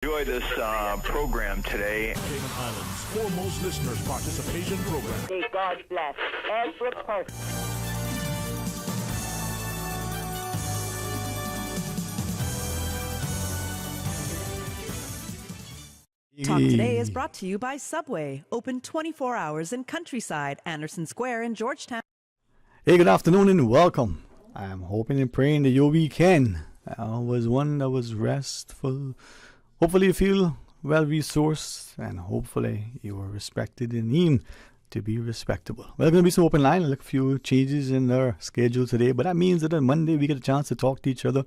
Enjoy this program today. Cayman Islands foremost listeners participation program. May God bless every person. Talk Today is brought to you by Subway, open 24 hours in Countryside, Anderson Square in Georgetown. Hey, good afternoon and welcome. I'm hoping and praying that your weekend was one that was restful. Hopefully you feel well resourced and hopefully you were respected and aimed to be respectable. Well, there's going to be some open line, like a few changes in our schedule today, but that means that on Monday we get a chance to talk to each other.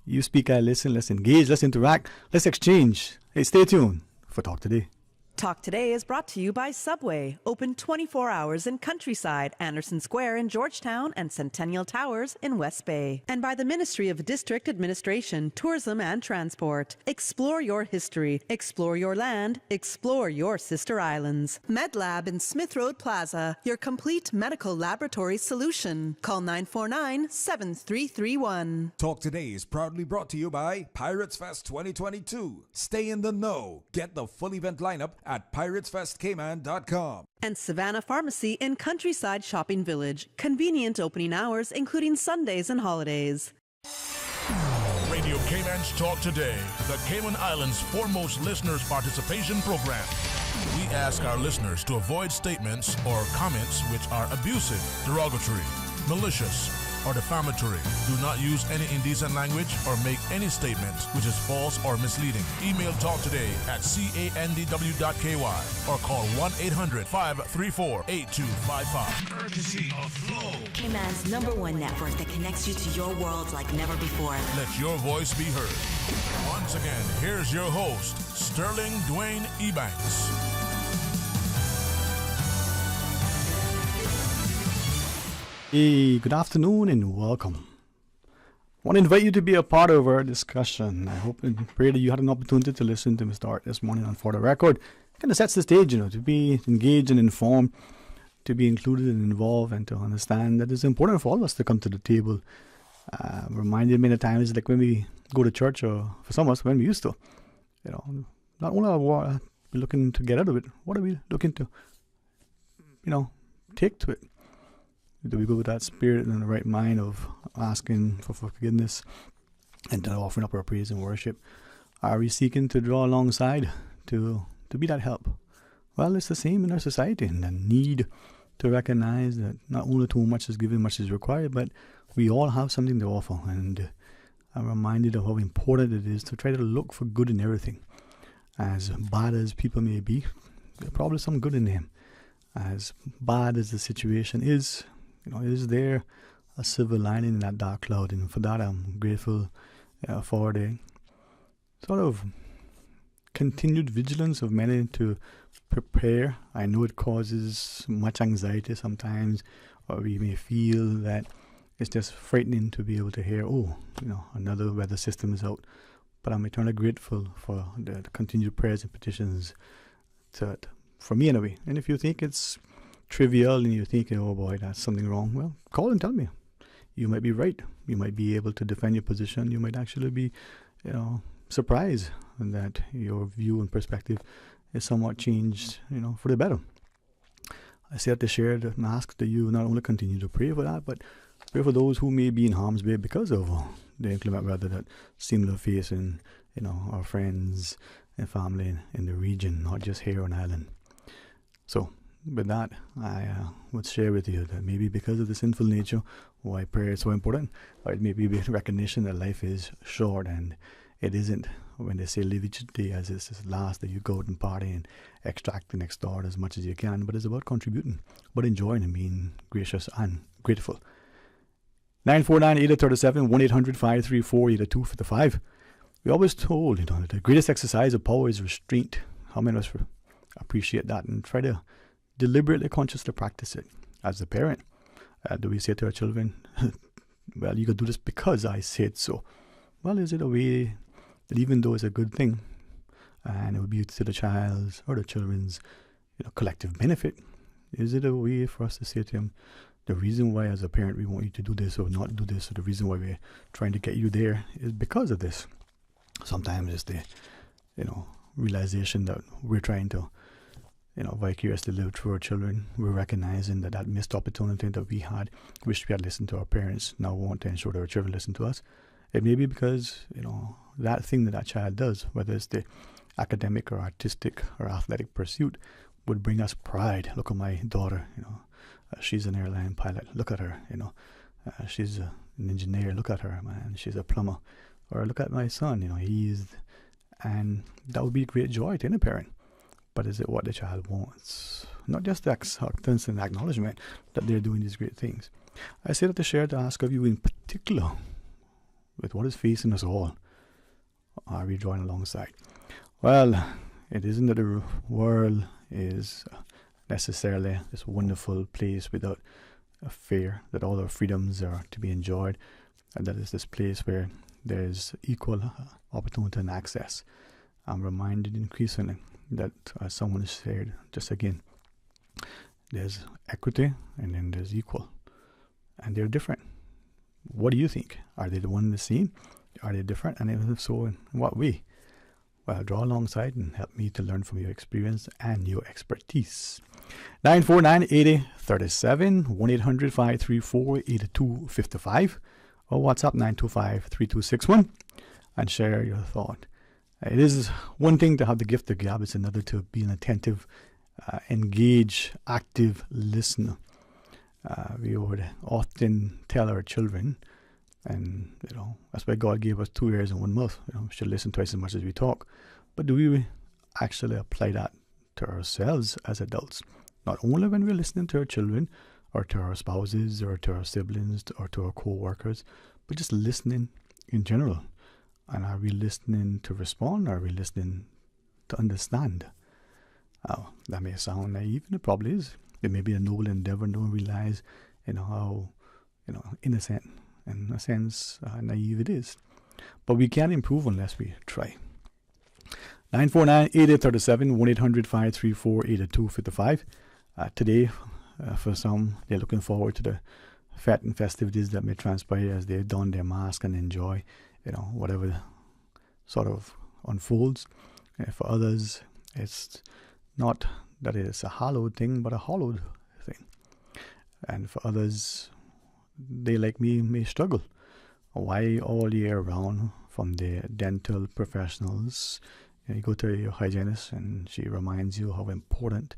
You speak, I listen, let's engage, let's interact, let's exchange. Hey, stay tuned for Talk Today. Talk Today is brought to you by Subway, open 24 hours in Countryside, Anderson Square in Georgetown, and Centennial Towers in West Bay. And by the Ministry of District Administration, Tourism and Transport. Explore your history, explore your land, explore your sister islands. MedLab in Smith Road Plaza, your complete medical laboratory solution. Call 949-7331. Talk Today is proudly brought to you by Pirates Fest 2022. Stay in the know. Get the full event lineup at piratesfestcayman.com. And Savannah Pharmacy in Countryside Shopping Village. Convenient opening hours, including Sundays and holidays. Radio Cayman's Talk Today, the Cayman Islands foremost listeners participation program. We ask our listeners to avoid statements or comments which are abusive, derogatory, malicious, or defamatory. Do not use any indecent language or make any statement which is false or misleading. Email talktoday@candw.ky or call 1-800-534-8255. Courtesy of Flow. Cayman's #1 network that connects you to your world like never before. Let your voice be heard. Once again, here's your host, Sterling Dwayne Ebanks. Hey, good afternoon and welcome. I want to invite you to be a part of our discussion. I hope and pray that you had an opportunity to listen to me start this morning on For the Record. It kind of sets the stage, to be engaged and informed, to be included and involved, and to understand that it's important for all of us to come to the table. Reminded me of times like when we go to church, or for some of us when we used to, not only are we looking to get out of it, what are we looking to, take to it? Do we go with that spirit and the right mind of asking for forgiveness and offering up our praise and worship? Are we seeking to draw alongside to be that help? Well, it's the same in our society, and the need to recognize that not only too much is given, much is required, but we all have something to offer. And I'm reminded of how important it is to try to look for good in everything. As bad as people may be, there's probably some good in them. As bad as the situation is, is there a silver lining in that dark cloud? And for that, I'm grateful for the sort of continued vigilance of many to prepare. I know it causes much anxiety sometimes, or we may feel that it's just frightening to be able to hear, another weather system is out. But I'm eternally grateful for the continued prayers and petitions for me anyway. And if you think it's trivial and you're thinking, oh boy, that's something wrong, well, call and tell me. You might be right. You might be able to defend your position. You might actually be, surprised that your view and perspective is somewhat changed, for the better. I say that to share and ask that you not only continue to pray for that, but pray for those who may be in harm's way because of the inclement weather that seem to face in, our friends and family in the region, not just here on island. So, with that, I would share with you that maybe because of the sinful nature, why prayer is so important, or it may be recognition that life is short, and it isn't when they say live each day as it's last, that you go out and party and extract the next door as much as you can, but it's about contributing, but enjoying and being gracious and grateful. 949-837, 1-800-534-8255. We always told, that the greatest exercise of power is restraint. How many of us appreciate that and try to deliberately conscious to practice it? As a parent, do we say to our children, well, you can do this because I said so? Well, is it a way that even though it's a good thing, and it would be to the child's or the children's collective benefit, is it a way for us to say to them, the reason why as a parent we want you to do this or not do this, or the reason why we're trying to get you there is because of this? Sometimes it's the realization that we're trying to, vicariously live through our children. We're recognizing that missed opportunity that we had, wish we had listened to our parents, now want to ensure that our children listen to us. It may be because, that thing that child does, whether it's the academic or artistic or athletic pursuit, would bring us pride. Look at my daughter, she's an airline pilot. Look at her, she's an engineer. Look at her, man, she's a plumber. Or look at my son, and that would be great joy to any parent. But is it what the child wants? Not just the acceptance and acknowledgement that they're doing these great things. I say that to share, to ask of you in particular, with what is facing us all, are we drawing alongside? Well, it isn't that the world is necessarily this wonderful place without a fear, that all our freedoms are to be enjoyed, and that it's this place where there's equal opportunity and access. I'm reminded increasingly that, as someone said just again, there's equity and then there's equal, and they're different. What do you think? Are they the one and the same? Are they different? And if so, in what way? Well, draw alongside and help me to learn from your experience and your expertise. 949-8037, 1-800-534-8255, or WhatsApp 925-3261, and share your thought. It is one thing to have the gift of gab, it's another to be an attentive, engaged, active listener. We would often tell our children, and that's why God gave us 2 ears and 1 mouth. We should listen twice as much as we talk. But do we actually apply that to ourselves as adults? Not only when we're listening to our children, or to our spouses, or to our siblings, or to our co-workers, but just listening in general. And are we listening to respond, or are we listening to understand? That may sound naive, and it probably is. It may be a noble endeavor. No one realize, how, innocent and, in a sense, naive it is. But we can't improve unless we try. 949-8037, 1-800-534-8255. Today, for some, they're looking forward to the fete and festivities that may transpire as they don their mask and enjoy, whatever sort of unfolds. For others, it's not that it's a hallowed thing, but a hollowed thing. And for others, they, like me, may struggle. Why all year round, from the dental professionals, you go to your hygienist and she reminds you how important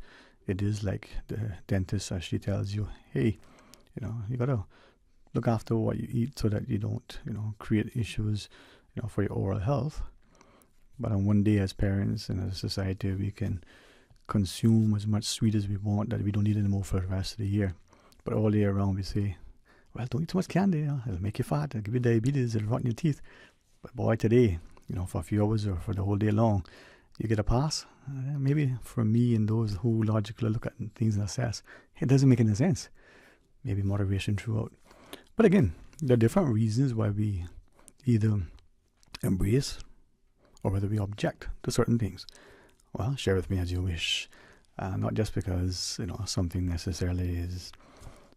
it is, like the dentist, as she tells you, hey, you got to look after what you eat so that you don't, create issues, for your oral health. But on one day, as parents and as a society, we can consume as much sweet as we want, that we don't need anymore for the rest of the year. But all year round, we say, well, don't eat too much candy, it'll make you fat, it'll give you diabetes, it'll rot in your teeth. But boy, today, for a few hours or for the whole day long, you get a pass. Maybe for me and those who logically look at things and assess, it doesn't make any sense. Maybe moderation throughout. But again, there are different reasons why we either embrace or whether we object to certain things. Well, share with me as you wish. Not just because, something necessarily is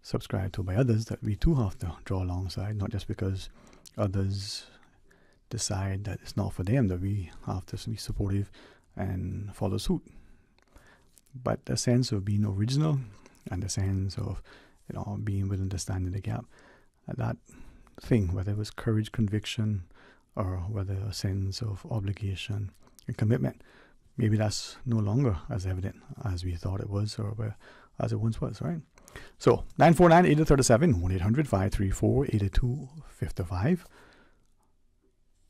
subscribed to by others that we too have to draw alongside. Not just because others decide that it's not for them that we have to be supportive and follow suit. But the sense of being original and the sense of, being willing to stand in the gap, that thing, whether it was courage, conviction, or whether a sense of obligation and commitment, maybe that's no longer as evident as we thought it was, or as it once was, right? So, 949-8037, 1-800-534-8255,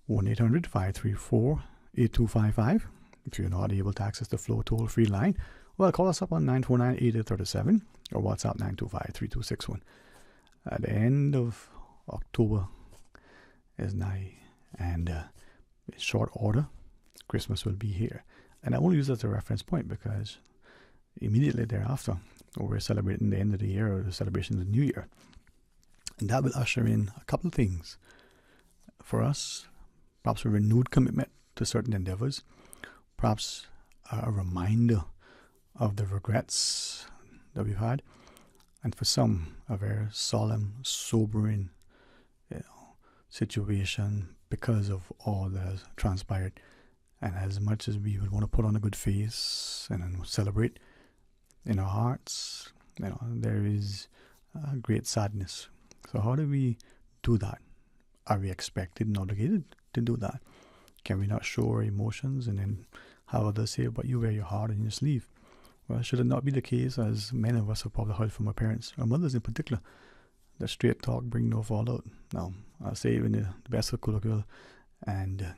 1-800-534-8255. If you're not able to access the Flow toll-free line, well, call us up on 949-8037 or WhatsApp 925-3261. At the end of October is nigh, and in short order, Christmas will be here. And I only use that as a reference point because immediately thereafter, we're celebrating the end of the year or the celebration of the New Year. And that will usher in a couple of things. For us, perhaps a renewed commitment to certain endeavors, perhaps a reminder of the regrets that we've had, and for some, a very solemn, sobering situation because of all that has transpired. And as much as we would want to put on a good face and celebrate, in our hearts, there is great sadness. So how do we do that? Are we expected and obligated to do that? Can we not show our emotions and then have others say, but you wear your heart on your sleeve? Well, should it not be the case, as many of us have probably heard from our parents, our mothers in particular, that straight talk bring no fallout? Now, I'll say it in the best of colloquial and,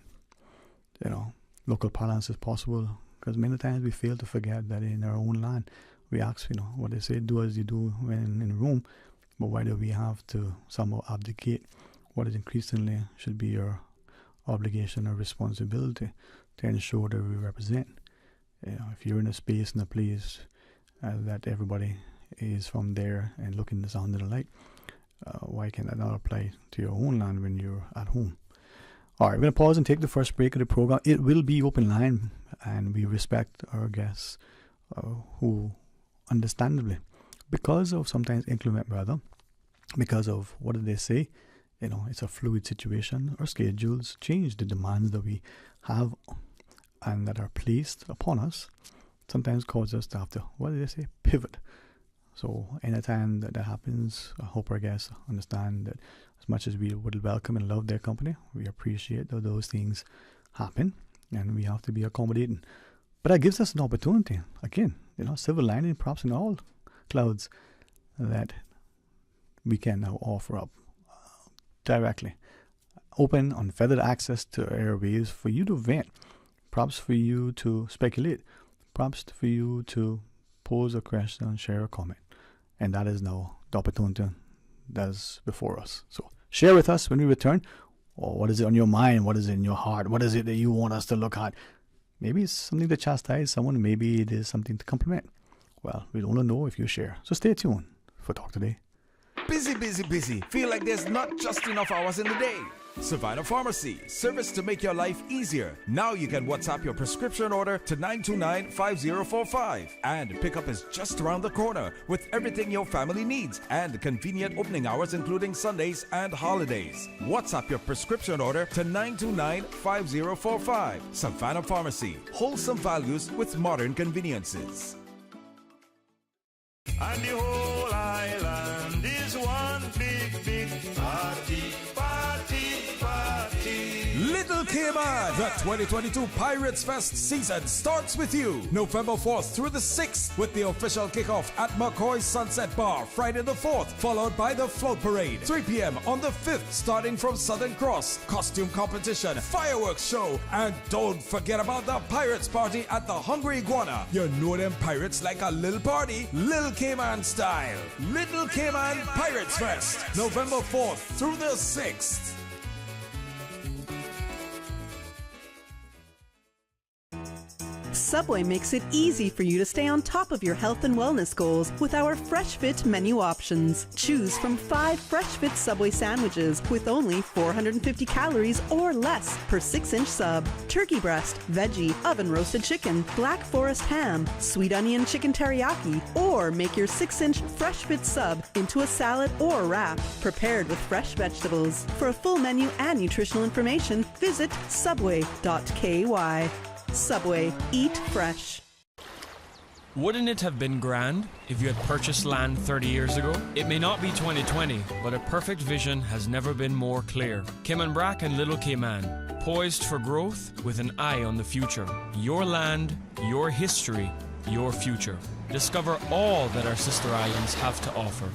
local parlance as possible, because many times we fail to forget that in our own land, we ask, what they say, do as you do when in Rome, but why do we have to somehow abdicate what is increasingly should be our obligation or responsibility to ensure that we represent? If you're in a space and a place that everybody is from there and looking the sound of the light, why can that not apply to your own land when you're at home? All right, we're going to pause and take the first break of the program. It will be open line, and we respect our guests who, understandably, because of sometimes inclement weather, because of, what did they say? It's a fluid situation. Our schedules change. The demands that we have and that are placed upon us sometimes cause us to have to, what did they say? Pivot. So anytime that happens, I hope our guests understand that as much as we would welcome and love their company, we appreciate that those things happen and we have to be accommodating. But that gives us an opportunity, again, silver lining props in all clouds, that we can now offer up directly. Open, unfettered access to airwaves for you to vent, props for you to speculate, props for you to pose a question, share a comment. And that is now the opportunity that's before us. So share with us when we return. Or what is it on your mind? What is it in your heart? What is it that you want us to look at? Maybe it's something to chastise someone. Maybe it is something to compliment. Well, we'll only know if you share. So stay tuned for Talk Today. Busy, busy, busy. Feel like there's not just enough hours in the day. Savannah Pharmacy, service to make your life easier. Now you can WhatsApp your prescription order to 929-5045. And pickup is just around the corner with everything your family needs and convenient opening hours including Sundays and holidays. WhatsApp your prescription order to 929-5045. Savannah Pharmacy, wholesome values with modern conveniences. And the whole island is one big, big party, party, party. Little Cayman, the 2022 Pirates Fest season starts with you. November 4th through the 6th with the official kickoff at McCoy's Sunset Bar, Friday the 4th, followed by the float parade. 3 p.m. on the 5th, starting from Southern Cross. Costume competition, fireworks show, and don't forget about the Pirates Party at the Hungry Iguana. You know them pirates like a little party, Little Cayman style. Little Cayman Pirates Fest, November 4th through the 6th. Subway makes it easy for you to stay on top of your health and wellness goals with our Fresh Fit menu options. Choose from 5 Fresh Fit Subway sandwiches with only 450 calories or less per 6-inch sub. Turkey breast, veggie, oven roasted chicken, Black Forest ham, sweet onion chicken teriyaki, or make your 6-inch Fresh Fit sub into a salad or wrap prepared with fresh vegetables. For a full menu and nutritional information, visit subway.ky. Subway, eat fresh. Wouldn't it have been grand if you had purchased land 30 years ago? It may not be 2020, but a perfect vision has never been more clear. Cayman Brac and Little Cayman, poised for growth with an eye on the future. Your land, your history, your future. Discover all that our sister islands have to offer.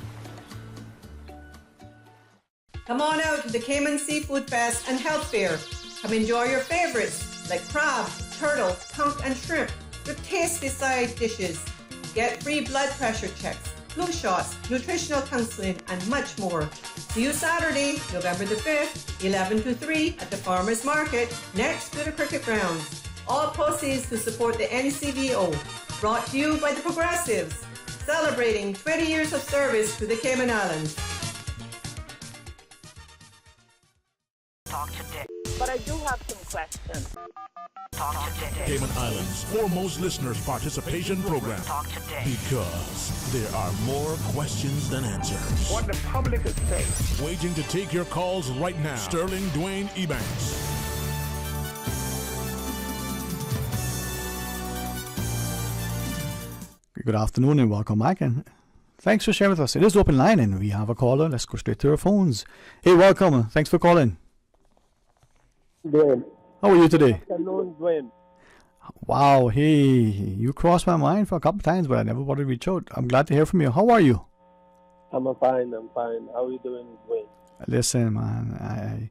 Come on out to the Cayman Seafood Fest and Health Fair. Come enjoy your favorites like crab, turtle, conch and shrimp with tasty side dishes. Get free blood pressure checks, flu shots, nutritional counseling and much more. See you Saturday, November the 5th, 11 to 3 at the Farmers Market next to the cricket grounds. All proceeds to support the NCVO. Brought to you by the Progressives, celebrating 20 years of service to the Cayman Islands. Talk today. But I do have some questions. Talk today. Cayman Islands' foremost listeners participation program. Talk today. Because there are more questions than answers. What the public is saying. Waiting to take your calls right now. Sterling Dwayne Ebanks. Good afternoon and welcome back. And thanks for sharing with us. It is open line and we have a caller. Let's go straight to our phones. Hey, welcome. Thanks for calling. Dwayne. How are you today? Good afternoon, Dwayne. Wow, hey, you crossed my mind for a couple times, but I never wanted to reach out. I'm glad to hear from you. How are you? I'm fine. How are you doing, Dwayne? Listen, man,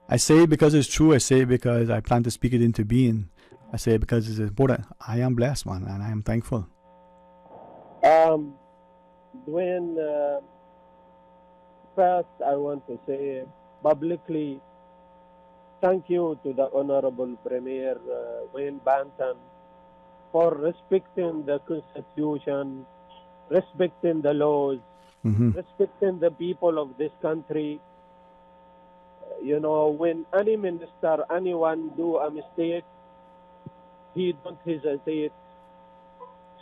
I say it because it's true. I say it because I plan to speak it into being. I say it because it's important. I am blessed, man, and I am thankful. Dwayne, first I want to say publicly thank you to the Honorable Premier Wayne Banton for respecting the Constitution, respecting the laws, respecting the people of this country. You know, when any minister, anyone do a mistake, he don't hesitate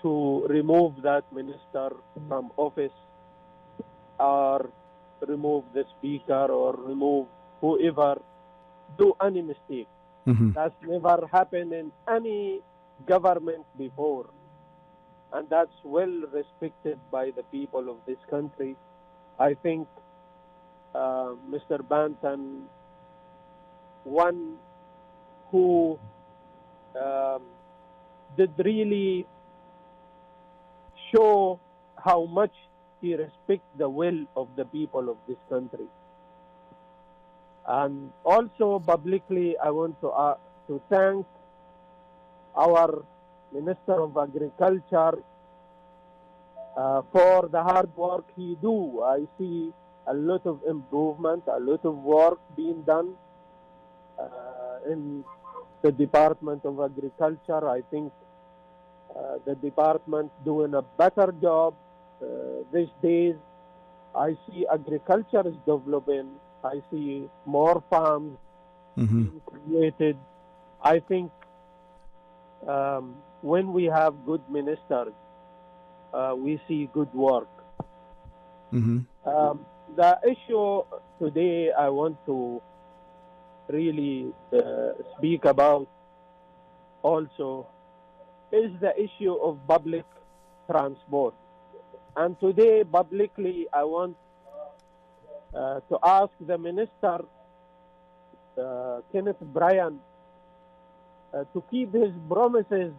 to remove that minister from office or remove the speaker or remove whoever do any mistake. That's never happened in any government before. And that's well respected by the people of this country. I think Mr. Banton, one who did really show how much he respects the will of the people of this country. And also publicly, I want to thank our Minister of Agriculture for the hard work he do. I see a lot of improvement, a lot of work being done in the Department of Agriculture. I think the department doing a better job these days. I see agriculture is developing. I see more farms being created. I think when we have good ministers, we see good work. The issue today I want to really speak about also is the issue of public transport. And today publicly I want to ask the Minister, Kenneth Bryan, to keep his promises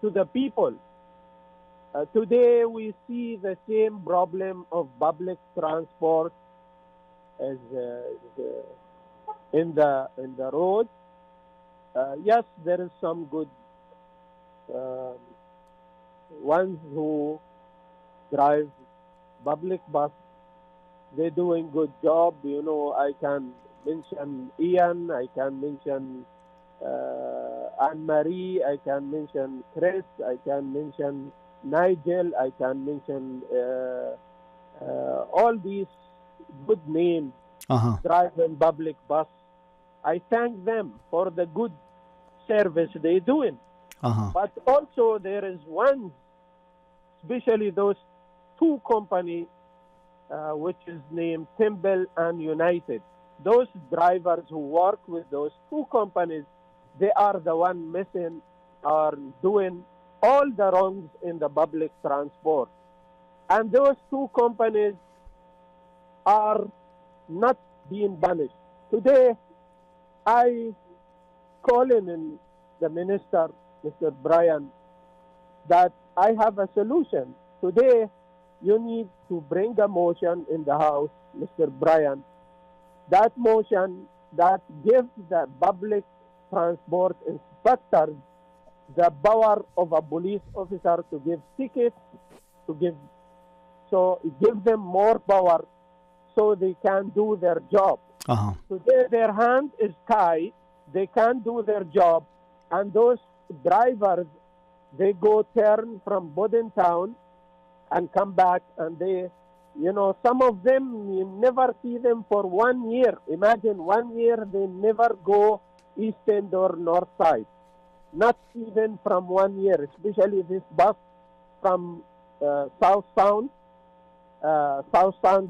to the people. Today we see the same problem of public transport as in the road. Yes, there is some good ones who drive public bus. They're doing good job. You know, I can mention Ian, I can mention Anne-Marie, I can mention Chris, I can mention Nigel, I can mention all these good names driving public bus. I thank them for the good service they're doing. But also there is one, especially those two companies which is named Timble and United. Those drivers who work with those two companies, they are the one missing or doing all the wrongs in the public transport. And those two companies are not being punished. Today, I call in the minister, Mr. Bryan, that I have a solution. Today, you need to bring a motion in the House, Mr. Bryan, that motion that gives the public transport inspectors the power of a police officer to give tickets, give them more power so they can do their job. Today their hand is tied, they can't do their job, and those drivers, they go turn from Bodentown and come back, and they, you know, some of them, you never see them for 1 year. Imagine 1 year they never go east end or north side. Not even from 1 year, especially this bus from South Sound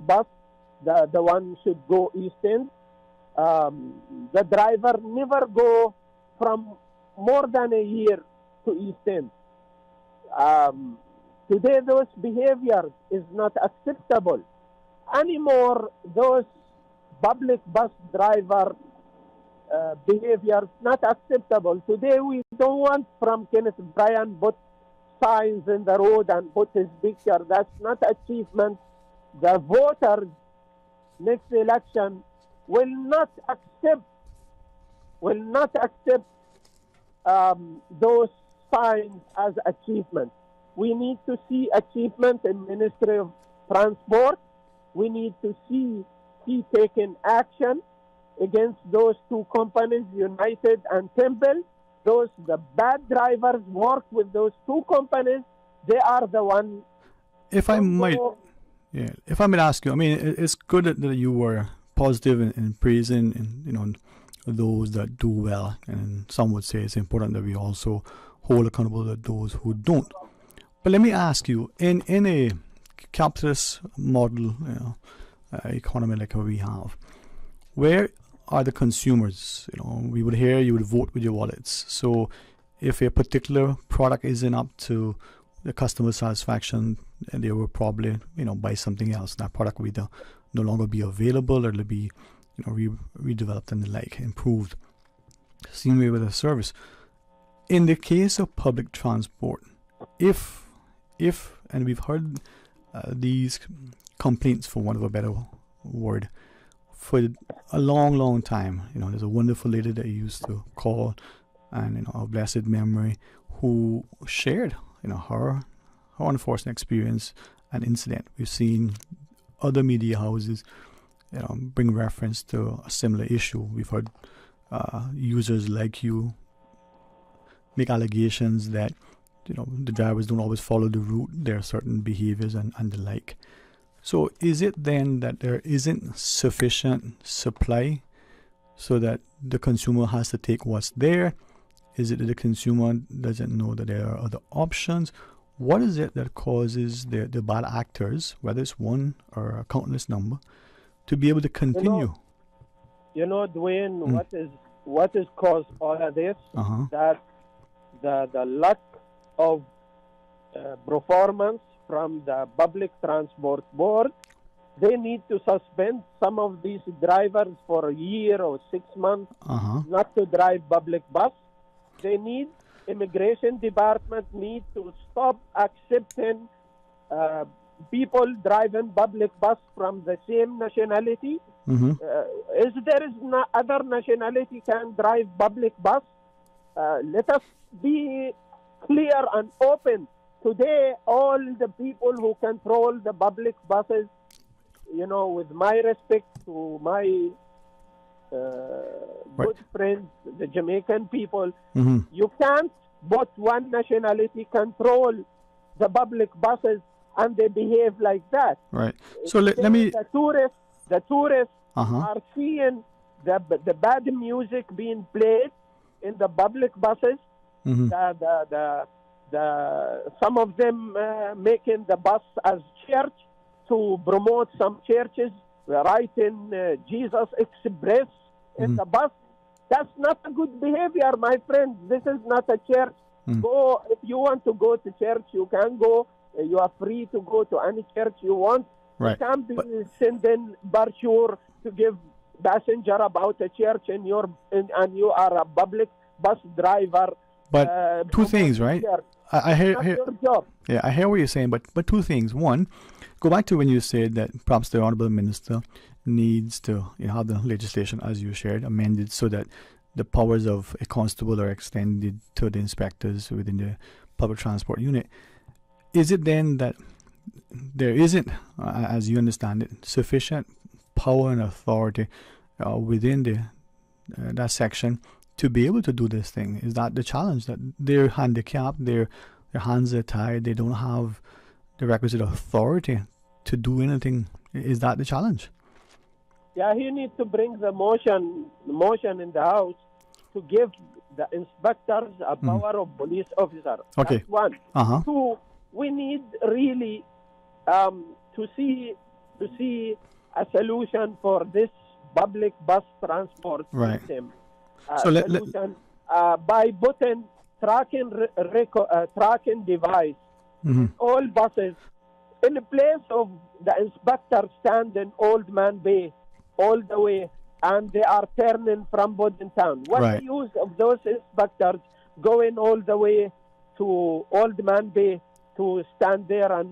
bus, the one should go east end. The driver never go from more than a year to east end. Today, those behaviors is not acceptable anymore. Those public bus driver behaviors not acceptable. Today, we don't want from Kenneth Bryan put signs in the road and put his picture. That's not achievement. The voters next election will not accept those signs as achievement. We need to see achievement in Ministry of Transport. We need to see taking action against those two companies, United and Temple. The bad drivers work with those two companies. They are the ones. If I might ask you, I mean, it's good that you were positive in praising, those that do well, and some would say it's important that we also hold accountable to those who don't. But let me ask you, in a capitalist model, economy like we have, where are the consumers? We would hear you would vote with your wallets. So if a particular product isn't up to the customer satisfaction, they will probably, buy something else. That product will no longer be available, or it'll be, redeveloped and the like, improved. Same way with a service. In the case of public transport, if and we've heard these complaints, for want of a better word, for a long time. There's a wonderful lady that I used to call, and of blessed memory, who shared her unfortunate experience and incident. We've seen other media houses bring reference to a similar issue. We've heard users like you make allegations that the drivers don't always follow the route. There are certain behaviors and the like. So is it then that there isn't sufficient supply so that the consumer has to take what's there? Is it that the consumer doesn't know that there are other options? What is it that causes the bad actors, whether it's one or a countless number, to be able to continue? Dwayne, what is caused all of this? That the lack of performance from the Public Transport Board. They need to suspend some of these drivers for a year or 6 months not to drive public bus. They need, Immigration Department need to stop accepting people driving public bus from the same nationality. There is no other nationality can drive public bus. Let us be clear and open. Today, all the people who control the public buses, with my respect to my good friends, the Jamaican people, you can't but one nationality control the public buses and they behave like that. Right. So let me... The tourists are seeing the bad music being played in the public buses. Some of them making the bus as church to promote some churches, writing Jesus Express in the bus. That's not a good behavior, my friend. This is not a church. Go, if you want to go to church, you can go. You are free to go to any church you want. Right. You can't be sending brochure to give passenger about a church and you are a public bus driver. But two things, right? I hear your job. Yeah, I hear what you're saying, but two things. One, go back to when you said that perhaps the Honourable Minister needs to have the legislation, as you shared, amended so that the powers of a constable are extended to the inspectors within the public transport unit. Is it then that there isn't, as you understand it, sufficient power and authority within that section to be able to do this thing? Is that the challenge, that they're handicapped, their hands are tied, they don't have the requisite authority to do anything? Is that the challenge? Yeah, he needs to bring the motion in the House to give the inspectors a power of police officer. Okay. That's one. Two, we need really to see a solution for this public bus transport system. So by putting tracking device all buses, in place of the inspector standing Old Man Bay all the way, and they are turning from Bodentown. What's the use of those inspectors going all the way to Old Man Bay to stand there and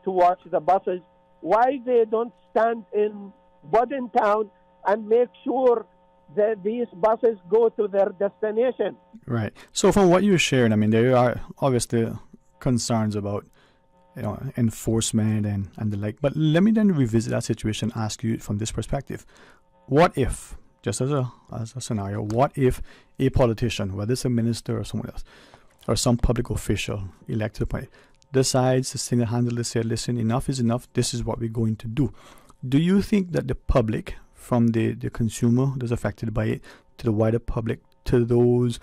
to watch the buses? Why they don't stand in Bodentown and make sure that these buses go to their destination? Right. So from what you're sharing, I mean, there are obviously concerns about enforcement and the like. But let me then revisit that situation, ask you from this perspective. What if, just as a scenario, what if a politician, whether it's a minister or someone else, or some public official elected by, decides to single-handedly say, listen, enough is enough, this is what we're going to do? Do you think that the public, from the consumer that's affected by it, to the wider public, to those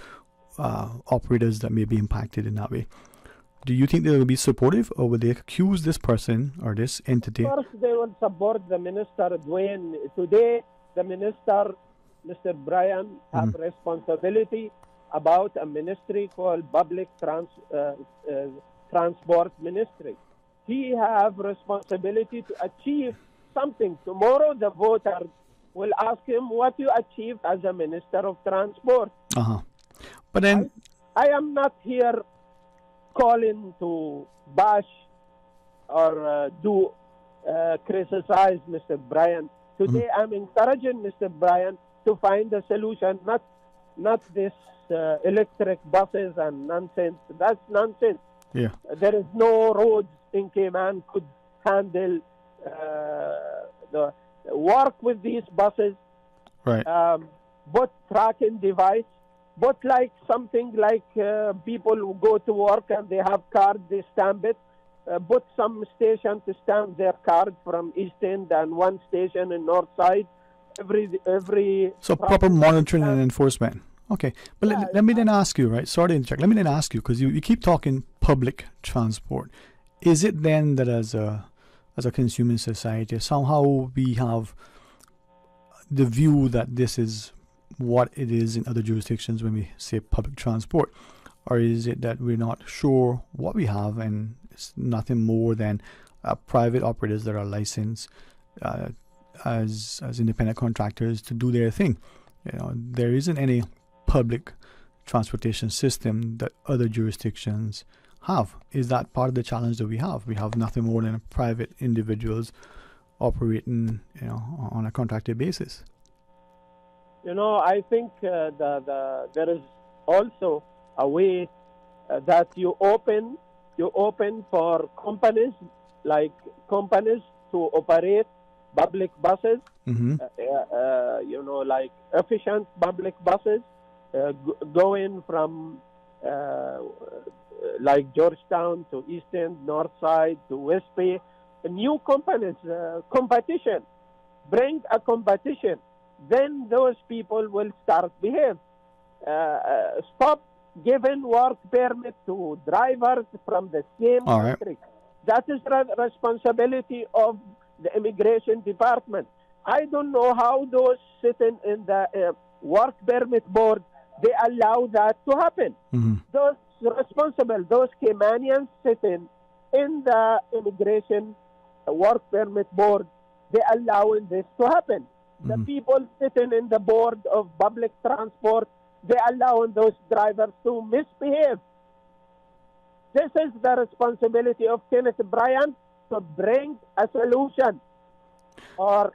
operators that may be impacted in that way, do you think they will be supportive, or will they accuse this person or this entity? Of course, they will support the minister, Dwayne. Today, the minister, Mr. Bryan, have responsibility about a ministry called Public Transport Ministry. He have responsibility to achieve something. Tomorrow, the voters will ask him what you achieved as a Minister of Transport. But then, I am not here calling to bash or criticize Mr. Bryan. Today, I'm encouraging Mr. Bryan to find a solution, not this electric buses and nonsense. That's nonsense. Yeah. There is no roads in Cayman could handle the work with these buses. Right. But tracking device, but like something like people who go to work and they have cards, they stamp it. But some station to stamp their card from East End and one station in North Side. Every so proper monitoring and enforcement. Okay, but let me then ask you, right? Sorry to interject. Let me then ask you, because you keep talking public transport. Is it then that as a consuming society, somehow we have the view that this is what it is in other jurisdictions when we say public transport? Or is it that we're not sure what we have and it's nothing more than private operators that are licensed as independent contractors to do their thing? There isn't any public transportation system that other jurisdictions have. Is that part of the challenge that we have? We have nothing more than private individuals operating, on a contracted basis. I think there is also a way that you open for companies to operate public buses, like efficient public buses, going from like Georgetown to East End, North Side to West Bay. New companies, competition, bring a competition. Then those people will start behave. Stop giving work permit to drivers from the same country. That is responsibility of the immigration department. I don't know how those sitting in the work permit board, they allow that to happen. Those responsible, those Caymanians sitting in the immigration work permit board, they allowing this to happen. The people sitting in the board of public transport, they allowing those drivers to misbehave. This is the responsibility of Kenneth Bryan to bring a solution. Or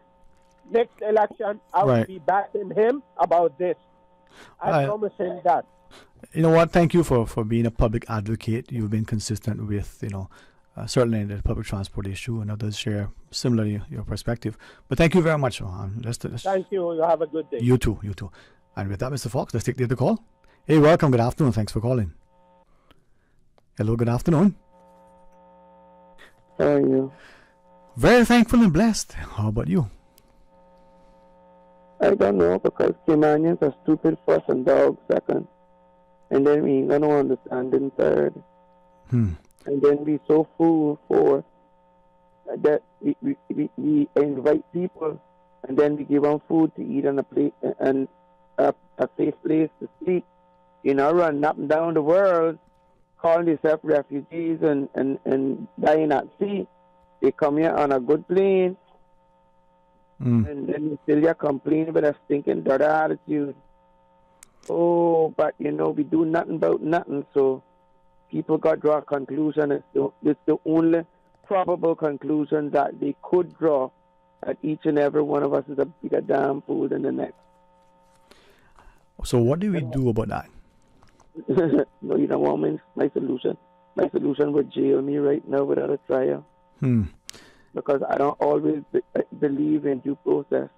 next election, I will be backing him about this. I promise him that. You know what? Thank you for being a public advocate. You've been consistent with, certainly the public transport issue, and others share similarly your perspective. But thank you very much. Thank you. You have a good day. You too. And with that, Mr. Fox, let's take the other call. Hey, welcome. Good afternoon. Thanks for calling. Hello, good afternoon. How are you? Very thankful and blessed. How about you? I don't know, because Caymanians are stupid first and dogs second. And then we ain't gonna understand in third. And then we so fool for that we invite people, and then we give them food to eat and a plate and a safe place to sleep. Run up and down the world calling themselves refugees and dying at sea. They come here on a good plane, and then still you're complaining with a stinking dirty attitude. Oh, but we do nothing about nothing, so people got to draw a conclusion. It's the only probable conclusion that they could draw, that each and every one of us is a bigger damn fool than the next. So what do we do about that? No, you don't want my solution. My solution would jail me right now without a trial. Because I don't always believe in due process.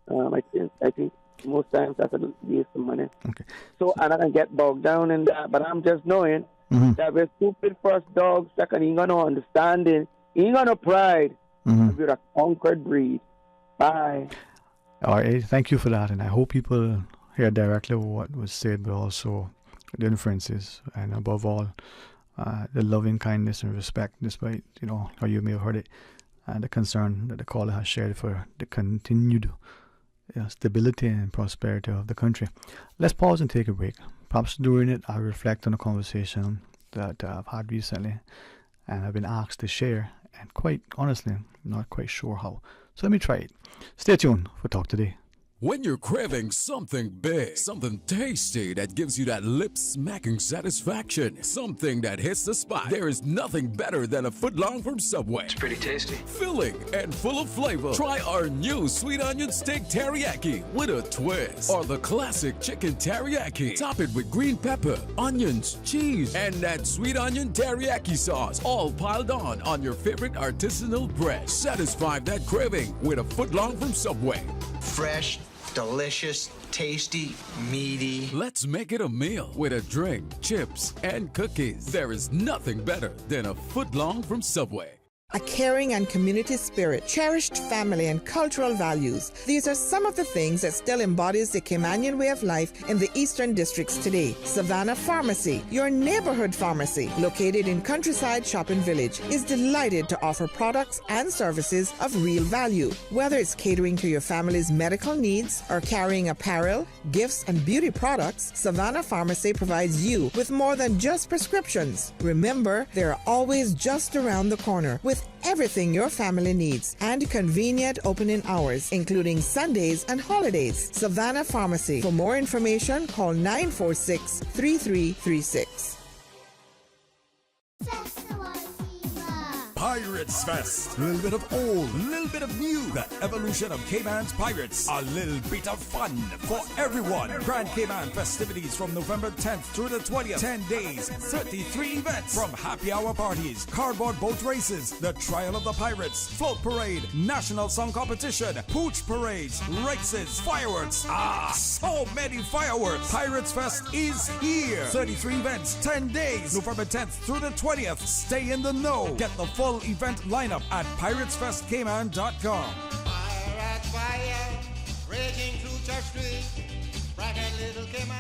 I think most times that's a waste of money. Okay. So I'm not going to get bogged down in that, but I'm just knowing that we're stupid first, dog second. He ain't got no understanding. He ain't got no pride. We're a conquered breed. Bye. All right, thank you for that, and I hope people hear directly what was said, but also the inferences, and above all, the loving kindness and respect, despite how you may have heard it, and the concern that the caller has shared for the continued stability and prosperity of the country. Let's pause and take a break. Perhaps during it, I reflect on a conversation that I've had recently, and I've been asked to share, and quite honestly, I'm not quite sure how. So let me try it. Stay tuned for Talk Today. When you're craving something big, something tasty that gives you that lip-smacking satisfaction, something that hits the spot, there is nothing better than a footlong from Subway. It's pretty tasty. Filling and full of flavor. Try our new sweet onion steak teriyaki with a twist. Or the classic chicken teriyaki. Top it with green pepper, onions, cheese, and that sweet onion teriyaki sauce, all piled on your favorite artisanal bread. Satisfy that craving with a footlong from Subway. Fresh, delicious, tasty, meaty. Let's make it a meal with a drink, chips, and cookies. There is nothing better than a footlong from Subway. A caring and community spirit, cherished family and cultural values. These are some of the things that still embodies the Caymanian way of life in the Eastern Districts today. Savannah Pharmacy, your neighborhood pharmacy, located in Countryside Shopping Village, is delighted to offer products and services of real value. Whether it's catering to your family's medical needs or carrying apparel, gifts, and beauty products, Savannah Pharmacy provides you with more than just prescriptions. Remember, they're always just around the corner with everything your family needs and convenient opening hours, including Sundays and holidays. Savannah Pharmacy. For more information, call 946-3336. Pirates Fest. A little bit of old, a little bit of new. The evolution of Cayman's Pirates. A little bit of fun for everyone. Grand Cayman festivities from November 10th through the 20th. 10 days, 33 events. From happy hour parties, cardboard boat races, the Trial of the Pirates, float parade, national song competition, pooch parades, races, fireworks. So many fireworks. Pirates Fest is here. 33 events, 10 days, November 10th through the 20th. Stay in the know. Get the full event lineup at piratesfestcayman.com. Pirate fire raging through Church Street, bright and little Cayman.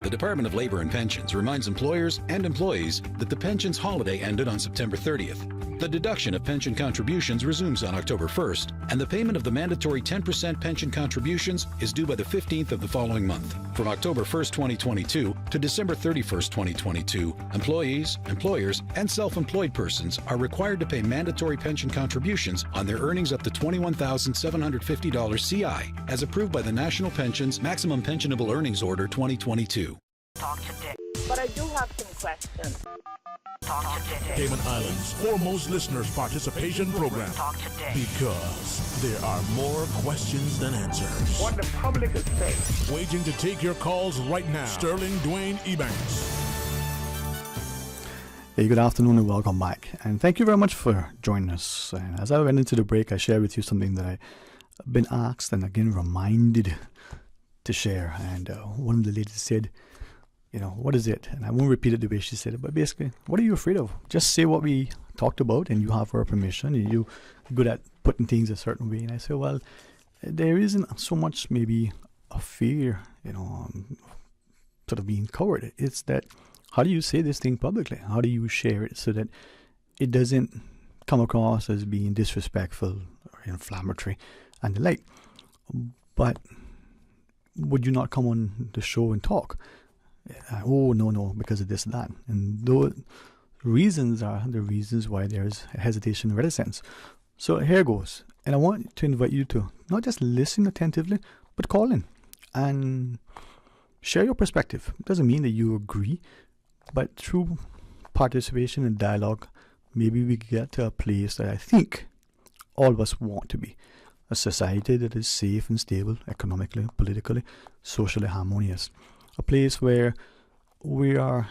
The Department of Labor and Pensions reminds employers and employees that the pensions holiday ended on September 30th. The deduction of pension contributions resumes on October 1st, and the payment of the mandatory 10% pension contributions is due by the 15th of the following month. From October 1st, 2022 to December 31st, 2022, employees, employers, and self-employed persons are required to pay mandatory pension contributions on their earnings up to $21,750 CI, as approved by the National Pensions Maximum Pensionable Earnings Order 2022. Talk today. But I do have some questions. Talk today. Cayman Islands' foremost listeners participation program. Talk today. Because there are more questions than answers. What the public is saying. Waiting to take your calls right now. Sterling Dwayne Ebanks. Hey, good afternoon and welcome back. And thank you very much for joining us. And as I went into the break, I shared with you something that I've been asked and again reminded to share. And one of the ladies said, what is it? And I won't repeat it the way she said it, but basically, what are you afraid of? Just say what we talked about and you have our permission and you're good at putting things a certain way. And I said, well, there isn't so much maybe a fear, sort of being covered. It's that, how do you say this thing publicly? How do you share it so that it doesn't come across as being disrespectful or inflammatory and the like? But would you not come on the show and talk? Oh, no, because of this, that. And those reasons are the reasons why there's hesitation and reticence. So here goes. And I want to invite you to not just listen attentively, but call in and share your perspective. It doesn't mean that you agree, but through participation and dialogue, maybe we get to a place that I think all of us want to be. A society that is safe and stable, economically, politically, socially harmonious. A place where we are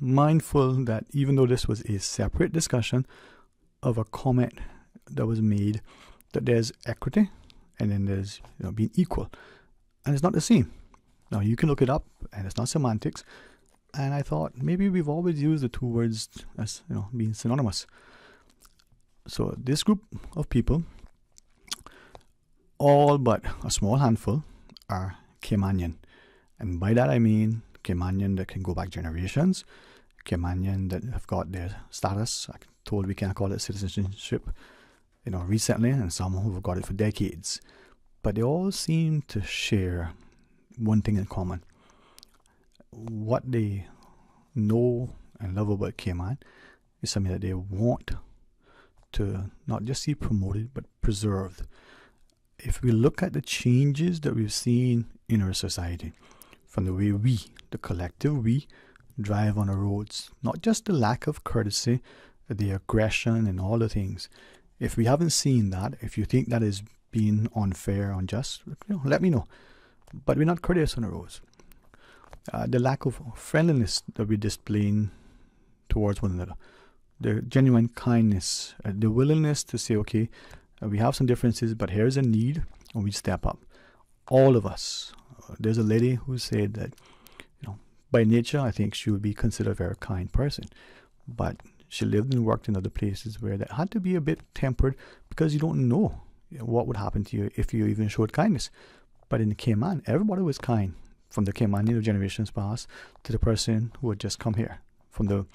mindful that even though this was a separate discussion of a comment that was made, that there's equity and then there's being equal. And it's not the same. Now, you can look it up and it's not semantics. And I thought maybe we've always used the two words as being synonymous. So this group of people, all but a small handful, are Caymanian. And by that I mean Caymanian that can go back generations, Caymanian that have got their status. I'm told we can't call it citizenship, recently, and some who have got it for decades. But they all seem to share one thing in common. What they know and love about Cayman is something that they want to not just see promoted, but preserved. If we look at the changes that we've seen in our society, from the way we, the collective we, drive on the roads, not just the lack of courtesy, the aggression and all the things. If we haven't seen that, if you think that is being unfair, unjust, let me know. But we're not courteous on the roads. The lack of friendliness that we're displaying towards one another, the genuine kindness, the willingness to say, okay, we have some differences, but here's a need, and we step up. All of us. There's a lady who said that, by nature, I think she would be considered a very kind person, but she lived and worked in other places where that had to be a bit tempered because you don't know what would happen to you if you even showed kindness. But in the Cayman, everybody was kind, from the Caymanian of generations past to the person who had just come here, from the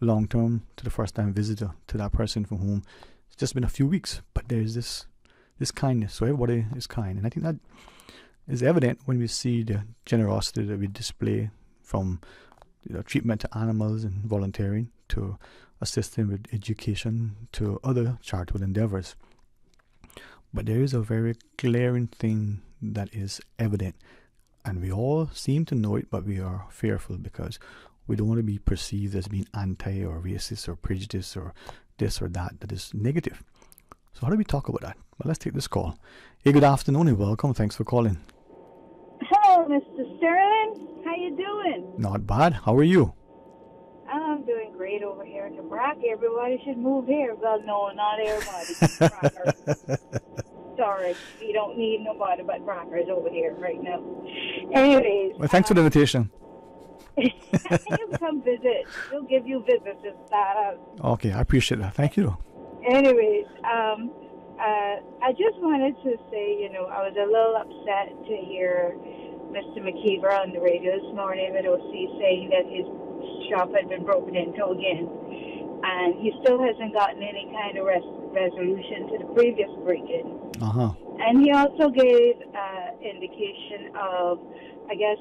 long-term to the first-time visitor to that person from whom it's just been a few weeks. But there's this kindness, so everybody is kind. And I think that is evident when we see the generosity that we display, from treatment to animals and volunteering to assisting with education to other charitable endeavors. But there is a very glaring thing that is evident, and we all seem to know it, but we are fearful because we don't want to be perceived as being anti or racist or prejudiced or this or that is negative. So how do we talk about that? Well, let's take this call. Hey, good afternoon and welcome. Thanks for calling. Hello, Mr. Sterling. How you doing? Not bad. How are you? I'm doing great over here in Nebraska. Everybody should move here. Well, no, not everybody. Sorry, we don't need nobody but rockers over here right now. Anyways. Well, thanks for the invitation. You come visit. We'll give you visits if that. Okay, I appreciate that. Thank you. Anyways, I just wanted to say, I was a little upset to hear Mr. McKeever on the radio this morning at OC saying that his shop had been broken into again. And he still hasn't gotten any kind of resolution to the previous break-in. Uh-huh. And he also gave indication of, I guess,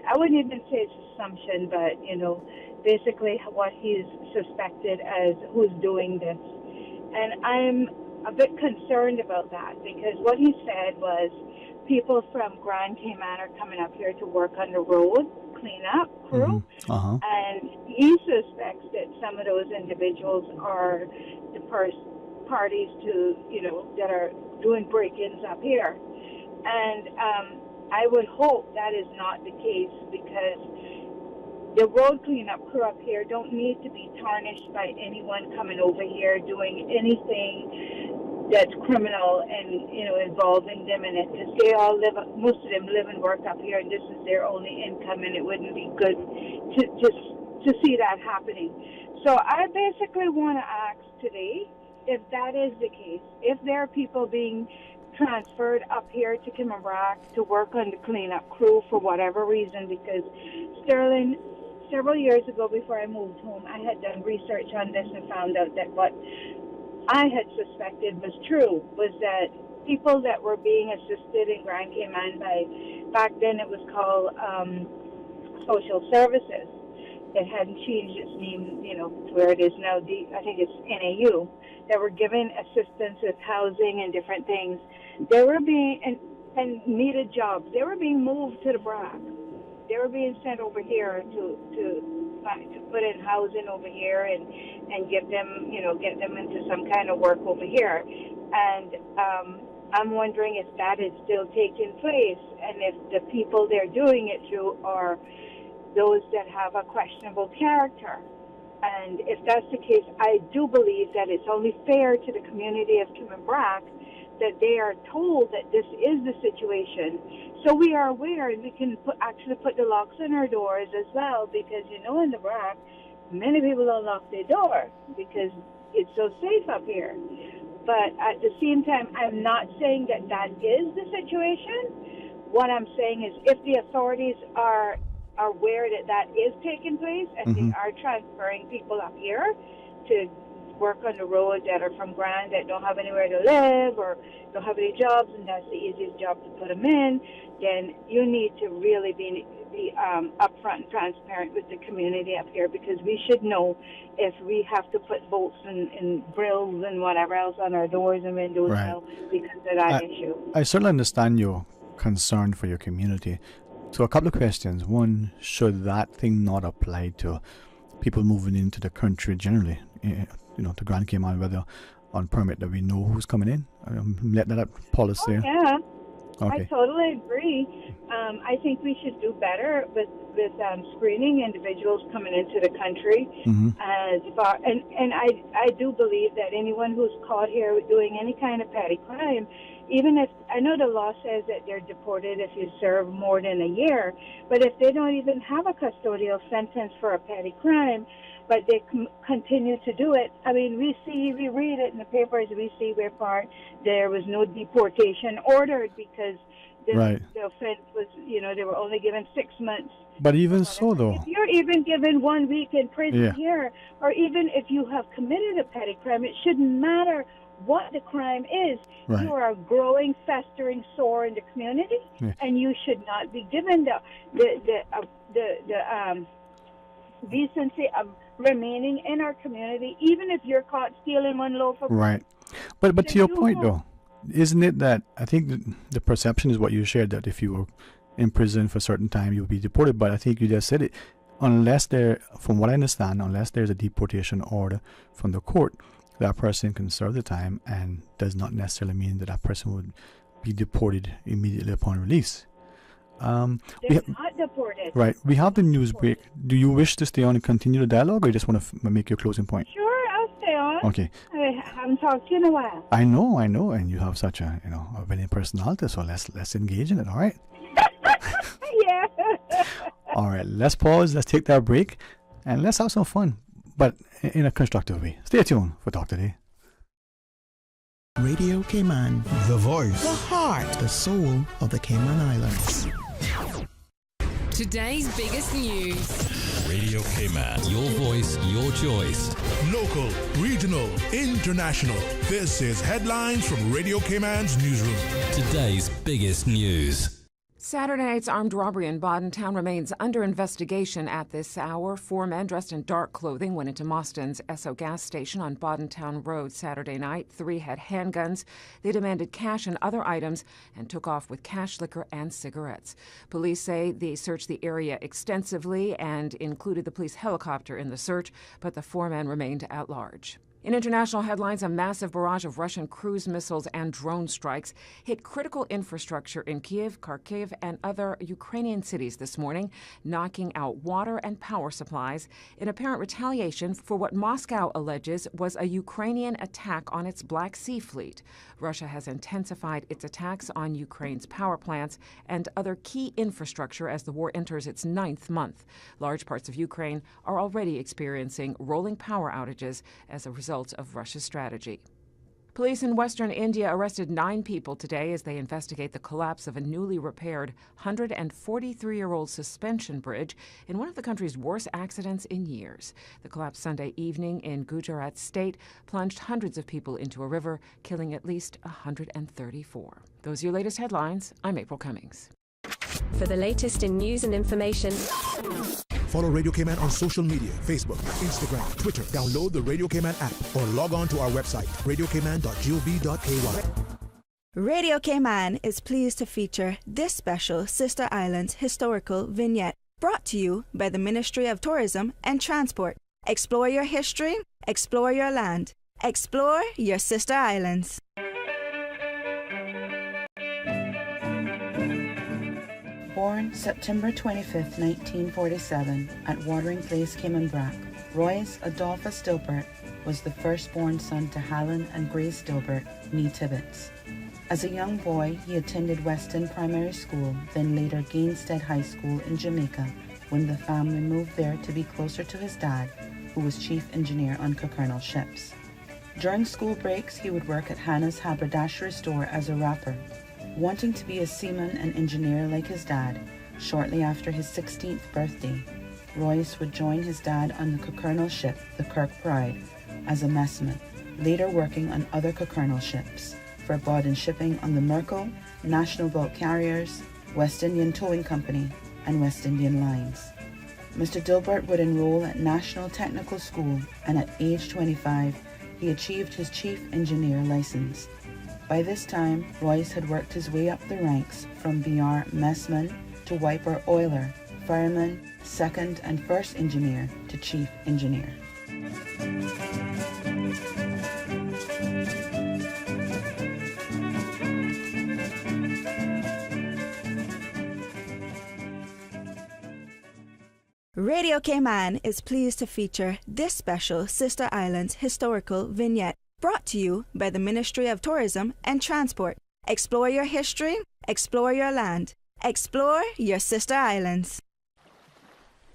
I wouldn't even say it's assumption, but, basically what he's suspected as who's doing this. And I'm a bit concerned about that because what he said was people from Grand Cayman are coming up here to work on the road, cleanup crew, Uh-huh. and he suspects that some of those individuals are the parties to, that are doing break-ins up here. And I would hope that is not the case because the road cleanup crew up here don't need to be tarnished by anyone coming over here doing anything that's criminal and, involving them in it. Because they all most of them live and work up here, and this is their only income, and it wouldn't be good to see that happening. So I basically want to ask today if that is the case, if there are people being transferred up here to Kimmerak to work on the cleanup crew for whatever reason, because Sterling, several years ago before I moved home, I had done research on this and found out that what I had suspected was true, was that people that were being assisted in Grand Cayman by, back then it was called Social Services. It hadn't changed its name, to where it is now. I think it's NAU. That were given assistance with housing and different things. They were being and needed jobs. They were being moved to the BRAC. They were being sent over here to put in housing over here and get them into some kind of work over here. And I'm wondering if that is still taking place, and if the people they're doing it through are those that have a questionable character. And if that's the case, I do believe that it's only fair to the community of Kimmenbrock that they are told that this is the situation, so we are aware, and we can actually put the locks on our doors as well, because in the BRAC, many people don't lock their door because it's so safe up here. But at the same time, I'm not saying that that is the situation. What I'm saying is, if the authorities are aware that that is taking place, and they are transferring people up here to work on the road that are from Grand, that don't have anywhere to live or don't have any jobs, and that's the easiest job to put them in, then you need to really be upfront and transparent with the community up here, because we should know if we have to put bolts and grills and whatever else on our doors and windows now because of that issue. I certainly understand your concern for your community. So a couple of questions. One, should that thing not apply to people moving into the country generally? To Grand Cayman, whether on permit, that we know who's coming in? Let that policy. Yeah. Okay. I totally agree. I think we should do better with screening individuals coming into the country. As far and I do believe that anyone who's caught here doing any kind of petty crime, even if I know the law says that they're deported if you serve more than a year, but if they don't even have a custodial sentence for a petty crime, but they continue to do it. I mean, we read it in the papers, we see where there was no deportation ordered because the offense was, they were only given 6 months. But even so, though, if you're even given 1 week in prison here, or even if you have committed a petty crime, it shouldn't matter what the crime is. You are a growing, festering sore in the community, and you should not be given the decency of remaining in our community, even if you're caught stealing 1 loaf of bread. But to your point, though, isn't it that I think the perception is what you shared, that if you were in prison for a certain time, you'll be deported. But I think you just said it, from what I understand, unless there's a deportation order from the court, that person can serve the time, and does not necessarily mean that person would be deported immediately upon release. They're not deported. Right. We have the news break. Do you wish to stay on and continue the dialogue, or you just want to make your closing point? Sure, I'll stay on. Okay. I haven't talked to you in a while. I know, and you have such a winning personality, so let's engage in it, all right? Yeah. All right, let's pause, let's take that break, and let's have some fun, but in a constructive way. Stay tuned for Talk Today. Radio Cayman, the voice, the heart, the soul of the Cayman Islands. Today's biggest news. Radio Cayman. Your voice, your choice. Local, regional, international. This is Headlines from Radio Cayman's newsroom. Today's biggest news. Saturday night's armed robbery in Bodden Town remains under investigation at this hour. 4 men dressed in dark clothing went into Mostyn's Esso gas station on Bodden Town Road Saturday night. 3 had handguns. They demanded cash and other items and took off with cash, liquor, and cigarettes. Police say they searched the area extensively and included the police helicopter in the search, but the 4 men remained at large. In international headlines, a massive barrage of Russian cruise missiles and drone strikes hit critical infrastructure in Kyiv, Kharkiv, and other Ukrainian cities this morning, knocking out water and power supplies in apparent retaliation for what Moscow alleges was a Ukrainian attack on its Black Sea fleet. Russia has intensified its attacks on Ukraine's power plants and other key infrastructure as the war enters its 9th month. Large parts of Ukraine are already experiencing rolling power outages as a result of Russia's strategy. Police in western India arrested 9 people today as they investigate the collapse of a newly repaired 143-year-old suspension bridge in one of the country's worst accidents in years. The collapse Sunday evening in Gujarat state plunged hundreds of people into a river, killing at least 134. Those are your latest headlines. I'm April Cummings. For the latest in news and information, follow Radio Cayman on social media, Facebook, Instagram, Twitter. Download the Radio Cayman app or log on to our website, radiocayman.gov.ky. Radio Cayman is pleased to feature this special Sister Islands historical vignette, brought to you by the Ministry of Tourism and Transport. Explore your history, explore your land, explore your Sister Islands. Born September 25, 1947, at Watering Place, Cayman Brac, Royce Adolphus Dilbert was the firstborn son to Helen and Grace Dilbert, née Tibbetts. As a young boy, he attended Weston Primary School, then later Gainstead High School in Jamaica, when the family moved there to be closer to his dad, who was chief engineer on Cockernel ships. During school breaks, he would work at Hannah's haberdashery store as a wrapper. Wanting to be a seaman and engineer like his dad, shortly after his 16th birthday, Royce would join his dad on the Cockernel ship, the Kirk Pride, as a messman, later working on other Cockernel ships, for Bawden Shipping on the Merkel, National Bulk Carriers, West Indian Towing Company, and West Indian Lines. Mr. Dilbert would enroll at National Technical School, and at age 25, he achieved his chief engineer license. By this time, Royce had worked his way up the ranks from BR messman to wiper oiler, fireman, second and first engineer to chief engineer. Radio Cayman is pleased to feature this special Sister Islands historical vignette, brought to you by the Ministry of Tourism and Transport. Explore your history, explore your land, explore your Sister Islands.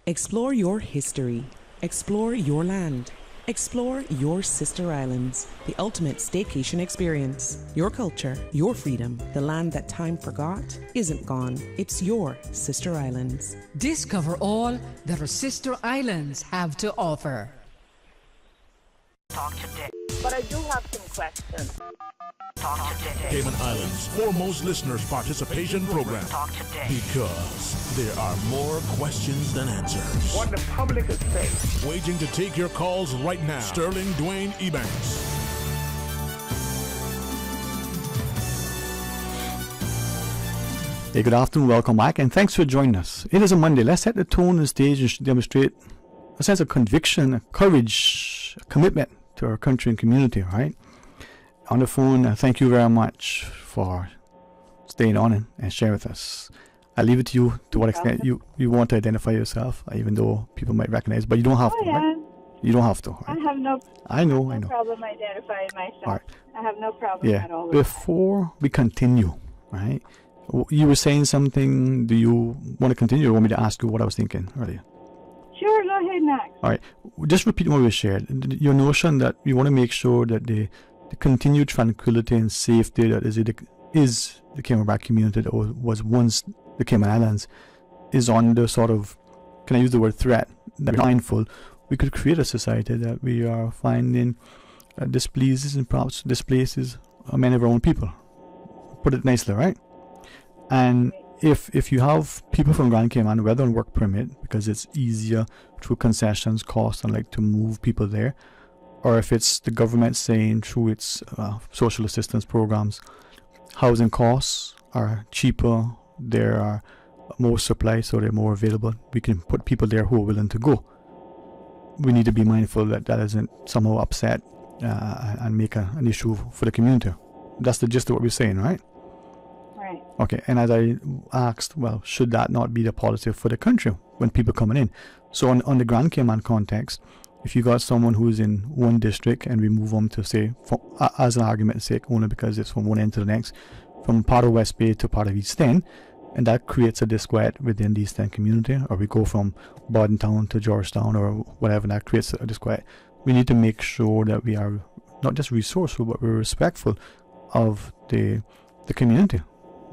Explore your history, explore your land, explore your Sister Islands, the ultimate staycation experience. Your culture, your freedom, the land that time forgot isn't gone. It's your Sister Islands. Discover all that our Sister Islands have to offer. Talk today. But I do have some questions. Talk today. Cayman Islands' foremost listeners participation program. Talk today. Because there are more questions than answers. What the public is saying. Waiting to take your calls right now. Sterling Dwayne Ebanks. Hey, good afternoon, welcome back, and thanks for joining us. It is a Monday. Let's set the tone and stage and demonstrate a sense of conviction, a courage, a commitment to our country and community, right? On the phone, thank you very much for staying on and sharing with us. I leave it to you to what extent you want to identify yourself, even though people might recognize, but you don't have to, right? You don't have to. Right? I have no problem identifying myself. All right. I have no problem at all. Before we continue, right? You were saying something. Do you want to continue or want me to ask you what I was thinking earlier? Sure, go ahead, Max. All right. Just repeat what we shared. Your notion that we want to make sure that the continued tranquility and safety that is the Cayman Brac community that was once the Cayman Islands is under sort of, can I use the word threat, that we're mindful we could create a society that we are finding displeases and perhaps displaces many of our own people. Put it nicely, right? And if you have people from Grand Cayman, whether on work permit, because it's easier through concessions, costs, and like to move people there, or if it's the government saying through its social assistance programs, housing costs are cheaper, there are more supply, so they're more available, we can put people there who are willing to go. We need to be mindful that that doesn't somehow upset and make an issue for the community. That's the gist of what we're saying, right? Right. Okay, and as I asked, well, should that not be the policy for the country when people coming in? So on the Grand Cayman context, if you got someone who's in one district and we move them to, say, as an argument's sake, only because it's from one end to the next, from part of West Bay to part of East End, and that creates a disquiet within the East End community, or we go from Bordentown to Georgetown or whatever, that creates a disquiet. We need to make sure that we are not just resourceful, but we're respectful of the community,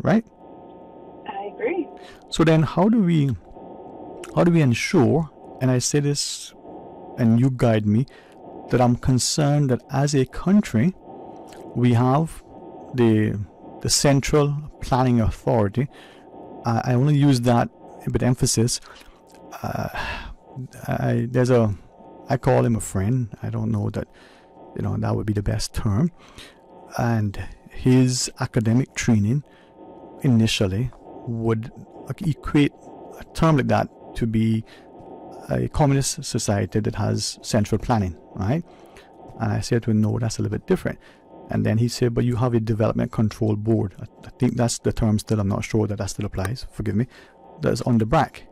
right? I agree. So then how do we ensure, and I say this and you guide me, that I'm concerned that as a country we have the central planning authority I want to use that with emphasis. I call him a friend. I don't know that, that would be the best term. And his academic training initially would equate a term like that to be a communist society that has central planning, right? And I said to him, no, that's a little bit different. And then he said, but you have a development control board. I think that's the term still. I'm not sure that still applies. Forgive me. That's on the BRAC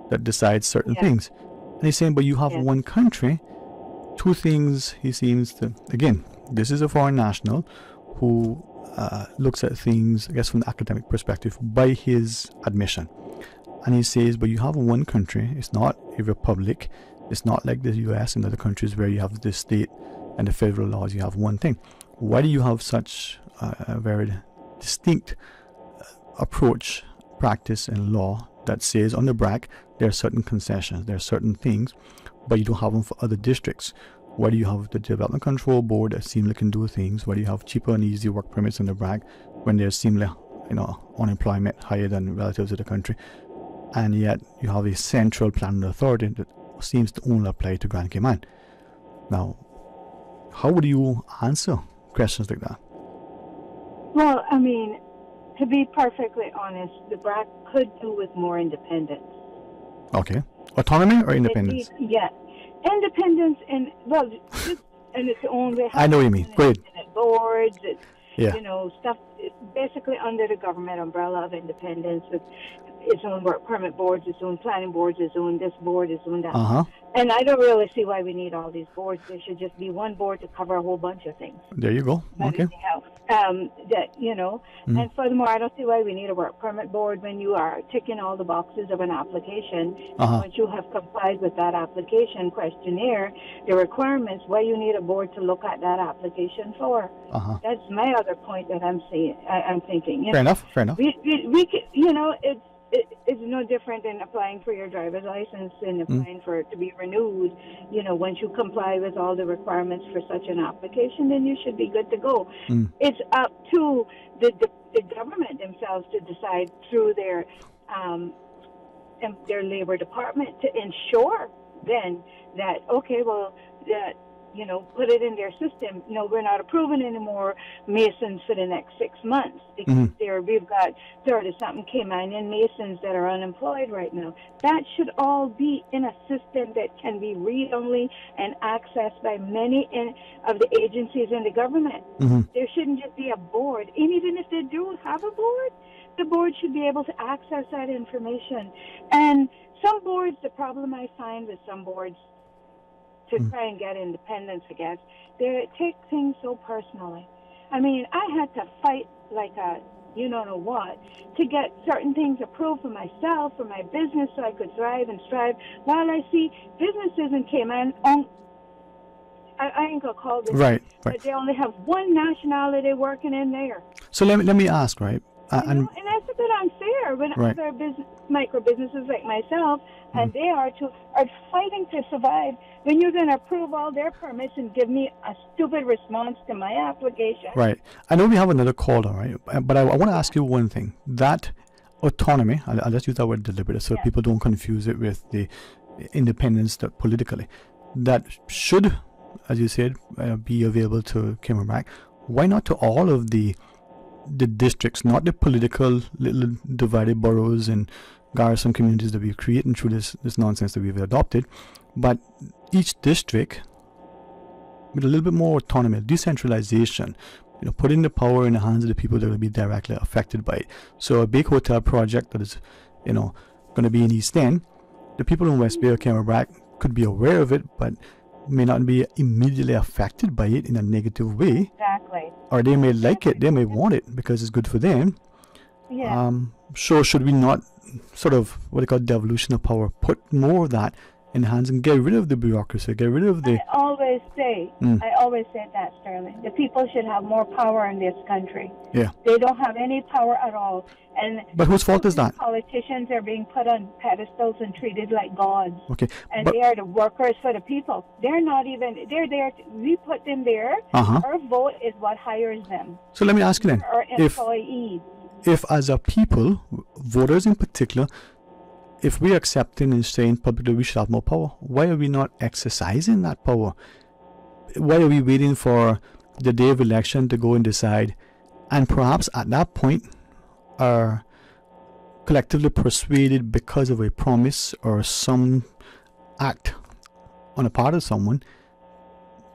that decides certain things. And he's saying, but you have one country, two things. He seems to, again, this is a foreign national who looks at things, I guess, from the academic perspective by his admission. And he says, but you have one country. It's not a republic. It's not like the US and other countries where you have the state and the federal laws. You have one thing. Why do you have such a very distinct approach, practice, and law that says on the BRAC there are certain concessions, there are certain things, but you don't have them for other districts? Why do you have the Development Control Board that seemingly can do things? Why do you have cheaper and easy work permits on the BRAC when there's seemingly, unemployment higher than relative to the country? And yet you have a central planning authority that seems to only apply to Grand Cayman. Now, how would you answer questions like that? Well, I mean, to be perfectly honest, the BRAC could do with more independence. Okay. Autonomy or independence? Independence and, just in its own way. I know what you mean. Go ahead. Boards, stuff basically under the government umbrella of independence with its own work permit boards, its own planning boards, its own this board, its own that. And I don't really see why we need all these boards. There should just be one board to cover a whole bunch of things. There you go. Okay. And furthermore, I don't see why we need a work permit board when you are ticking all the boxes of an application. And once you have complied with that application questionnaire, the requirements, why you need a board to look at that application for. That's my other point that I'm thinking. Fair enough. We could, it's no different than applying for your driver's license and applying for it to be renewed. Once you comply with all the requirements for such an application, then you should be good to go. It's up to the government themselves to decide through their labor department to ensure then that, put it in their system. No, we're not approving any more Masons for the next 6 months because we've got 30-something Caymanian Masons that are unemployed right now. That should all be in a system that can be read-only and accessed by many of the agencies in the government. There shouldn't just be a board. And even if they do have a board, the board should be able to access that information. And some boards, the problem I find with some boards, to try and get independence, I guess, they take things so personally. I mean, I had to fight like a you-know-what to get certain things approved for myself, for my business, so I could thrive and strive. While I see businesses in Cayman, I ain't going to call this, right. but they only have one nationality working in there. So let me ask, right? And that's a bit unfair when other micro businesses like myself and they are fighting to survive when you're going to approve all their permits and give me a stupid response to my application. Right. I know we have another caller, right? But I want to ask you one thing. That autonomy, I'll just use that word deliberately so people don't confuse it with the independence politically, that should, as you said, be available to Cayman BRAC. Why not to all of the districts, not the political little divided boroughs and garrison communities that we're creating through this nonsense that we've adopted, but each district with a little bit more autonomy, decentralization, putting the power in the hands of the people that will be directly affected by it. So a big hotel project that is, going to be in East End, the people in West Bay or Cayman BRAC could be aware of it, but may not be immediately affected by it in a negative way. Exactly. Or they may like it, they may want it because it's good for them. Yeah. So should we not sort of what they call devolution of power, put more of that in the hands and get rid of the bureaucracy, get rid of the... I always say that, Sterling. The people should have more power in this country. Yeah. They don't have any power at all. But whose fault is that? Politicians are being put on pedestals and treated like gods. Okay. And they are the workers for the people. They're not even, they're there, we put them there. Our vote is what hires them. So let me ask you then. Our employees. if as a people, voters in particular, if we're accepting and saying publicly we should have more power, why are we not exercising that power? Why are we waiting for the day of election to go and decide, and perhaps at that point are collectively persuaded because of a promise or some act on the part of someone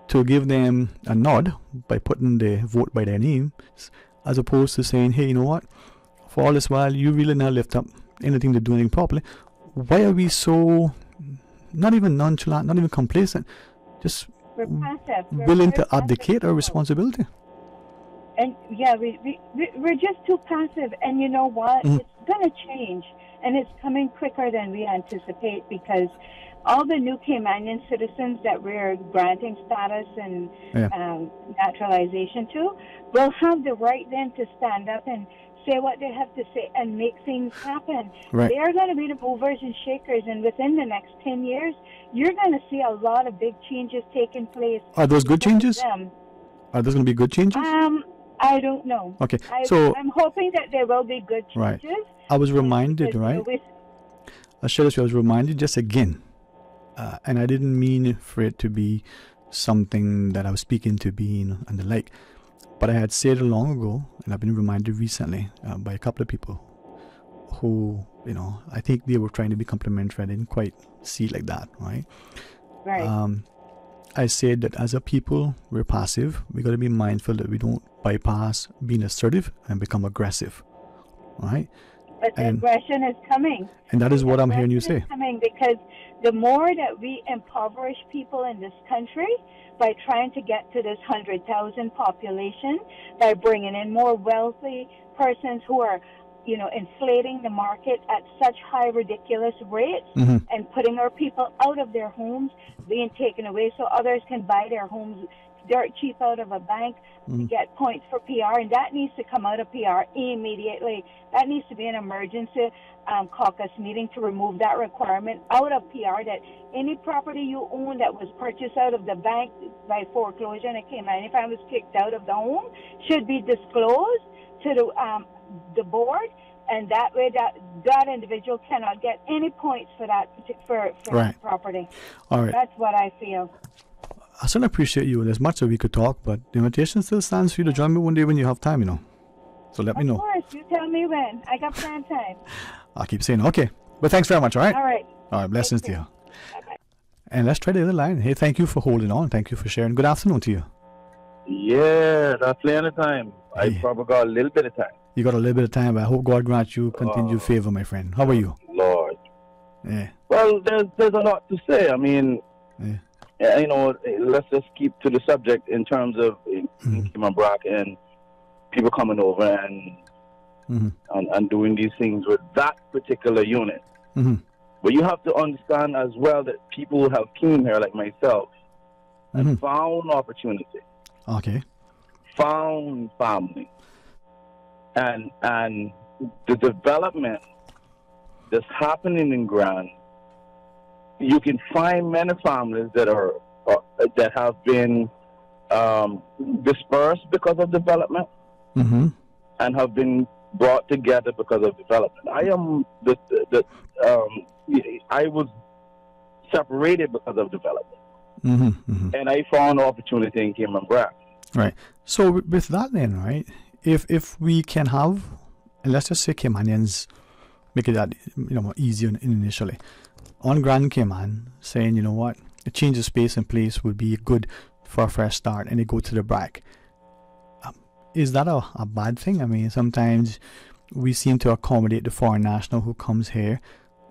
to give them a nod by putting the vote by their name, as opposed to saying, hey, you know what, for all this while you really not lift up anything to do anything properly. Why are we so not even nonchalant, not even complacent, just willing to abdicate our responsibility? And yeah, we're just too passive. And you know what? It's going to change, and it's coming quicker than we anticipate, because all the new Caymanian citizens that we're granting status and naturalization to will have the right then to stand up and say what they have to say and make things happen. Right. They are going to be the movers and shakers, and within the next 10 years, you're going to see a lot of big changes taking place. Are those good changes? Are those going to be good changes? I don't know. Okay, I'm hoping that there will be good changes. Right. I was reminded, right? I was reminded just again, and I didn't mean for it to be something that I was speaking to being and the like, but I had said it long ago, and I've been reminded recently by a couple of people who, you know, I think they were trying to be complimentary. I didn't quite see it like that, right? Right. I said that as a people, we're passive. We got to be mindful that we don't bypass being assertive and become aggressive, right? But the aggression is coming. And that is what I'm hearing you say. It's coming because the more that we impoverish people in this country by trying to get to this 100,000 population, by bringing in more wealthy persons who are, you know, inflating the market at such high, ridiculous rates, and putting our people out of their homes, being taken away so others can buy their homes dirt cheap out of a bank to get points for PR, and that needs to come out of PR immediately. That needs to be an emergency caucus meeting to remove that requirement out of PR, that any property you own that was purchased out of the bank by foreclosure and it came out, if I was kicked out of the home, should be disclosed to the board, and that way that individual cannot get any points for that for right. property. All right. That's what I feel. I certainly appreciate you. There's much that we could talk, but the invitation still stands for you to join me one day when you have time, you know. So let me know. Of course, you tell me when. I got planned time. I'll keep saying okay. But thanks very much, all right? All right. All right, blessings to you. Bye-bye. And let's try the other line. Hey, thank you for holding on. Thank you for sharing. Good afternoon to you. Yeah, that's plenty of time. I probably got a little bit of time. You got a little bit of time, but I hope God grants you continued favor, my friend. How are you? Lord. Yeah. Well, there's a lot to say. I mean, you know, let's just keep to the subject in terms of Cayman Brac and people coming over and doing these things with that particular unit. But you have to understand as well that people have came here like myself and found opportunity. Okay. Found family. And the development that's happening in Grand, you can find many families that are that have been dispersed because of development and have been brought together because of development. I was separated because of development, and I found opportunity in Cayman Brac. Right. So with that, then, right? If we can have, and let's just say Caymanians, make it that easier initially. On Grand Cayman, saying, you know what, a change of space and place would be good for a fresh start, and they go to the Brac. Is that a bad thing? I mean, sometimes we seem to accommodate the foreign national who comes here,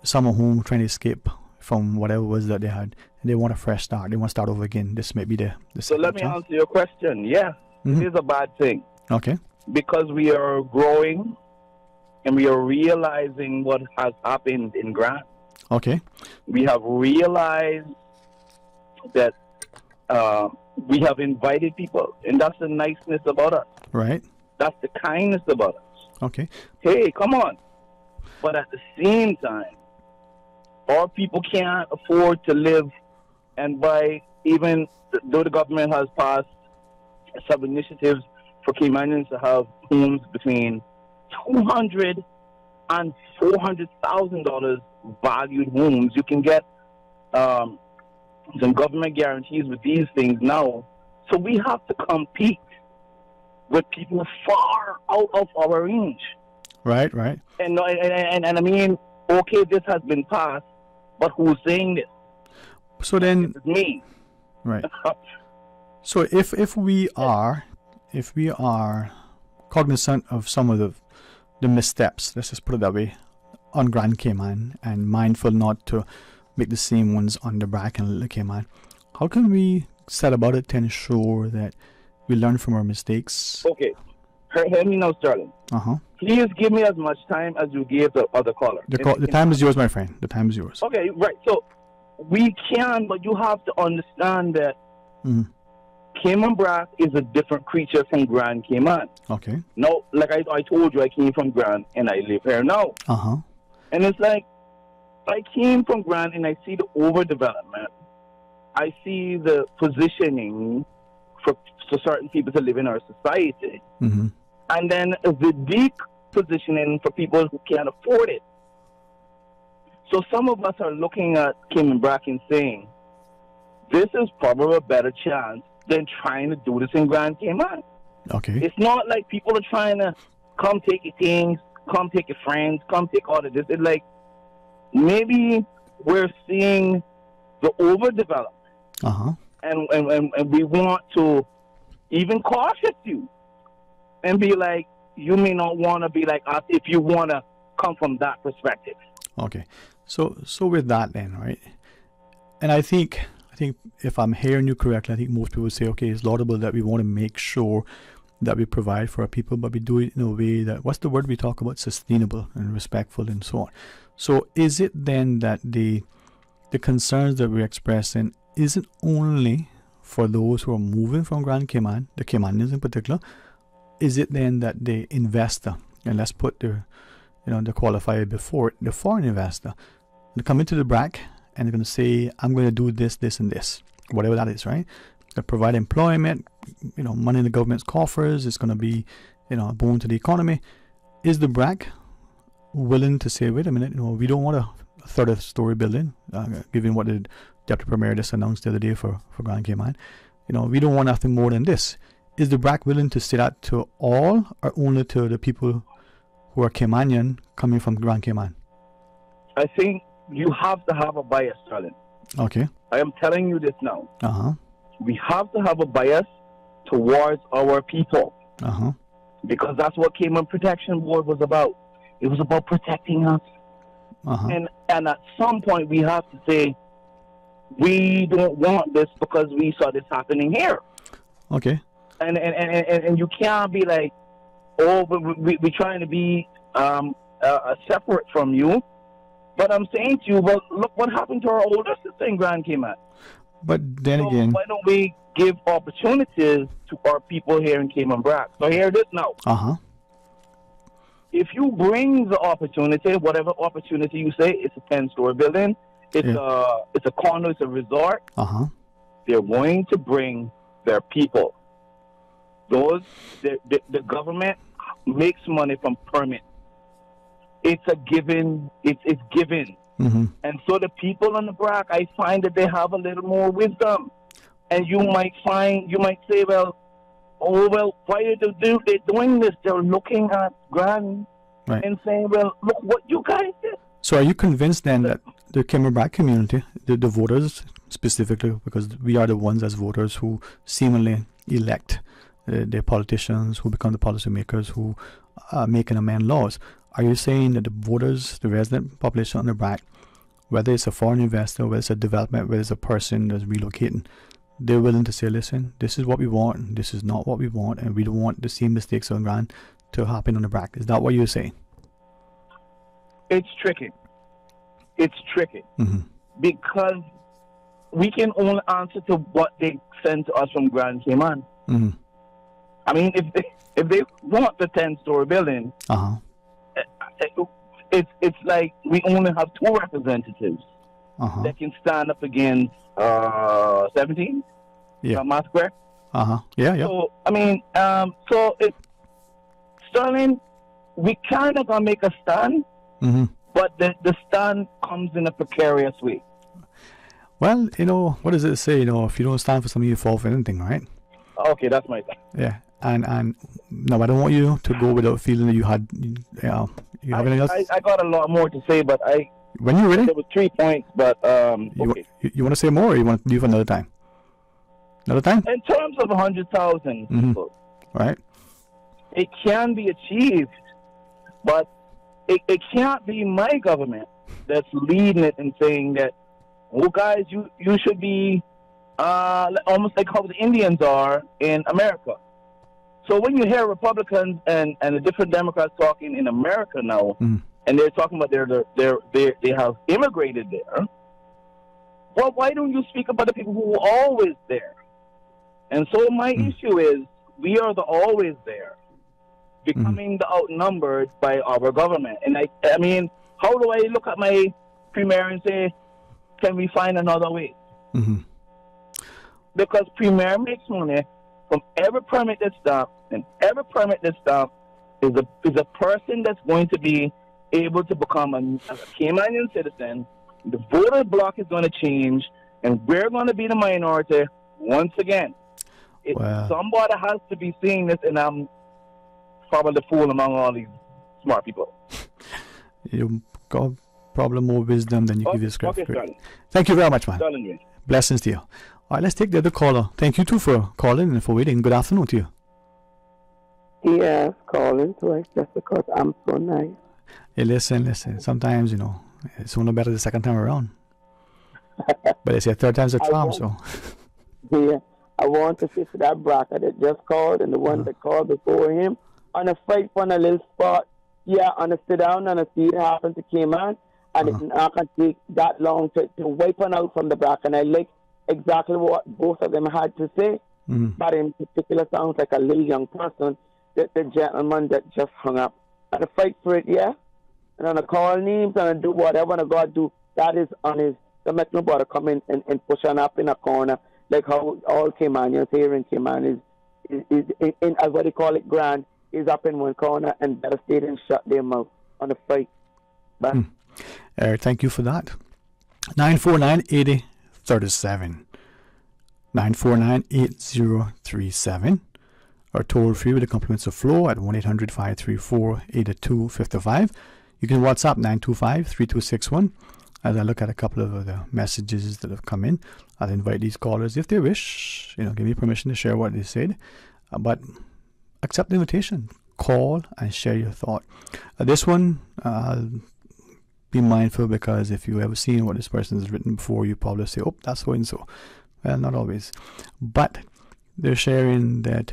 some of whom trying to escape from whatever it was that they had, and they want a fresh start. They want to start over again. This may be the So let me answer your question. Yeah, it is a bad thing. Okay. Because we are growing and we are realizing what has happened in Grand. Okay. We have realized that we have invited people, and that's the niceness about us. Right. That's the kindness about us. Okay. Hey, come on. But at the same time, our people can't afford to live and buy, even though the government has passed some initiatives for Caymanians to have homes between $200,000 and $400,000 valued homes. You can get some government guarantees with these things now. So we have to compete with people far out of our range. Right. And I mean, okay, this has been passed, but who's saying this? So then, it's me. Right. So if we are cognizant of some of the missteps, let's just put it that way, on Grand Cayman, and mindful not to make the same ones on the BRAC and Little Cayman, how can we set about it to ensure that we learn from our mistakes? Okay. Hear me now, Sterling. Please give me as much time as you gave the other caller. The time is yours, my friend. The time is yours. Okay, right. So we can, but you have to understand that Cayman Brac is a different creature from Grand Cayman. Okay. Now, like I told you, I came from Grand and I live here now. And it's like, I came from Grand and I see the overdevelopment. I see the positioning for certain people to live in our society. And then the deep positioning for people who can't afford it. So some of us are looking at Cayman Brac and saying, this is probably a better chance than trying to do this in Grand Cayman. Okay. It's not like people are trying to come take your things, come take your friends, come take all of this. It's like maybe we're seeing the overdevelopment. And we want to even caution you and be like, you may not want to be like us if you want to come from that perspective. Okay. So with that then, right? And I think if I'm hearing you correctly, I think most people would say, okay, it's laudable that we want to make sure that we provide for our people, but we do it in a way that, what's the word we talk about? Sustainable and respectful and so on. So is it then that the concerns that we're expressing isn't only for those who are moving from Grand Cayman, the Caymanians in particular? Is it then that the investor, and let's put the qualifier before it, the foreign investor, they come into the BRAC and they're going to say, I'm going to do this, this, and this, whatever that is, right? They provide employment, money in the government's coffers. It's going to be, a boon to the economy. Is the BRAC willing to say, wait a minute, we don't want a third story building, given what the Deputy Premier just announced the other day for Grand Cayman? We don't want nothing more than this. Is the BRAC willing to say that to all, or only to the people who are Caymanian coming from Grand Cayman? I think you have to have a bias, Sterling. Okay. I am telling you this now. We have to have a bias towards our people. Because that's what Cayman Protection Board was about. It was about protecting us. And at some point we have to say, we don't want this because we saw this happening here. Okay. And you can't be like, oh, we're trying to be separate from you. But I'm saying to you, well, look what happened to our older sister in Grand Cayman. But then again, why don't we give opportunities to our people here in Cayman Brac? So hear this now. If you bring the opportunity, whatever opportunity you say, it's a 10-story building, it's a condo, it's a resort. They're going to bring their people. The government makes money from permits. It's a given. It's given. And so the people on the BRAC, I find that they have a little more wisdom. And you might say, well, why are they doing this? They're looking at Grand and saying, well, look what you guys did. So are you convinced then that the Cayman Brac community, the voters specifically, because we are the ones as voters who seemingly elect the politicians, who become the policymakers, who make and amend laws, are you saying that the voters, the resident population on the BRAC, whether it's a foreign investor, whether it's a development, whether it's a person that's relocating, they're willing to say, listen, this is what we want, this is not what we want, and we don't want the same mistakes on Grand to happen on the BRAC? Is that what you're saying? It's tricky. Because we can only answer to what they send to us from Grand Cayman. I mean, if they want the 10-story building, it's like we only have 2 representatives that can stand up against 17. Math correct? Yeah. So I mean, so it's Sterling. we kind of gonna make a stand, but the stand comes in a precarious way. Well, what does it say? If you don't stand for something, you fall for anything, right? Okay, that's my thing. Yeah, and no, I don't want you to go without feeling that you have anything else. I got a lot more to say, but when you're ready, there were 3 points, but okay. You want to say more, or you want to leave another time? Another time? In terms of 100,000 people, right? It can be achieved, but it can't be my government that's leading it and saying that, well, guys, you should be almost like how the Indians are in America. So when you hear Republicans and the different Democrats talking in America now, and they're talking about they have immigrated there, well, why don't you speak about the people who were always there? And so my issue is, we are the always there, becoming the outnumbered by our government. And I mean, how do I look at my premier and say, can we find another way? Because premier makes money from every permit that's stopped, and every permit that's stopped is a person that's going to be able to become a Caymanian citizen. The voter bloc is going to change, and we're going to be the minority once again. Somebody has to be seeing this, and I'm probably the fool among all these smart people. You got probably more wisdom than you give yourself credit for. Thank you very much, man. Blessings to you. All right, let's take the other caller. Thank you too for calling and for waiting. Good afternoon to you. Yes, calling twice just because I'm so nice. Hey, listen. Sometimes, it's only better the second time around. But they say third time's a charm, so. Yeah, I want to say to that Bracker that just called and the one that called before him, on a fight on a little spot, on a sit down and a see it happen to Cayman, and it's not going to take that long to wipe one out from the Bracker. And I like exactly what both of them had to say, but in particular sounds like a little young person, the gentleman that just hung up. And a fight for it, and on a call names and do whatever and God do, that is on his, don't make nobody come in and push on up in a corner, like how all Caymanians here in Cayman is in as what they call it, grand, is up in one corner and better stay and shut their mouth on the fight. But thank you for that. 949-8037. 949-8037. Or toll free with the compliments of Flow at 1-800-534-8255. You can WhatsApp 925-3261. As I look at a couple of the messages that have come in, I'll invite these callers, if they wish, give me permission to share what they said. But accept the invitation. Call and share your thought. This one, be mindful, because if you ever seen what this person has written before, you probably say, oh, that's so and so. Well, not always. But they're sharing that,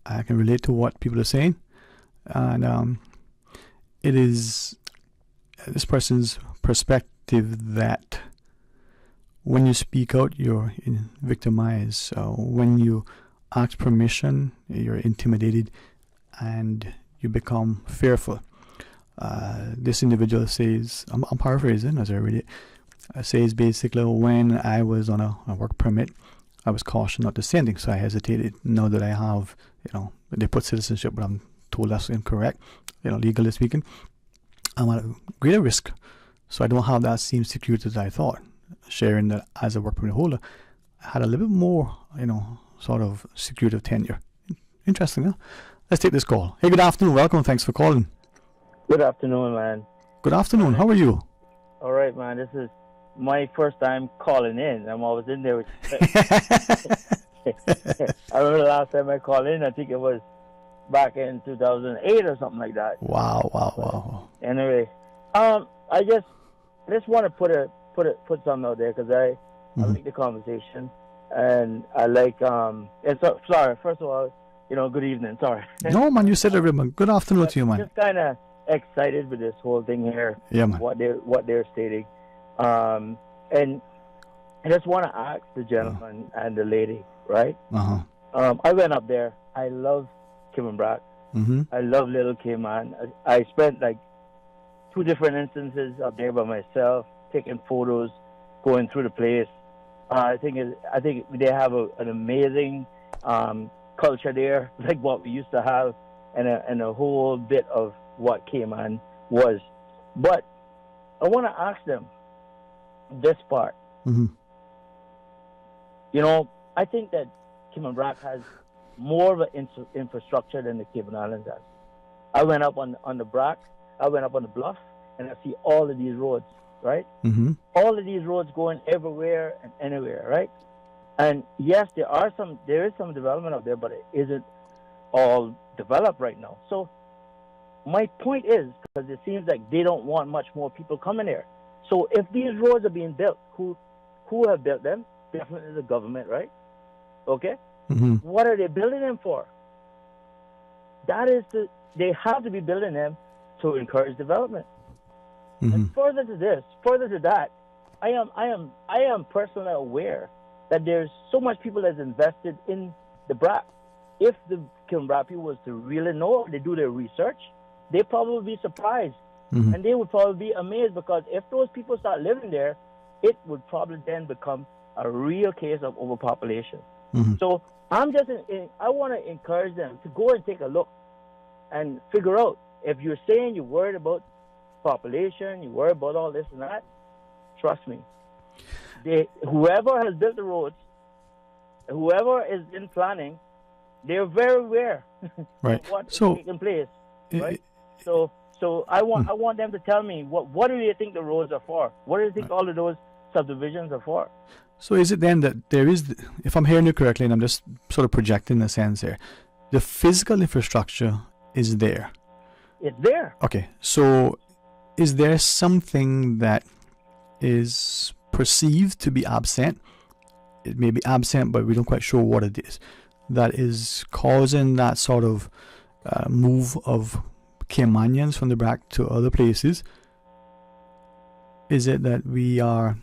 I can relate to what people are saying. And it is this person's perspective that when you speak out, you're victimized. When you ask permission, you're intimidated and you become fearful. This individual says, I'm paraphrasing as I read it, says basically, when I was on a work permit, I was cautioned not to say anything, so I hesitated. Now that I have, they put citizenship, but I'm told that's incorrect, legally speaking, I'm at a greater risk. So I don't have that same security as I thought. Sharing that as a work permit holder, I had a little bit more, sort of security of tenure. Interesting, huh? Let's take this call. Hey, good afternoon. Welcome. Thanks for calling. Good afternoon, man. Good afternoon. How are you? All right, man. This is my first time calling in. I'm always in there with you. I remember the last time I called in, I think it was back in 2008 or something like that. Wow. Anyway, I just want to put something out there, because I like the conversation, and I like sorry, first of all, good evening. Sorry. No, man, you said it, man. Good afternoon to you, man. Just kind of excited with this whole thing here. Yeah, man. What they're stating, and I just want to ask the gentleman and the lady, right? I went up there. I love Cayman Brac. I love Little Cayman. I spent like 2 different instances up there by myself, taking photos, going through the place. I think they have an amazing culture there, like what we used to have, and a whole bit of what Cayman was. But I want to ask them this part. Mm-hmm. You know, I think that Cayman Brac has more of an infrastructure than the Cayman Islands has. I went up on the Brac, I went up on the Bluff, and I see all of these roads, right? Mm-hmm. All of these roads going everywhere and anywhere, right? And yes, there is some development up there, but it isn't all developed right now. So my point is, because it seems like they don't want much more people coming there. So if these roads are being built, who have built them? Definitely the government, right? Okay? Mm-hmm. What are they building them for? They have to be building them to encourage development. Mm-hmm. And further to that, I am personally aware that there's so much people that's invested in the Brac. If the Cayman Brac people was to really know, they do their research, they'd probably be surprised. Mm-hmm. And they would probably be amazed, because if those people start living there, it would probably then become a real case of overpopulation. Mm-hmm. So I want to encourage them to go and take a look and figure out, if you're saying you're worried about population, you're worried about all this and that, trust me, whoever has built the roads, whoever is in planning, they're very aware right. of what's So, taking place. Right? So I want them to tell me, what do you think the roads are for? What do you think all of those subdivisions are for? So is it then that there is, if I'm hearing you correctly, and I'm just sort of projecting a sense here, the physical infrastructure is there? It's there. Okay, so is there something that is perceived to be absent? It may be absent, but we don't quite sure what it is, that is causing that sort of move of Caymanians from the Brac to other places? Is it that we are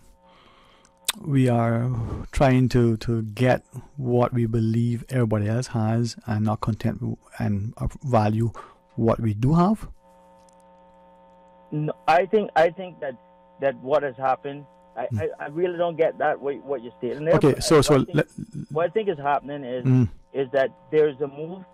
trying to get what we believe everybody else has, and not content and value what we do have? No, I think that what has happened, I really don't get that what you're stating there. Okay, what I think is happening is that there's a move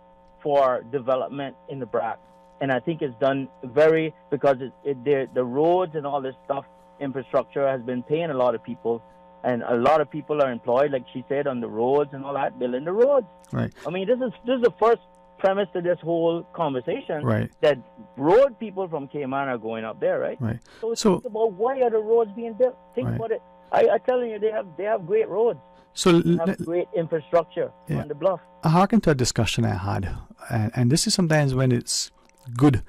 for development in the Brac, and I think it's done because the roads and all this stuff, infrastructure, has been paying a lot of people, and a lot of people are employed, like she said, on the roads and all that, building the roads. Right. I mean, this is the first premise to this whole conversation. Right. That road people from Cayman are going up there, right? Right. So think about, why are the roads being built? Think right. about it. I telling you, they have great roads. So they have great infrastructure on the Bluff. I hearken to a discussion I had, and this is sometimes when it's good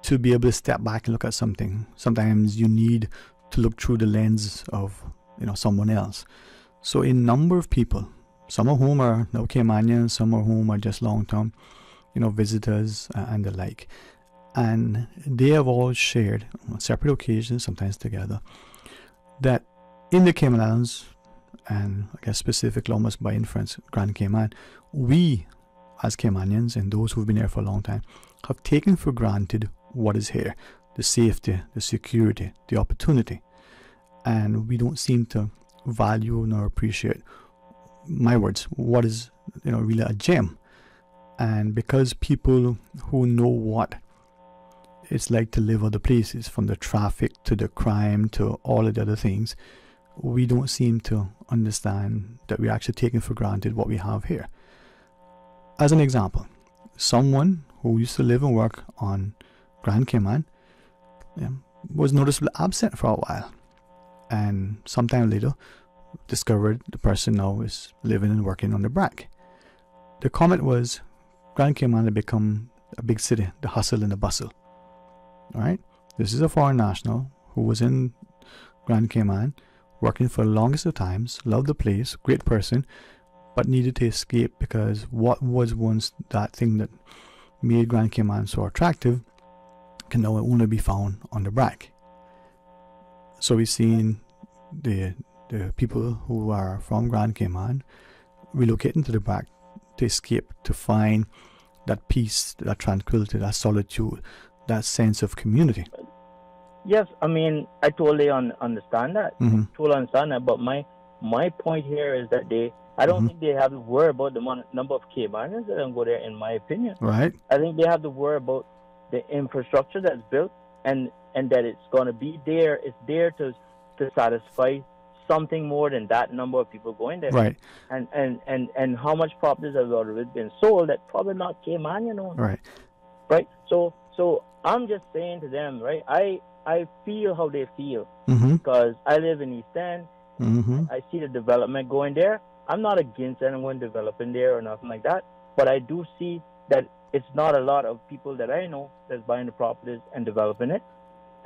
to be able to step back and look at something. Sometimes you need to look through the lens of someone else. So a number of people, some of whom are now Caymanians, some of whom are just long-term, visitors and the like, and they have all shared on separate occasions, sometimes together, that in the Cayman Islands, and I guess specifically almost by inference Grand Cayman, we as Caymanians and those who've been here for a long time have taken for granted what is here, the safety, the security, the opportunity, and we don't seem to value nor appreciate, my words, what is really a gem. And because people who know what it's like to live other places, from the traffic to the crime to all of the other things, we don't seem to understand that we're actually taking for granted what we have here. As an example, someone who used to live and work on Grand Cayman was noticeably absent for a while, and sometime later discovered the person now is living and working on the Brac. The comment was, Grand Cayman had become a big city, the hustle and the bustle. Alright? This is a foreign national who was in Grand Cayman, working for the longest of times, loved the place, great person, but needed to escape because what was once that thing that made Grand Cayman so attractive can now only be found on the Brac. So we've seen the people who are from Grand Cayman relocating to the Brac to escape, to find that peace, that tranquility, that solitude, that sense of community. Yes, I mean, I totally understand that. Mm-hmm. Totally understand that. But my point here is that I don't think they have to worry about the number of Caymanians that don't go there, in my opinion. Right. I think they have to worry about the infrastructure that's built and that it's going to be there. It's there to satisfy something more than that number of people going there. Right. And how much properties have already been sold that probably not Cayman, you know. Right. Right. So I'm just saying to them, right, I feel how they feel because I live in East End. I see the development going there. I'm not against anyone developing there or nothing like that, but I do see that it's not a lot of people that I know that's buying the properties and developing it.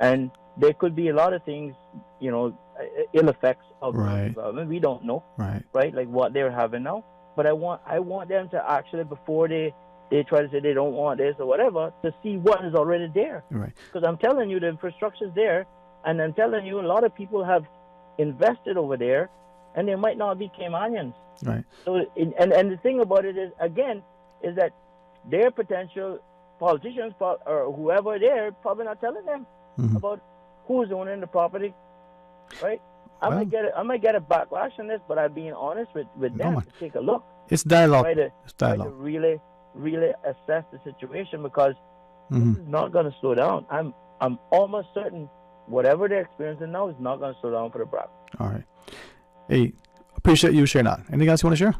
And there could be a lot of things, you know, ill effects of development. We don't know, right? Like what they're having now. But I want them to actually, before they try to say they don't want this or whatever, to see what is already there. Right. Because I'm telling you, the infrastructure is there, and I'm telling you, a lot of people have invested over there, and they might not be Caymanians. Right. So, and the thing about it is, again, is that their potential politicians or whoever there probably not telling them about who's owning the property, right? I might get a backlash on this, but I'm being honest with them to take a look. It's dialogue. It's dialogue. Try to really assess the situation, because this is not going to slow down. I'm almost certain whatever they're experiencing now is not going to slow down for the BRAC. All right. Hey, appreciate you sharing that. Anything else you want to share?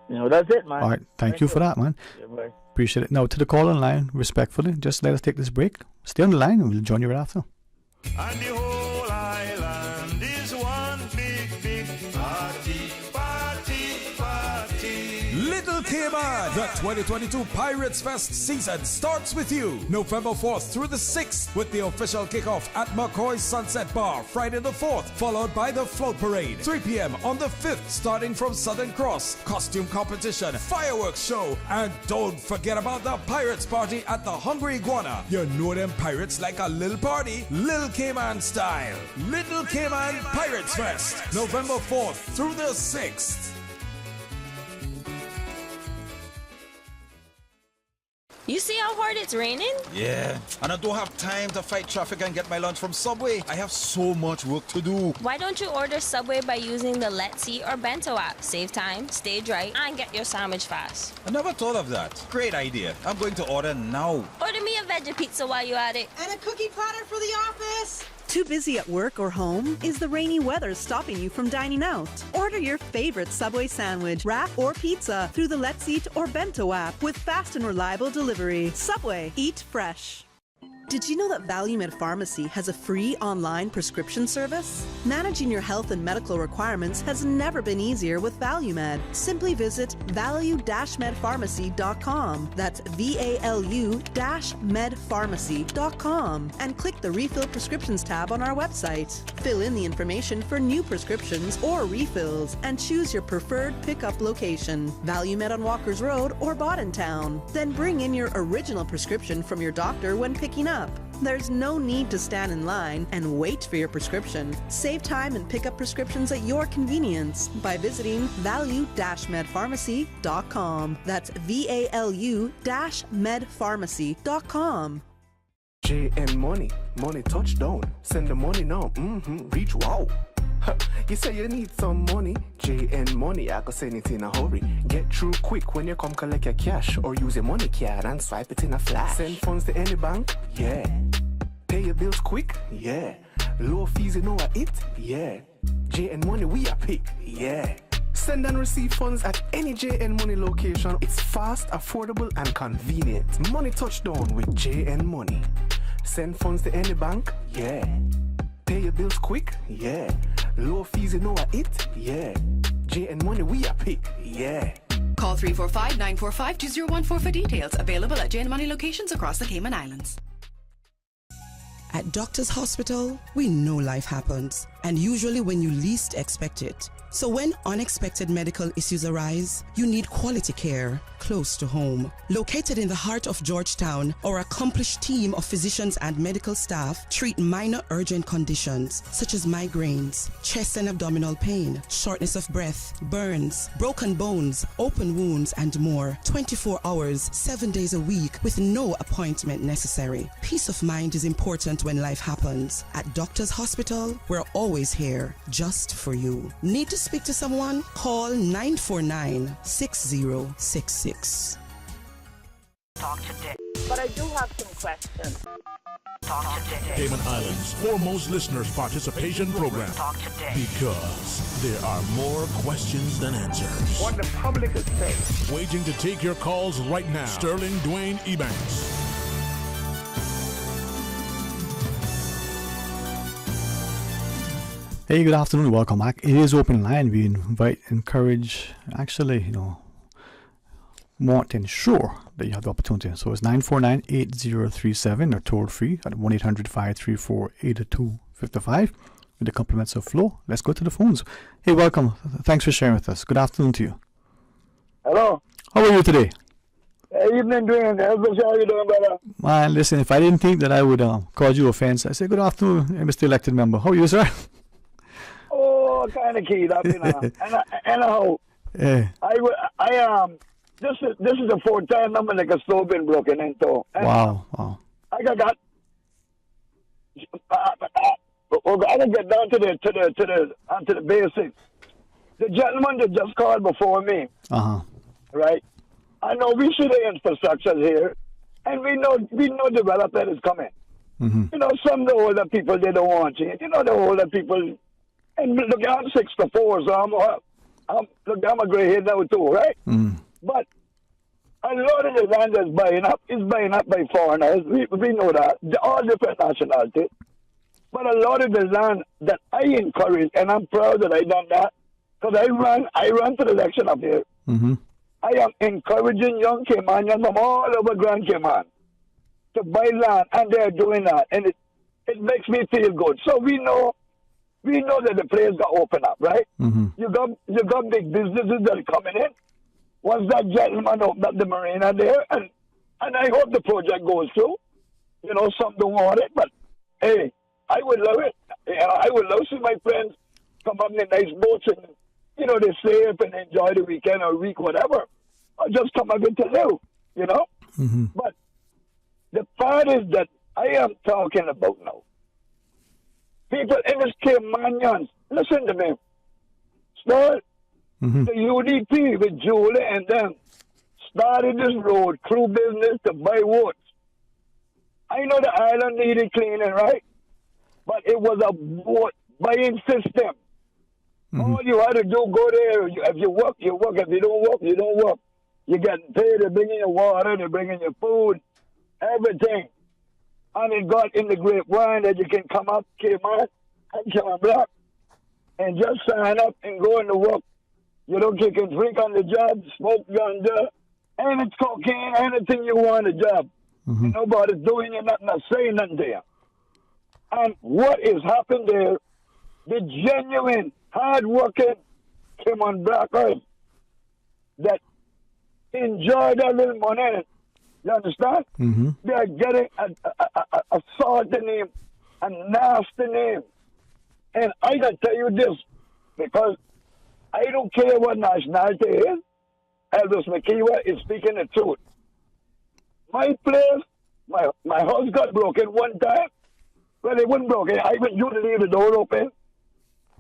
No, that's it, man. All right. Thank you for that, man. Yeah, appreciate it. Now, to the call on line, respectfully, just let us take this break. Stay on the line and we'll join you right after. And the whole island is one big party. Little Cayman, the 2022 Pirates Fest season starts with you November 4th through the 6th with the official kickoff at McCoy's Sunset Bar Friday the 4th, followed by the float parade 3 p.m. on the 5th, starting from Southern Cross, costume competition, fireworks show, and don't forget about the Pirates party at the Hungry Iguana. You know them pirates like a little party, Little Cayman style. Little Cayman Pirates Fest, November 4th through the 6th. You see how hard it's raining? Yeah, and I don't have time to fight traffic and get my lunch from Subway. I have so much work to do. Why don't you order Subway by using the Let's Eat or Bento app? Save time, stay dry, and get your sandwich fast. I never thought of that. Great idea. I'm going to order now. Order me a veggie pizza while you're at it. And a cookie platter for the office. Too busy at work or home? Is the rainy weather stopping you from dining out? Order your favorite Subway sandwich, wrap, or pizza through the Let's Eat or Bento app with fast and reliable delivery. Subway, eat fresh. Did you know that ValueMed Pharmacy has a free online prescription service? Managing your health and medical requirements has never been easier with ValueMed. Simply visit value-medpharmacy.com. That's VALU-medpharmacy.com and click the Refill Prescriptions tab on our website. Fill in the information for new prescriptions or refills and choose your preferred pickup location. ValueMed on Walkers Road or Boddentown. Then bring in your original prescription from your doctor when picking up. There's no need to stand in line and wait for your prescription. Save time and pick up prescriptions at your convenience by visiting value-medpharmacy.com. That's VALU-medpharmacy.com. JN Money touchdown. Send the money now. Reach wow. You say you need some money, JN Money, I can send it in a hurry. Get through quick when you come collect your cash, or use a money card and swipe it in a flash. Send funds to any bank, yeah. Pay your bills quick, yeah. Low fees, you know what it, yeah. JN Money, we are pick, yeah. Send and receive funds at any JN Money location. It's fast, affordable, and convenient. Money touchdown with JN Money. Send funds to any bank, yeah. Pay your bills quick, yeah. Low fees, you know what it, yeah. JN Money, we are pick, yeah. Call 345-945-2014 for details. Available at JN Money locations across the Cayman Islands. At Doctors Hospital, we know life happens, and usually when you least expect it. So when unexpected medical issues arise, you need quality care close to home. Located in the heart of Georgetown, our accomplished team of physicians and medical staff treat minor urgent conditions such as migraines, chest and abdominal pain, shortness of breath, burns, broken bones, open wounds, and more. 24 hours, 7 days a week with no appointment necessary. Peace of mind is important when life happens. At Doctors Hospital, we're always here just for you. Need to speak to someone? Call 949-6066. Talk today. But I do have some questions. Talk today. Cayman Islands' foremost listeners participation program. Talk today. Because there are more questions than answers. What the public is saying. Waiting to take your calls right now. Sterling Dwayne Ebanks. Hey, good afternoon. Welcome back. It is open line. We encourage, actually, want to ensure that you have the opportunity. So it's 949-8037 or toll free at 1-800-534-8255 with the compliments of Flo. Let's go to the phones. Hey, welcome. Thanks for sharing with us. Good afternoon to you. Hello. How are you today? Evening, Dwayne. How are you doing, brother? Man, listen, if I didn't think that I would cause you offense, I say good afternoon, Mr. Elected Member. How are you, sir? Oh, kind of keyed up, Anyhow, yeah. This is the fourth time I'm like a stove been broken into. Wow. I got I can get down to the basics. The gentleman that just called before me, right? I know we see the infrastructure here, and we know development is coming. Mm-hmm. Some of the older people they don't want it. The older people. And look, I'm 64, so I'm a gray head now too, right? Mm. But a lot of the land that's buying up is buying up by foreigners. We know that. They're all different nationalities. But a lot of the land that I encourage, and I'm proud that I done that, because I ran for the election up here. Mm-hmm. I am encouraging young Caymanians from all over Grand Cayman to buy land, and they're doing that. And it makes me feel good. So we know that the place got open up, right? Mm-hmm. You got big businesses that are coming in. Once that gentleman opened up the marina there, and I hope the project goes through. Some don't want it, but hey, I would love it. I would love to see my friends come up in nice boats and they safe and enjoy the weekend or week, whatever. Or just come up into live, Mm-hmm. But the part is that I am talking about now. People in this Caymanians, listen to me. Start the UDP with Julie and them started this road through business to buy votes. I know the island needed cleaning, right? But it was a vote buying system. All you had to do, go there. If you work, you work. If you don't work, you don't work. You get paid. They bring in your water. They bring in your food. Everything. And it got in the grapevine that you can come up, Cayman, and Cayman Black, and just sign up and go into work. You can drink on the job, smoke yonder, and it's cocaine, anything you want a job. Mm-hmm. Nobody's doing it, nothing, not saying nothing there. And what is happened there, the genuine, hard-working Cayman Blackers that enjoy their little money, you understand? Mm-hmm. They are getting a salty name, a nasty name. And I can tell you this, because I don't care what nationality it is, Elvis McKeever is speaking the truth. My place, my house got broken one time. Well, it wasn't broken. I went to leave the door open,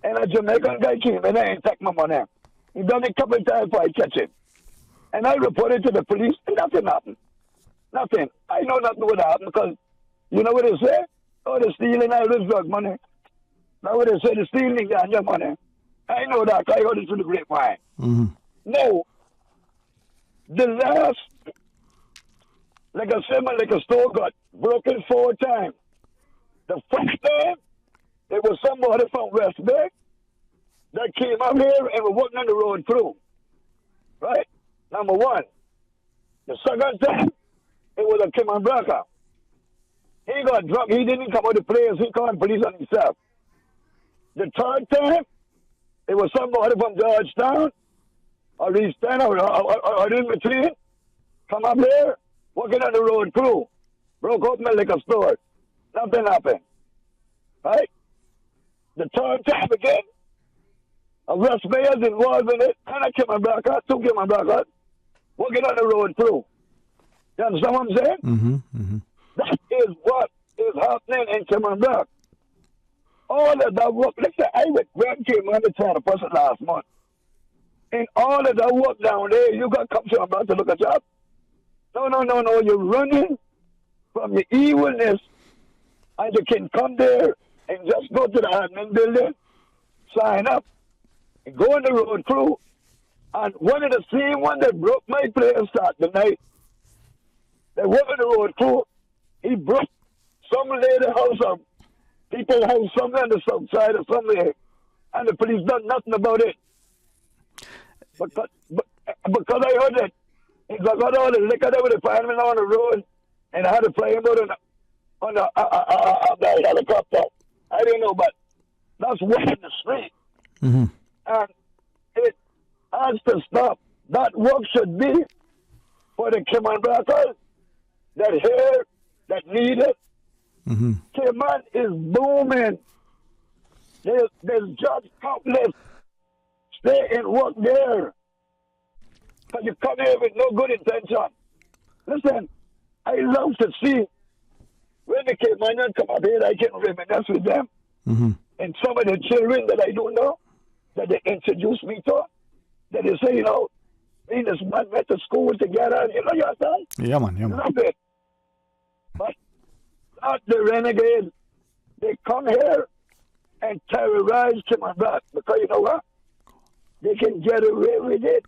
and a Jamaican guy came in and took my money. He done it a couple of times before I catch him. And I reported to the police, and nothing happened. Nothing. I know nothing would happen because, you know what they say? Oh, they're stealing Elvis drug money. Now what they say, they're stealing ganja money. I know that. I heard it through the grapevine. Mm-hmm. No. The last, like a store got broken 4 times. The first time, it was somebody from West Bay that came up here and was walking on the road through. Right? Number 1. The second time, it was a Cayman Blacker. He got drunk. He didn't come out of the place. He called police on himself. The third time, it was somebody from Georgetown or East End or in between. Come up here, walking on the road through. Broke open a liquor store. Nothing happened. Right? The third time again, a West Bayers involved in it, and a Cayman Blacker, 2 Cayman Blackers, walking on the road through. You understand what I'm saying? Mm-hmm. Mm-hmm. That is what is happening in Cayman Black. All of that work, let's say I went Grand Cayman to try to person last month. And all of that work down there, you got to come to Cayman Black to look at job. No, you're running from your evilness, and you can come there and just go to the admin building, sign up, and go on the road crew. And one of the same one that broke my place start the night, that was on the road crew, he broke some lady house or people's house somewhere on the south side or somewhere, and the police done nothing about it. Because I heard that he got all the liquor that was firemen on the road, and I had to fly him out on the helicopter. I don't know, but that's one in the street. Mm-hmm. And it has to stop. That work should be for the Cayman Brackers that here, that need it. Mm-hmm. Cayman is booming. There's jobs countless. Stay and work there. Because you come here with no good intention. Listen, I love to see when the Caymanians come up here, I can reminisce with them. Mm-hmm. And some of the children that I don't know, that they introduce me to, that they say, you know, me and this man went to school together, you know yourself? Yeah, man. Love it. But not the renegades. They come here and terrorize Cayman Brack because you know what? They can get away with it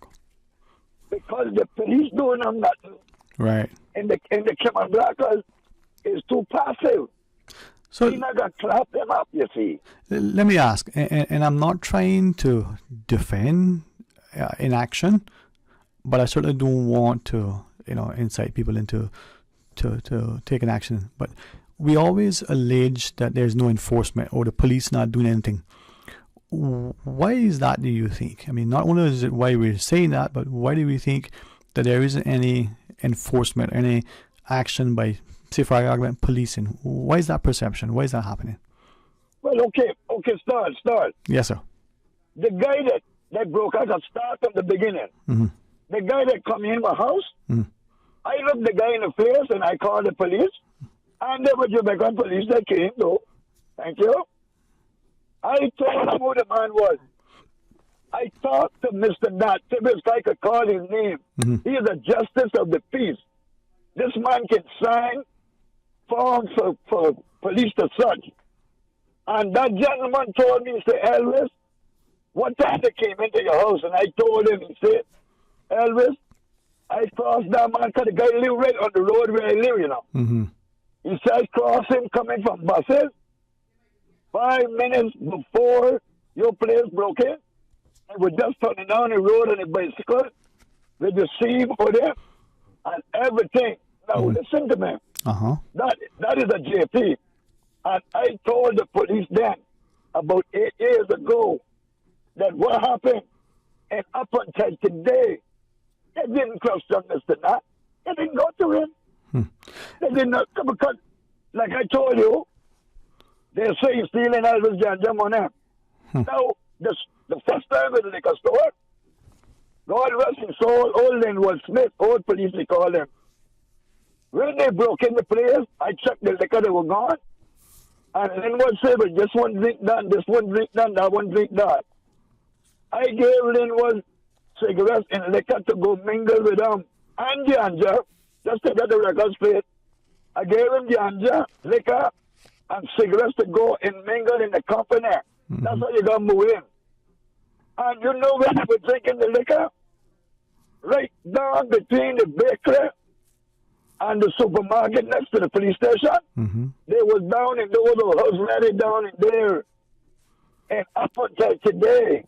because the police don't know nothing. Right. And the Cayman Brackers is too passive. So you're not going to clap them up, you see. Let me ask, and I'm not trying to defend inaction, but I certainly don't want to, incite people into to take an action. But we always allege that there's no enforcement or the police not doing anything. Why is that, do you think? I mean, not only is it why we're saying that, but why do we think that there isn't any enforcement, any action by, say for argument, policing? Why is that perception? Why is that happening? Well, okay, start. Yes, sir. The guy that broke out, start from the beginning. Mm-hmm. The guy that come in my house, I looked the guy in the face and I called the police. And there was Jamaican police that came, though. Thank you. I told him who the man was. I talked to Mr. Nat Tibbetts, I could call his name. Mm-hmm. He is a justice of the peace. This man can sign forms for police to search. And that gentleman told me, he said, Elvis, what time they came into your house? And I told him, he said, Elvis, I crossed that man because the guy live right on the road where I live, you know. Mm-hmm. He said, I crossed him coming from buses. 5 minutes before your place broke in, I was just turning down the road on a bicycle with the seam for them and everything. Now, listen to me. Uh-huh. That is a JP. And I told the police then, about 8 years ago, that what happened, and up until today, they didn't question Mr. Nat. They didn't go to him. They did not, because, like I told you, they say he's stealing Elvis Janja money. Now, the first time in the liquor store, God rest his soul, old Linwood Smith, old police, they call him. When they broke in the place, I checked the liquor, they were gone. And Linwood said, but this one drink done, this one drink done, that one drink done. I gave Linwood cigarettes and liquor to go mingle with them and Janja, just to get the record straight. I gave him Janja, liquor, and cigarettes to go and mingle in the company. That's how you got to move in. And you know where they were drinking the liquor? Right down between the bakery and the supermarket next to the police station. Mm-hmm. They was down in those house ready down in there. And up until today,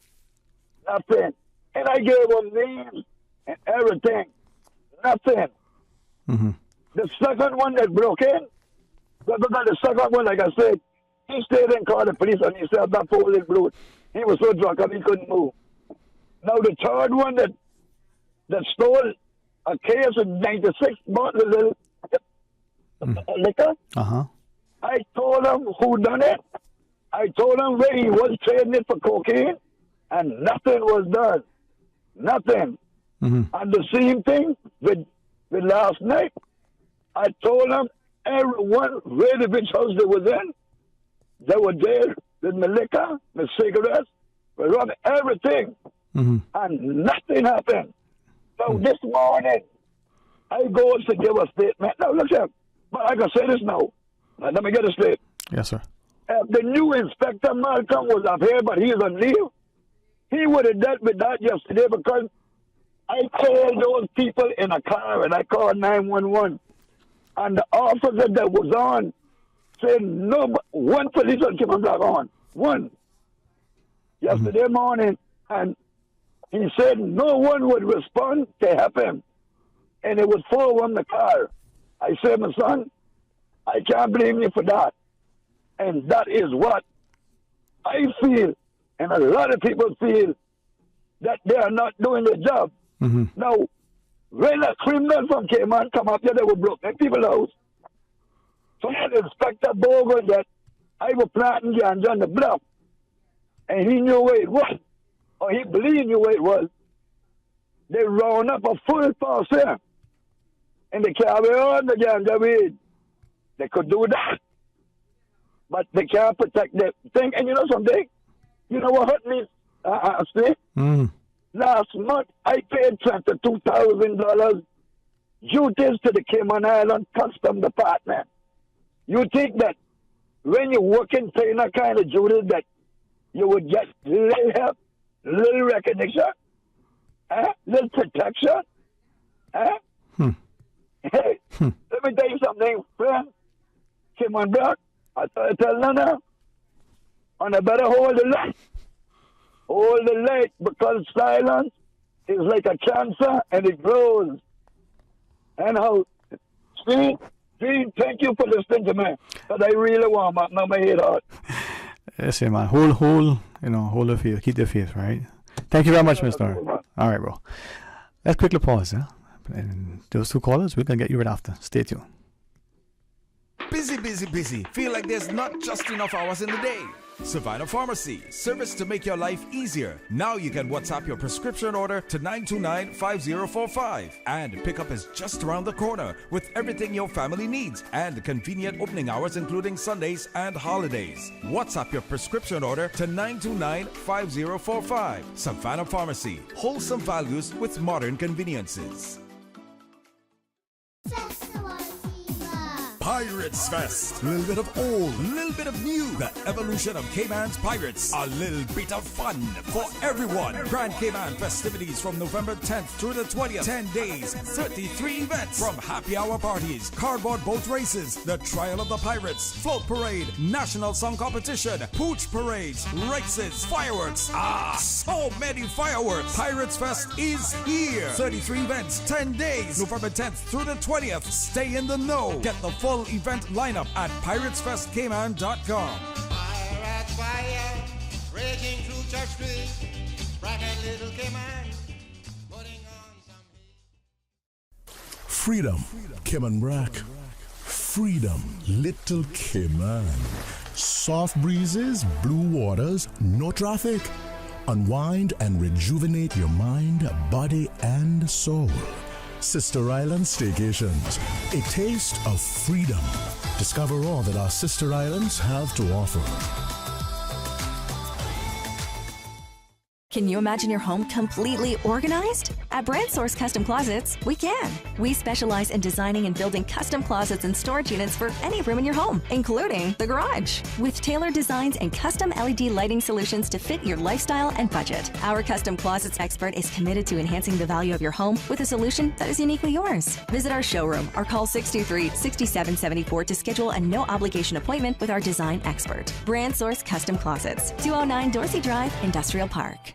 nothing. And I gave them names and everything. Nothing. Mm-hmm. The second one that broke in, the second one, like I said, he stayed and called the police and he said that fool in blood. He was so drunk and he couldn't move. Now the third one that stole a case of 96 bottles of liquor, I told him who done it. I told him where he was trading it for cocaine, and nothing was done. Nothing. Mm-hmm. And the same thing with last night. I told him everyone where the bitch house they was in, they were there with my liquor, my cigarettes, my rum, everything. Mm-hmm. And nothing happened. So this morning, I go to give a statement. Now look here, But I can say this now. Let me get it straight. Yes, sir. The new Inspector Malcolm was up here, but he's on leave. He would have dealt with that yesterday because I called those people in a car and I called 911. And the officer that was on said no, one policeman came back on. One. Yesterday morning. And he said no one would respond to help him. And it was 4 on the car. I said, my son, I can't blame you for that. And that is what I feel, and a lot of people feel, that they are not doing their job. Mm-hmm. Now, when a criminal from Cayman come up here, they will block people's house. So that Inspector Bogle that I was planting ganja on the block, and he knew where it was, or he believed knew where it was. They round up a full force here, and they carry on the ganja weed. They could do that, but they can't protect the thing. And you know something? You know what hurt me? Last month, I paid $22,000 duties to the Cayman Island Custom Department. You think that when you work in paying that kind of duties that you would get little help, little recognition, little protection? Hey, let me tell you something, friend. Cayman Black, I tell you now, and I better hold the light. Hold the light, because silence is like a cancer and it grows. And how, Steve, thank you for listening to me, because I really want my head out. Yes, man. Hold the faith. Keep the faith, right? Thank you very much, Mr. All right, bro. Let's quickly pause, yeah? And those 2 callers, we're going to get you right after. Stay tuned. Busy. Feel like there's not just enough hours in the day. Savannah Pharmacy, service to make your life easier. Now you can WhatsApp your prescription order to 929-5045. And pickup is just around the corner with everything your family needs and convenient opening hours including Sundays and holidays. WhatsApp your prescription order to 929-5045. Savannah Pharmacy, wholesome values with modern conveniences. Pirates Fest. A little bit of old, a little bit of new. The evolution of Cayman's Pirates. A little bit of fun for everyone. Grand Cayman festivities from November 10th through the 20th. 10 days, 33 events. From happy hour parties, cardboard boat races, the Trial of the Pirates, float parade, national song competition, pooch parades, races, fireworks. So many fireworks. Pirates Fest is here. 33 events, 10 days, November 10th through the 20th. Stay in the know. Get the full event lineup at piratesfestcayman.com. Pirates fire, raging through Church Street, bright and little Cayman, putting on some heat. Freedom, Cayman Brack. Freedom, Little Cayman. Soft breezes, blue waters, no traffic. Unwind and rejuvenate your mind, body, and soul. Sister Island Staycations, a taste of freedom. Discover all that our sister islands have to offer. Can you imagine your home completely organized? At Brand Source Custom Closets, we can. We specialize in designing and building custom closets and storage units for any room in your home, including the garage. With tailored designs and custom LED lighting solutions to fit your lifestyle and budget. Our custom closets expert is committed to enhancing the value of your home with a solution that is uniquely yours. Visit our showroom or call 623-6774 to schedule a no-obligation appointment with our design expert. Brand Source Custom Closets, 209 Dorsey Drive, Industrial Park.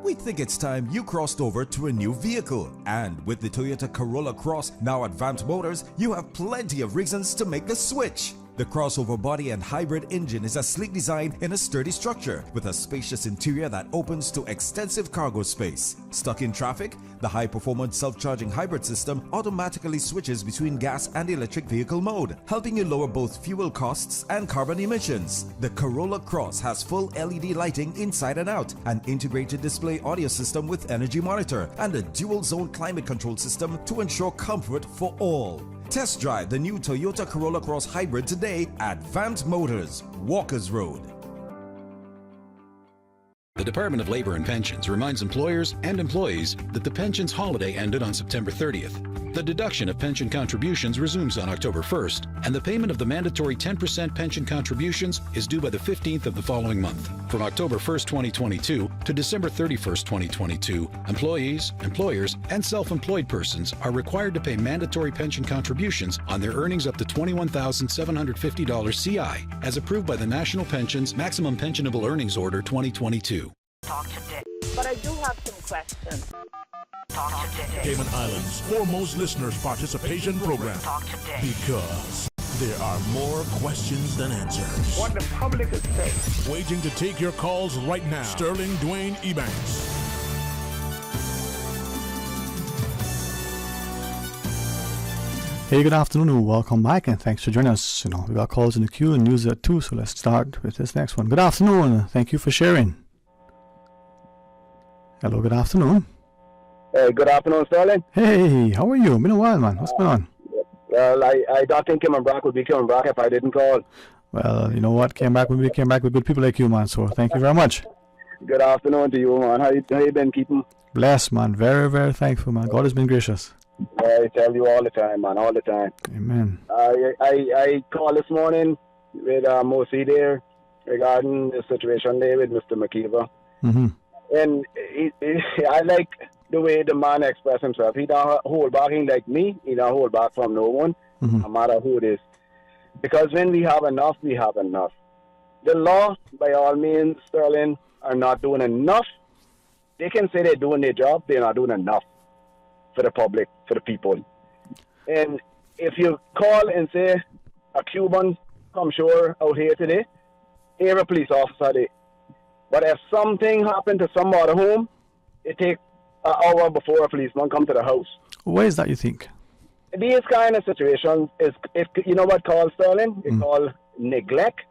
We think it's time you crossed over to a new vehicle. And with the Toyota Corolla Cross now at Vant Motors, you have plenty of reasons to make the switch. The crossover body and hybrid engine is a sleek design in a sturdy structure with a spacious interior that opens to extensive cargo space. Stuck in traffic? The high-performance self-charging hybrid system automatically switches between gas and electric vehicle mode, helping you lower both fuel costs and carbon emissions. The Corolla Cross has full LED lighting inside and out, an integrated display audio system with energy monitor, and a dual-zone climate control system to ensure comfort for all. Test drive the new Toyota Corolla Cross Hybrid today at Vant Motors, Walkers Road. The Department of Labor and Pensions reminds employers and employees that the pensions holiday ended on September 30th. The deduction of pension contributions resumes on October 1st, and the payment of the mandatory 10% pension contributions is due by the 15th of the following month. From October 1st, 2022 to December 31st, 2022, employees, employers, and self-employed persons are required to pay mandatory pension contributions on their earnings up to $21,750 CI, as approved by the National Pensions Maximum Pensionable Earnings Order 2022. Talk today. But I do have some questions. Talk today. Cayman Islands' foremost listeners participation program. Talk today. Because there are more questions than answers. What the public is saying. Waiting to take your calls right now. Sterling Dwayne Ebanks. Hey, good afternoon and welcome back, and thanks for joining us. We got calls in the queue and news at 2, so let's start with this next one. Good afternoon, thank you for sharing. Hello, good afternoon. Hey, good afternoon, Sterling. Hey, how are you? Been a while, man. What's going on? Well, I don't think Kim and Brock would be Kim and Brock if I didn't call. Well, you know what? Came back with good people like you, man. So thank you very much. Good afternoon to you, man. How you been keeping? Blessed, man. Very, very thankful, man. God has been gracious. I tell you all the time, man. All the time. Amen. I called this morning with Mosi there regarding the situation there with Mr. McKeever. Mm-hmm. And I like the way the man expressed himself. He don't hold back like me. He don't hold back from no one, no matter who it is. Because when we have enough, we have enough. The law, by all means, Sterling, are not doing enough. They can say they're doing their job. They're not doing enough for the public, for the people. And if you call and say, a Cuban come shore out here today, here a police officer there. But if something happened to somebody home, it takes an hour before a policeman come to the house. Why is that, you think? These kind of situations is, if you know what called, Sterling? It's called neglect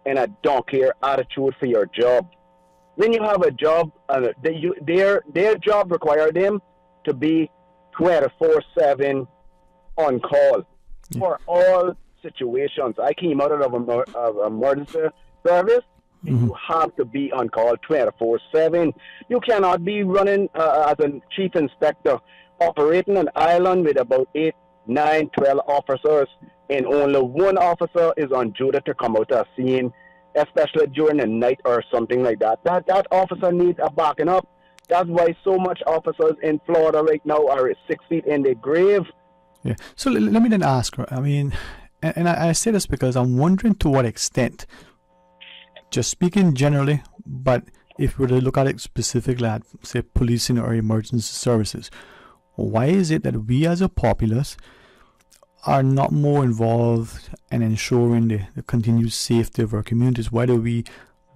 and a don't care attitude for your job. When you have a job, their job requires them to be 24/7 on call for all situations. I came out of emergency service. You have to be on call 24/7. You cannot be running as a chief inspector, operating an island with about 8, 9, 12 officers, and only one officer is on duty to come out to a scene, especially during the night or something like that. That officer needs a backing up. That's why so much officers in Florida right now are 6 feet in their grave. Yeah. So let me then ask her. I mean, and I say this because I'm wondering to what extent, just speaking generally, but if we were to look at it specifically at, say, policing or emergency services, why is it that we as a populace are not more involved in ensuring the continued safety of our communities? Why do we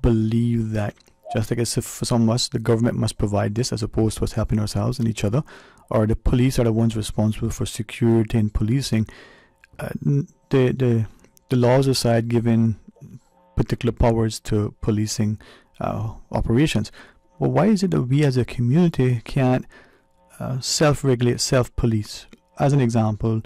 believe that, just like as if for some of us, the government must provide this as opposed to us helping ourselves and each other, or the police are the ones responsible for security and policing? The laws aside giving particular powers to policing operations, well, why is it that we as a community can't self-regulate, self-police? As an example,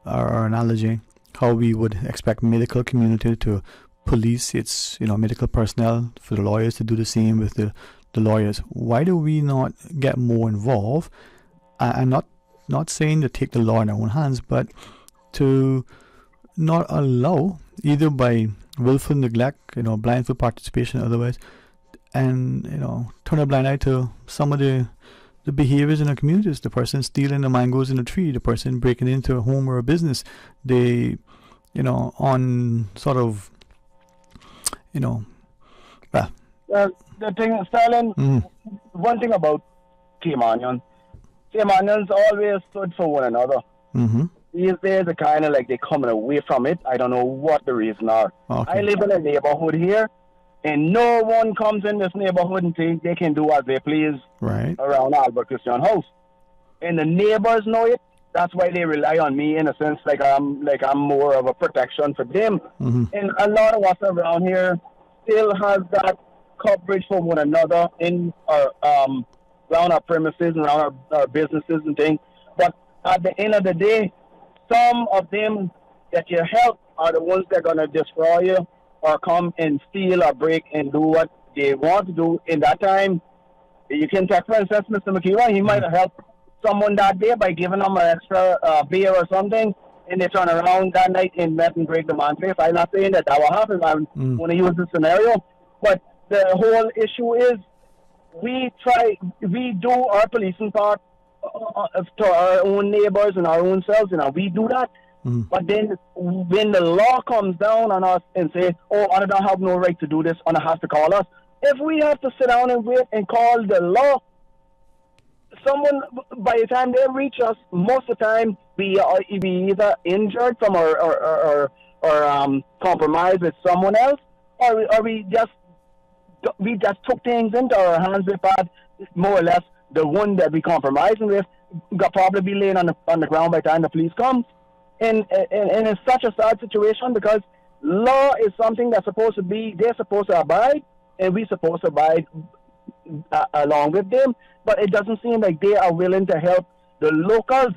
or analogy, how we would expect medical community to police its medical personnel, for the lawyers to do the same with the lawyers. Why do we not get more involved? I'm not saying to take the law in our own hands, but to not allow, either by willful neglect, blindfold participation otherwise, and turn a blind eye to some of the behaviors in our communities. The person stealing the mangoes in a tree, the person breaking into a home or a business, they on sort of the thing, Sterling, one thing about Caymanians always stood for one another. These days are kind of like they're coming away from it. I don't know what the reason are. Okay. I live in a neighborhood here, and no one comes in this neighborhood and think they can do as they please around Albert Christian House. And the neighbors know it. That's why they rely on me, in a sense, like I'm more of a protection for them. And a lot of us around here still has that coverage for one another in our around our premises and around our businesses and things. But at the end of the day, some of them that you help are the ones that are going to destroy you or come and steal or break and do what they want to do. In that time, you can take, for instance, Mr. McKeever, he might have helped someone that day by giving them an extra beer or something, and they turn around that night and let and break the man's face. I'm not saying that will happen. I'm going to use this scenario. But the whole issue is we do our policing part to our own neighbors and our own selves. We do that. But then when the law comes down on us and say, oh, I don't have no right to do this, and I have to call us. If we have to sit down and wait and call the law, someone, by the time they reach us, most of the time, we either injured from or compromised with someone else, or we just took things into our hands with that, more or less, the one that we compromising with got probably be laying on the ground by the time the police come. And it's such a sad situation because law is something that's supposed to be, they're supposed to abide, and we're supposed to abide along with them. But it doesn't seem like they are willing to help the locals.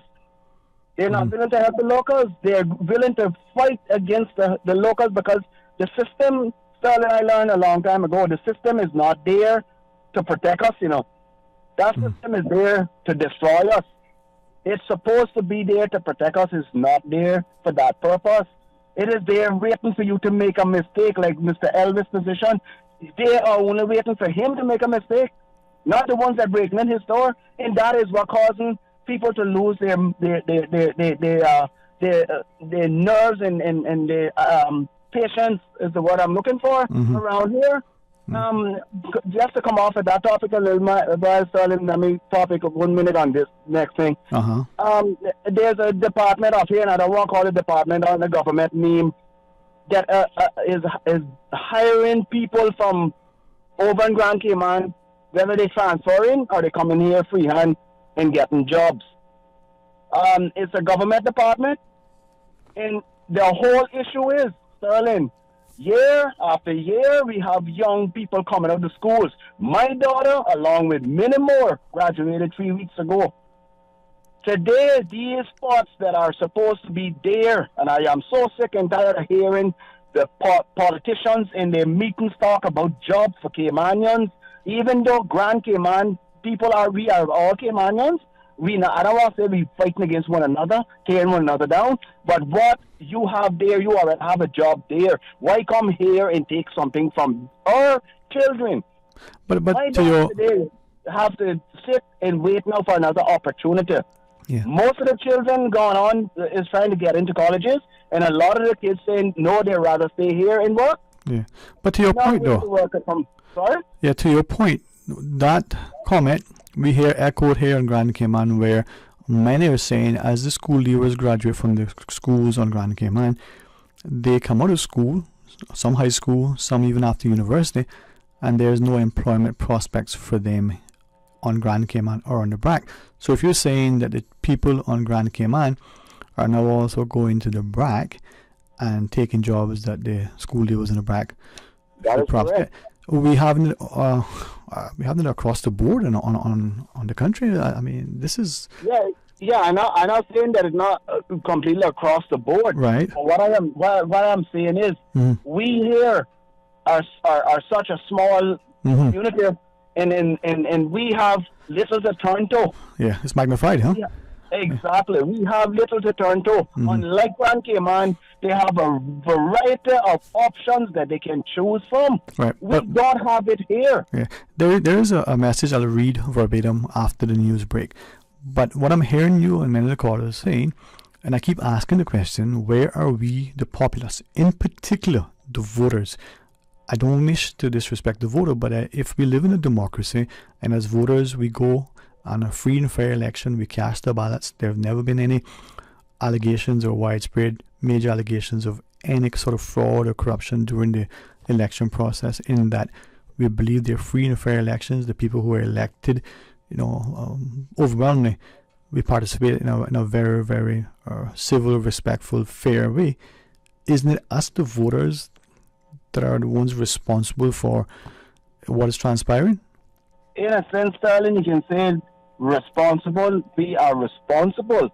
They're not willing to help the locals. They're willing to fight against the locals because the system, Sterling, I learned a long time ago, the system is not there to protect us, That system is there to destroy us. It's supposed to be there to protect us. It's not there for that purpose. It is there waiting for you to make a mistake, like Mr. Elvis' position. They are only waiting for him to make a mistake, not the ones that break in his door. And that is what causing people to lose their nerves and their patience is the word I'm looking for around here. Just to come off of that topic a little bit, Sterling, let me topic 1 minute on this next thing. There's a department up here, and I don't want to call it department on the government name, that is hiring people from over in Grand Cayman, whether they transferring or they coming here freehand and getting jobs. It's a government department, and the whole issue is, Sterling, year after year, we have young people coming out of the schools. My daughter, along with many more, graduated 3 weeks ago. Today, these spots that are supposed to be there, and I am so sick and tired of hearing the politicians in their meetings talk about jobs for Caymanians. Even though Grand Cayman people we are all Caymanians. I don't want to say we fighting against one another, tearing one another down, but what you have there, you already have a job there. Why come here and take something from our children? But today have to sit and wait now for another opportunity. Yeah. Most of the children going on is trying to get into colleges, and a lot of the kids saying no, they'd rather stay here and work. Yeah, but to your point, though. Sorry? Yeah, to your point, that comment we hear echoed here in Grand Cayman, where many are saying as the school leavers graduate from the schools on Grand Cayman, they come out of school, some high school, some even after university, and there's no employment prospects for them on Grand Cayman or on the BRAC. So if you're saying that the people on Grand Cayman are now also going to the BRAC and taking jobs that the school leavers in the BRAC, that is correct. We have it across the board and on the country. I mean, this is I'm not saying that it's not completely across the board. Right. But what I'm saying is we here are such a small community, and we have little to turn to. Yeah, it's magnified, huh? Yeah, exactly. We have little to turn to. Unlike Grand Cayman, they have a variety of options that they can choose from. Right. We don't have it here. Yeah. There is a message I'll read verbatim after the news break. But what I'm hearing you and many of the callers saying, and I keep asking the question, where are we, the populace, in particular the voters? I don't wish to disrespect the voter, but if we live in a democracy and as voters we go on a free and fair election, we cast our ballots, there have never been any allegations or widespread major allegations of any sort of fraud or corruption during the election process, in that we believe they're free and fair elections. The people who are elected, overwhelmingly, we participate in a very, very civil, respectful, fair way. Isn't it us, the voters, that are the ones responsible for what is transpiring? In a sense, Sterling, you can say responsible. We are responsible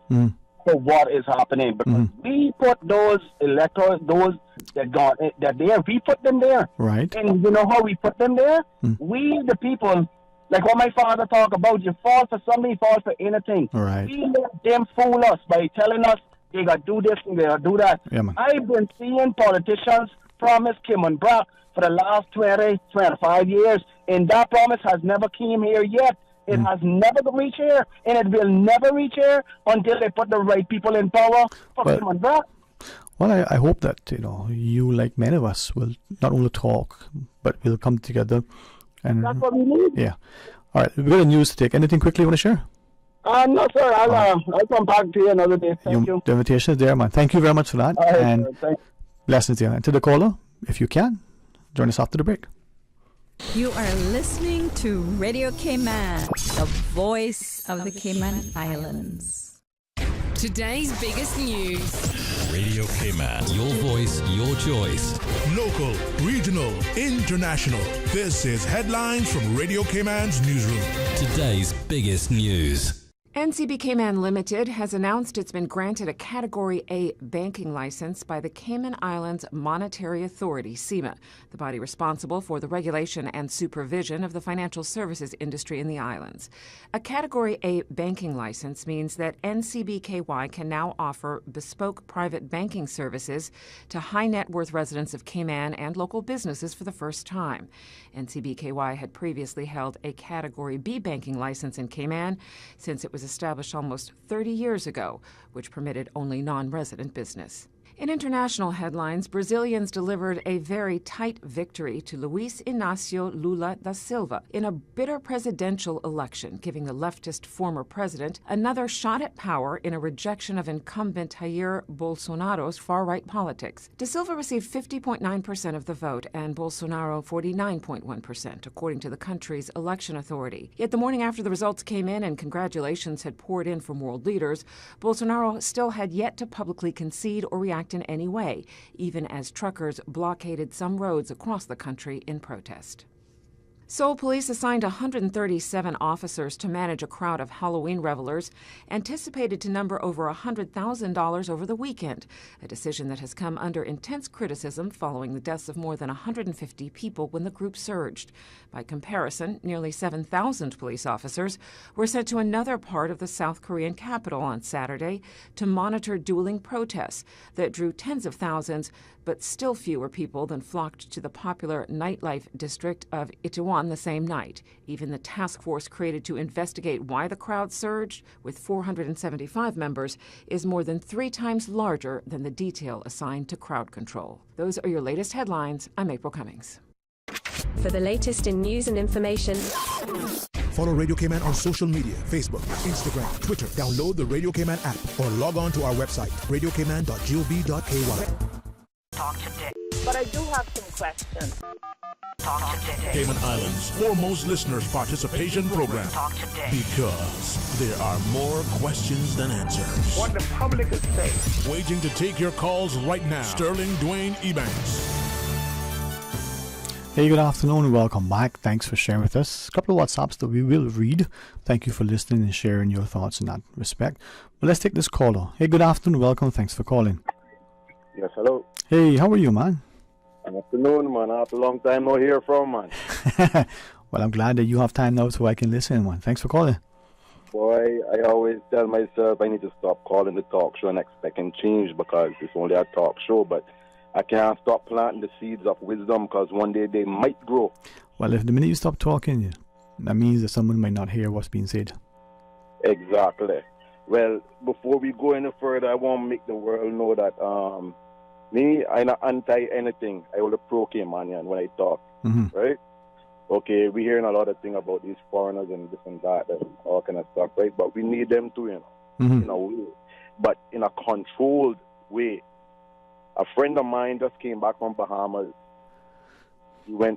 for what is happening, because we put those electors, those that there, we put them there. Right. And you know how we put them there? We, the people, Like what my father talk about, you fall for something, you fall for anything. All right. We let them fool us by telling us they got to do this and they got to do that. Yeah, man. I've been seeing politicians promise Kim and Brock for the last 25 years, and that promise has never came here yet. It has never reached here, and it will never reach here until they put the right people in power for Kim and Brock. Well, I hope that, you, like many of us, will not only talk, but will come together. And that's what we need. Yeah. All right, we've got a news to take. Anything quickly you want to share? No, sir. I'll come back to you another day. Thank you. The invitation is there, man. Thank you very much for that. All right, and sir, blessings to you. And to the caller, if you can, join us after the break. You are listening to Radio Cayman, the voice of the Cayman Islands. Today's biggest news. Radio Cayman, your voice, your choice. Local, regional, international. This is headlines from Radio Cayman's newsroom. Today's biggest news. NCB Cayman Limited has announced it's been granted a Category A banking license by the Cayman Islands Monetary Authority, CIMA, the body responsible for the regulation and supervision of the financial services industry in the islands. A Category A banking license means that NCBKY can now offer bespoke private banking services to high net worth residents of Cayman and local businesses for the first time. NCBKY had previously held a Category B banking license in Cayman since it was established almost 30 years ago, which permitted only non-resident business. In international headlines, Brazilians delivered a very tight victory to Luiz Inácio Lula da Silva in a bitter presidential election, giving the leftist former president another shot at power in a rejection of incumbent Jair Bolsonaro's far-right politics. Da Silva received 50.9% of the vote and Bolsonaro 49.1%, according to the country's election authority. Yet the morning after the results came in and congratulations had poured in from world leaders, Bolsonaro still had yet to publicly concede or react in any way, even as truckers blockaded some roads across the country in protest. Seoul police assigned 137 officers to manage a crowd of Halloween revelers, anticipated to number over $100,000 over the weekend, a decision that has come under intense criticism following the deaths of more than 150 people when the group surged. By comparison, nearly 7,000 police officers were sent to another part of the South Korean capital on Saturday to monitor dueling protests that drew tens of thousands, but still fewer people than flocked to the popular nightlife district of Itaewon the same night. Even the task force created to investigate why the crowd surged, with 475 members, is more than 3 times larger than the detail assigned to crowd control. Those are your latest headlines. I'm April Cummings. For the latest in news and information, follow Radio Cayman on social media, Facebook, Instagram, Twitter. Download the Radio Cayman app or log on to our website, radiocayman.gov.ky. Talk today. But I do have some questions. Talk today. Cayman Islands' foremost listeners participation program. Talk today. Because there are more questions than answers. What the public is saying. Waiting to take your calls right now. Sterling Dwayne Ebanks. Hey, good afternoon and welcome back. Thanks for sharing with us. A couple of WhatsApps that we will read. Thank you for listening and sharing your thoughts in that respect. But let's take this caller. Hey, good afternoon. Welcome. Thanks for calling. Yes, hello. Hey, how are you, man? Good afternoon, man. After a long time no hear from, man. Well, I'm glad that you have time now so I can listen, man. Thanks for calling. Boy, I always tell myself I need to stop calling the talk show and expecting change because it's only a talk show, but I can't stop planting the seeds of wisdom because one day they might grow. Well, if the minute you stop talking, that means that someone might not hear what's being said. Exactly. Well, before we go any further, I want to make the world know that me, I'm not anti-anything. I will pro-Caymanian when I talk, right? Okay, we're hearing a lot of things about these foreigners and this and that and all kind of stuff, right? But we need them too, in a way. But in a controlled way. A friend of mine just came back from Bahamas.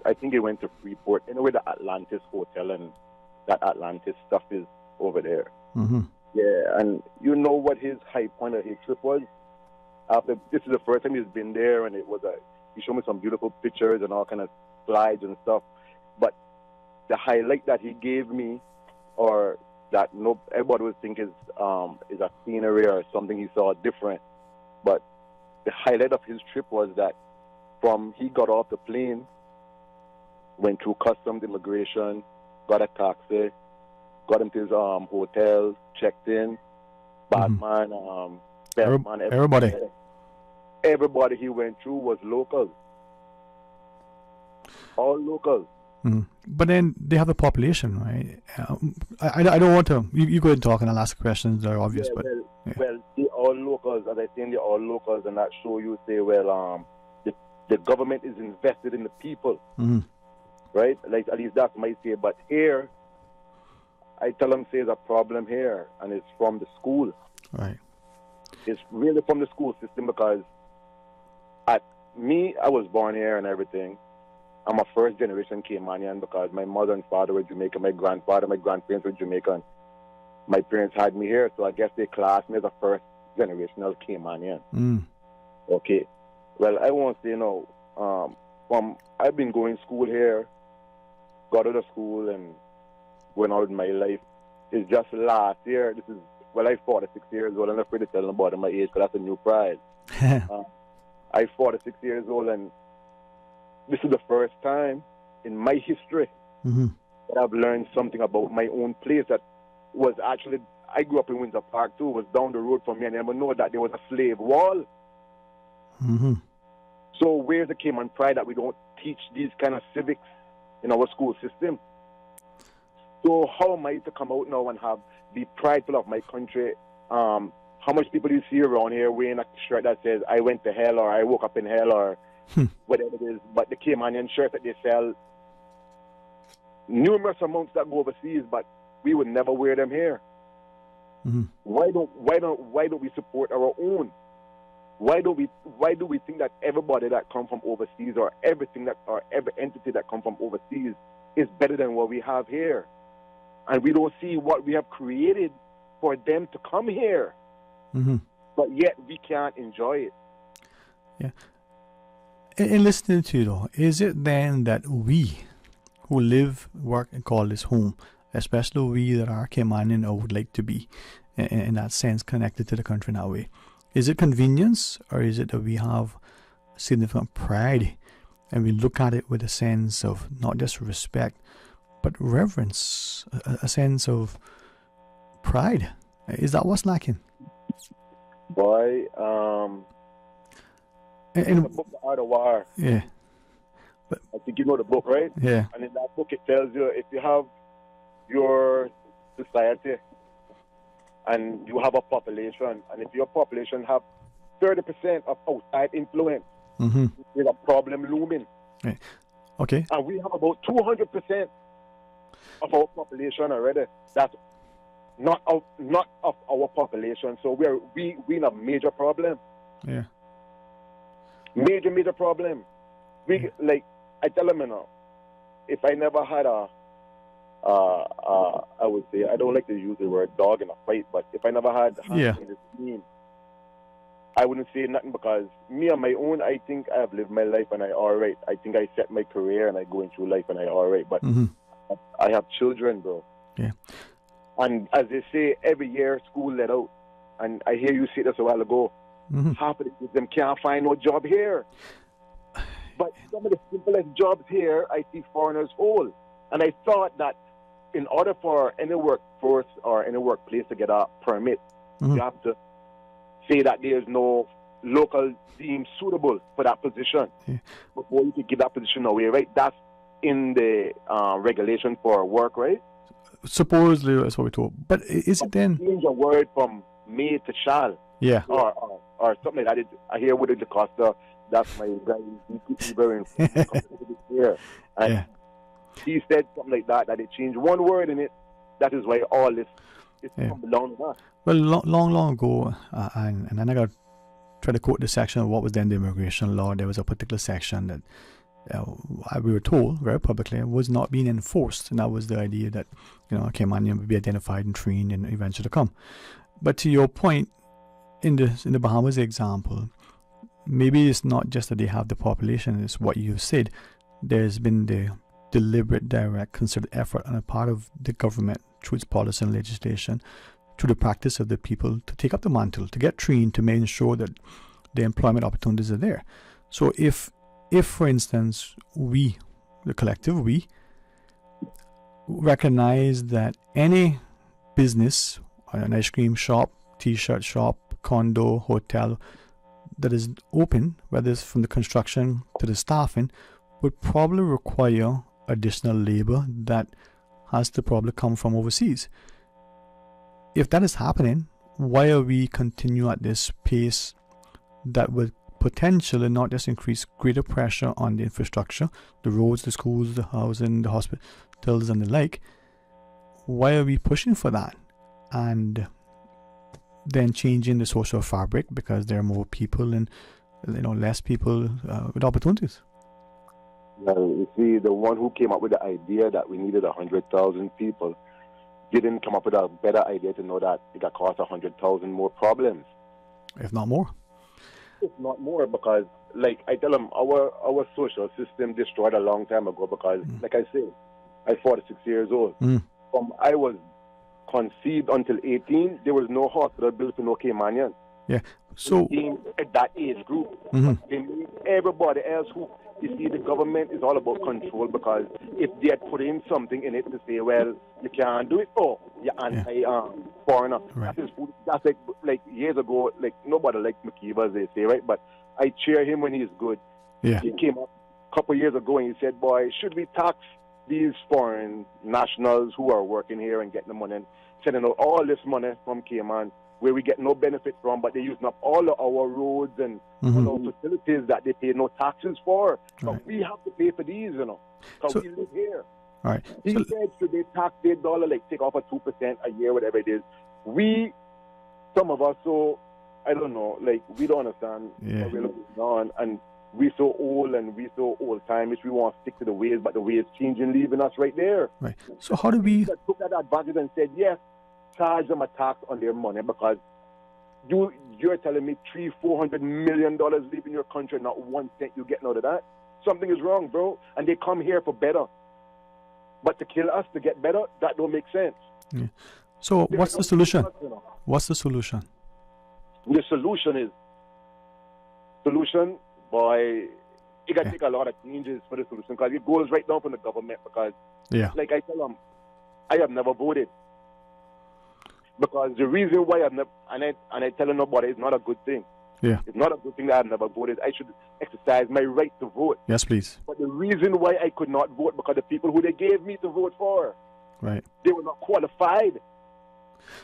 I think he went to Freeport. Anyway, the Atlantis Hotel and that Atlantis stuff is over there. Yeah, and you know what his high point of his trip was? This is the first time he's been there, and he showed me some beautiful pictures and all kind of slides and stuff. But the highlight that he gave me, or that everybody would think is a scenery or something he saw different, but the highlight of his trip was that from he got off the plane, went through customs, immigration, got a taxi, got him to his hotel, checked in, Batman, Batman, everybody he went through was local. All local. But then they have the population, right? I don't want to. You go ahead and talk, and I'll ask questions that are obvious. Well, they all locals. As I say, they all locals, and that show you say, well, the government is invested in the people, right? Like at least that's my say. But here, I tell them, say, there's a problem here, and it's from the school. Right. It's really from the school system because I was born here and everything. I'm a first generation Caymanian because my mother and father were Jamaican, my grandparents were Jamaican. My parents had me here, so I guess they classed me as a first generational Caymanian. Okay. Well, I won't say no. I've been going to school here, got out of school and going out in my life. It's just last year, I'm 46 years old. I'm not afraid to tell nobody my age because that's a new pride. I'm 46 years old and this is the first time in my history that I've learned something about my own place that was actually, I grew up in Windsor Park too, was down the road from me, and I never know that there was a slave wall. So where's the Cayman pride that we don't teach these kind of civics in our school system? So how am I to come out now and be prideful of my country? How much people you see around here wearing a shirt that says, I went to hell, or I woke up in hell, or whatever it is, but the Caymanian shirts that they sell, numerous amounts that go overseas, but we would never wear them here. Why don't we support our own? Why do we think that everybody that come from overseas or every entity that come from overseas is better than what we have here? And we don't see what we have created for them to come here. But yet we can't enjoy it. Yeah. In listening to you, though, is it then that we who live, work, and call this home, especially we that are Caymanian or would like to be, in that sense, connected to the country in that way, is it convenience or is it that we have significant pride and we look at it with a sense of not just respect, but reverence, a sense of pride? Is that what's lacking? Boy, in the book, The Art of War. Yeah. But I think you know the book, right? Yeah. And in that book, it tells you if you have your society and you have a population, and if your population have 30% of outside influence, there's a problem looming. Right. Okay. And we have about 200% of our population already. That's not of our population. So we're in a major problem. Yeah. Major problem. I tell them, if I never had I would say, I don't like to use the word dog in a fight, but if I never had in this team, I wouldn't say nothing because me on my own, I think I have lived my life and I all right. I think I set my career and I go into life and I all right. But I have children, bro. Yeah. And as they say, every year school let out. And I hear you say this a while ago. Half of them can't find no job here. But some of the simplest jobs here, I see foreigners hold. And I thought that in order for any workforce or any workplace to get a permit, you have to say that there's no local deemed suitable for that position before you can give that position away, right? That's in the regulation for work, right? Supposedly, that's what we're told. But is it then? Change a word from may to shall. Yeah. Or something like that. I hear with the Costa. That's my guy. He keeps me very here. And he said something like that they changed one word in it. That is why all this is come down to us. Well, long ago, and then I got to try to quote the section of what was then the immigration law. There was a particular section that we were told very publicly was not being enforced, and that was the idea that a Caymanian would be identified and trained and eventually come. But to your point, in the Bahamas example, maybe it's not just that they have the population, it's what you said. There's been the deliberate, direct, concerted effort on a part of the government through its policy and legislation, through the practice of the people to take up the mantle, to get trained, to make sure that the employment opportunities are there. So if for instance, we, the collective we, recognize that any business, an ice cream shop, t-shirt shop, condo, hotel that is open, whether it's from the construction to the staffing, would probably require additional labor that has to probably come from overseas. If that is happening, why are we continue at this pace that would potentially not just increase greater pressure on the infrastructure, the roads, the schools, the housing, the hospitals and the like? Why are we pushing for that? And then changing the social fabric because there are more people and less people with opportunities. Well, you see, the one who came up with the idea that we needed 100,000 people didn't come up with a better idea to know that it got cost 100,000 more problems. If not more. If not more, because, like I tell them, our social system destroyed a long time ago because, like I say, I'm 46 years old. From I was conceived until 18, there was no hospital built for no Caymanian. Yeah. So at that age group, they made everybody else who, you see, the government is all about control because if they had put in something in it to say, well, you can't do it, or you're anti-foreigner. Right. That's like years ago, like nobody liked McKeever, as they say, right? But I cheer him when he's good. Yeah. He came up a couple of years ago and he said, boy, should we tax these foreign nationals who are working here and getting the money and sending out all this money from Cayman where we get no benefit from, but they're using up all of our roads and all our facilities that they pay no taxes for. But we have to pay for these, because we live here. All right. He said, should they tax their dollar, like take off a 2% a year, whatever it is. Some of us, so, I don't know, like, we don't understand what we're looking on, and we're so old and we're so old-timeish, we want to stick to the ways, but the ways changing, leaving us right there. Right. So how do we... took that advantage and said, yes, charge them a tax on their money because you're telling me $300-400 million leaving your country, not 1 cent you getting out of that. Something is wrong, bro. And they come here for better. But to kill us to get better, that don't make sense. Yeah. So what's the solution? What's the solution? The solution, boy, it got to take a lot of changes for the solution because it goes right down from the government because, like I tell them, I have never voted. Because the reason why I've never, and I tell nobody, it's not a good thing. Yeah. It's not a good thing that I've never voted. I should exercise my right to vote. Yes, please. But the reason why I could not vote because the people who they gave me to vote for, they were not qualified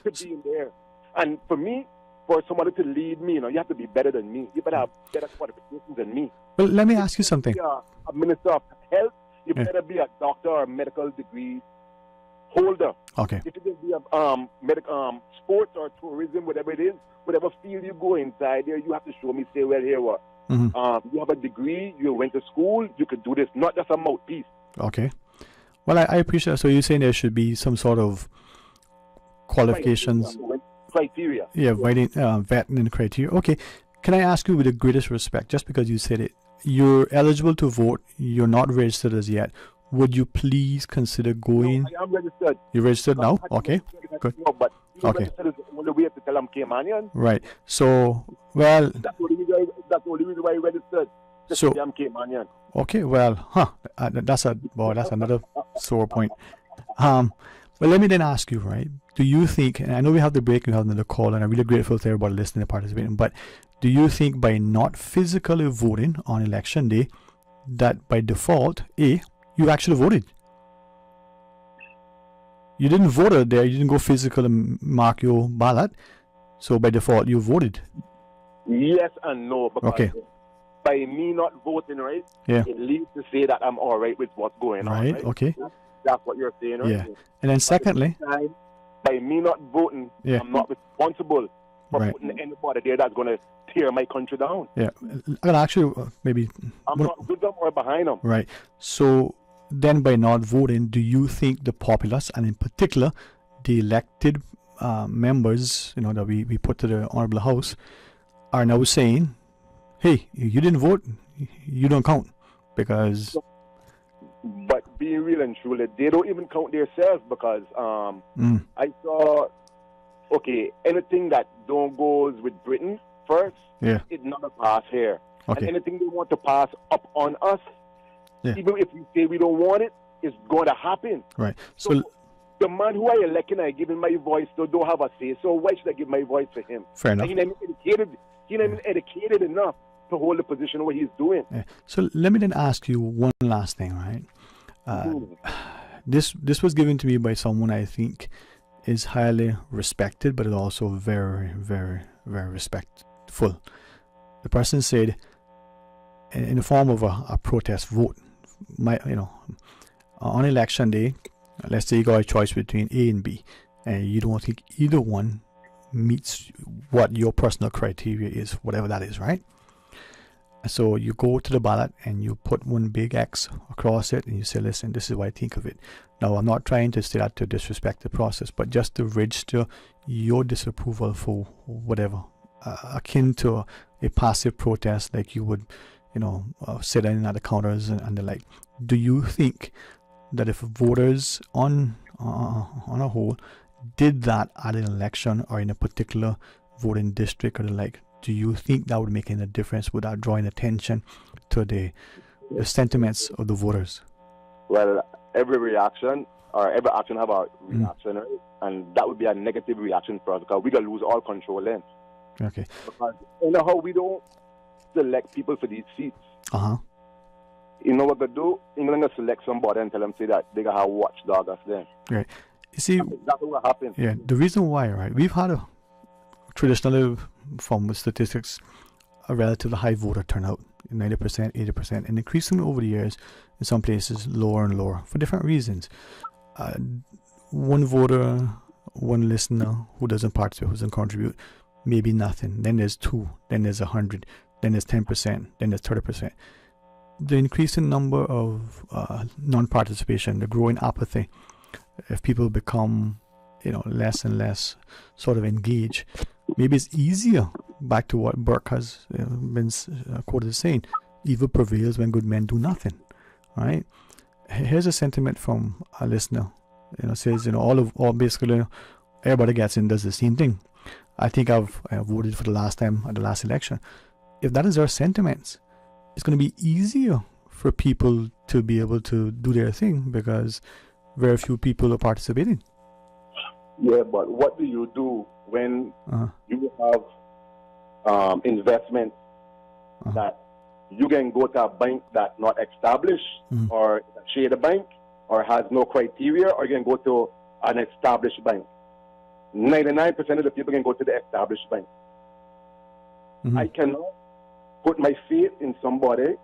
to be in there. And for me, for somebody to lead me, you have to be better than me. You better have better qualifications than me. Well, let me ask you something. You better be a minister of health. You better be a doctor or a medical degree holder. Okay. If you can be a sports or tourism, whatever it is, whatever field you go inside there, you have to show me, say, well, here what? You have a degree, you went to school, you could do this, not just a mouthpiece. Okay. Well, I appreciate that. So you're saying there should be some sort of qualifications. Criteria. Yeah, vetting and criteria. Okay. Can I ask you with the greatest respect, just because you said it, you're eligible to vote, you're not registered as yet. Would you please consider going? No, I am registered. You're registered now? Okay. Good. No, but okay. Registered is the only way to tell I'm Caymanian. Right. So, well... That's the only reason why I registered. Just to say I'm Caymanian. Okay, well, that's another sore point. Well, let me then ask you, right? Do you think, and I know we have the break, we have another call, and I'm really grateful to everybody listening and participating, but do you think by not physically voting on election day, that by default, you actually voted? You didn't vote there, you didn't go physically mark your ballot, so by default, you voted? Yes and no, because by me not voting, right, it leads to say that I'm all right with what's going on. Right, okay. That's what you're saying, right? Yeah. And then secondly, by me not voting, I'm not responsible for putting anybody there that's going to tear my country down. Yeah. I'll actually maybe... I'm not with them or behind them. Right. So then by not voting, do you think the populace, and in particular the elected members, that we put to the Honorable House, are now saying, hey, you didn't vote, you don't count, because... But being real and true, they don't even count themselves because I saw, anything that don't goes with Britain first, it's not a pass here. Okay. And anything they want to pass up on us, even if we say we don't want it, is going to happen. Right. So the man who I elect and I give him my voice to don't have a say. So why should I give my voice to him? Fair enough. He's not even educated enough to hold the position what he's doing. Yeah. So let me then ask you one last thing, right? This was given to me by someone I think is highly respected, but is also very, very, very respectful. The person said, in the form of a protest vote, on election day, let's say you got a choice between A and B, and you don't think either one meets what your personal criteria is, whatever that is, right? So you go to the ballot and you put one big X across it and you say, listen, this is what I think of it. Now, I'm not trying to say that to disrespect the process, but just to register your disapproval for whatever, akin to a passive protest like you would, sit in at the counters and the like. Do you think that if voters on a whole did that at an election or in a particular voting district or the like, do you think that would make any difference without drawing attention to the sentiments of the voters? Well, every reaction or every action have a reaction, right? And that would be a negative reaction for us because we gonna lose all control then. Okay. Because you know how we don't select people for these seats. You know what they do? You're gonna select somebody and tell them say that they gonna have a watchdog of them. Right. You see, that's what happens. Yeah. The reason why, right? We've had traditionally, from statistics, a relatively high voter turnout, 90%, 80%, and increasingly over the years, in some places lower and lower for different reasons. One voter, one listener who doesn't participate, who doesn't contribute, maybe nothing. Then there's 2, then there's 100, then there's 10%, then there's 30%. The increasing number of non-participation, the growing apathy, if people become, less and less sort of engaged, maybe it's easier, back to what Burke has been quoted as saying, evil prevails when good men do nothing, right? Here's a sentiment from a listener, says, basically, everybody gets in, does the same thing. I think I've voted for the last time at the last election. If that is our sentiments, it's going to be easier for people to be able to do their thing because very few people are participating. Yeah, but what do you do when you have investments that you can go to a bank that's not established or share the bank or has no criteria, or you can go to an established bank? 99% of the people can go to the established bank. I cannot put my faith in somebody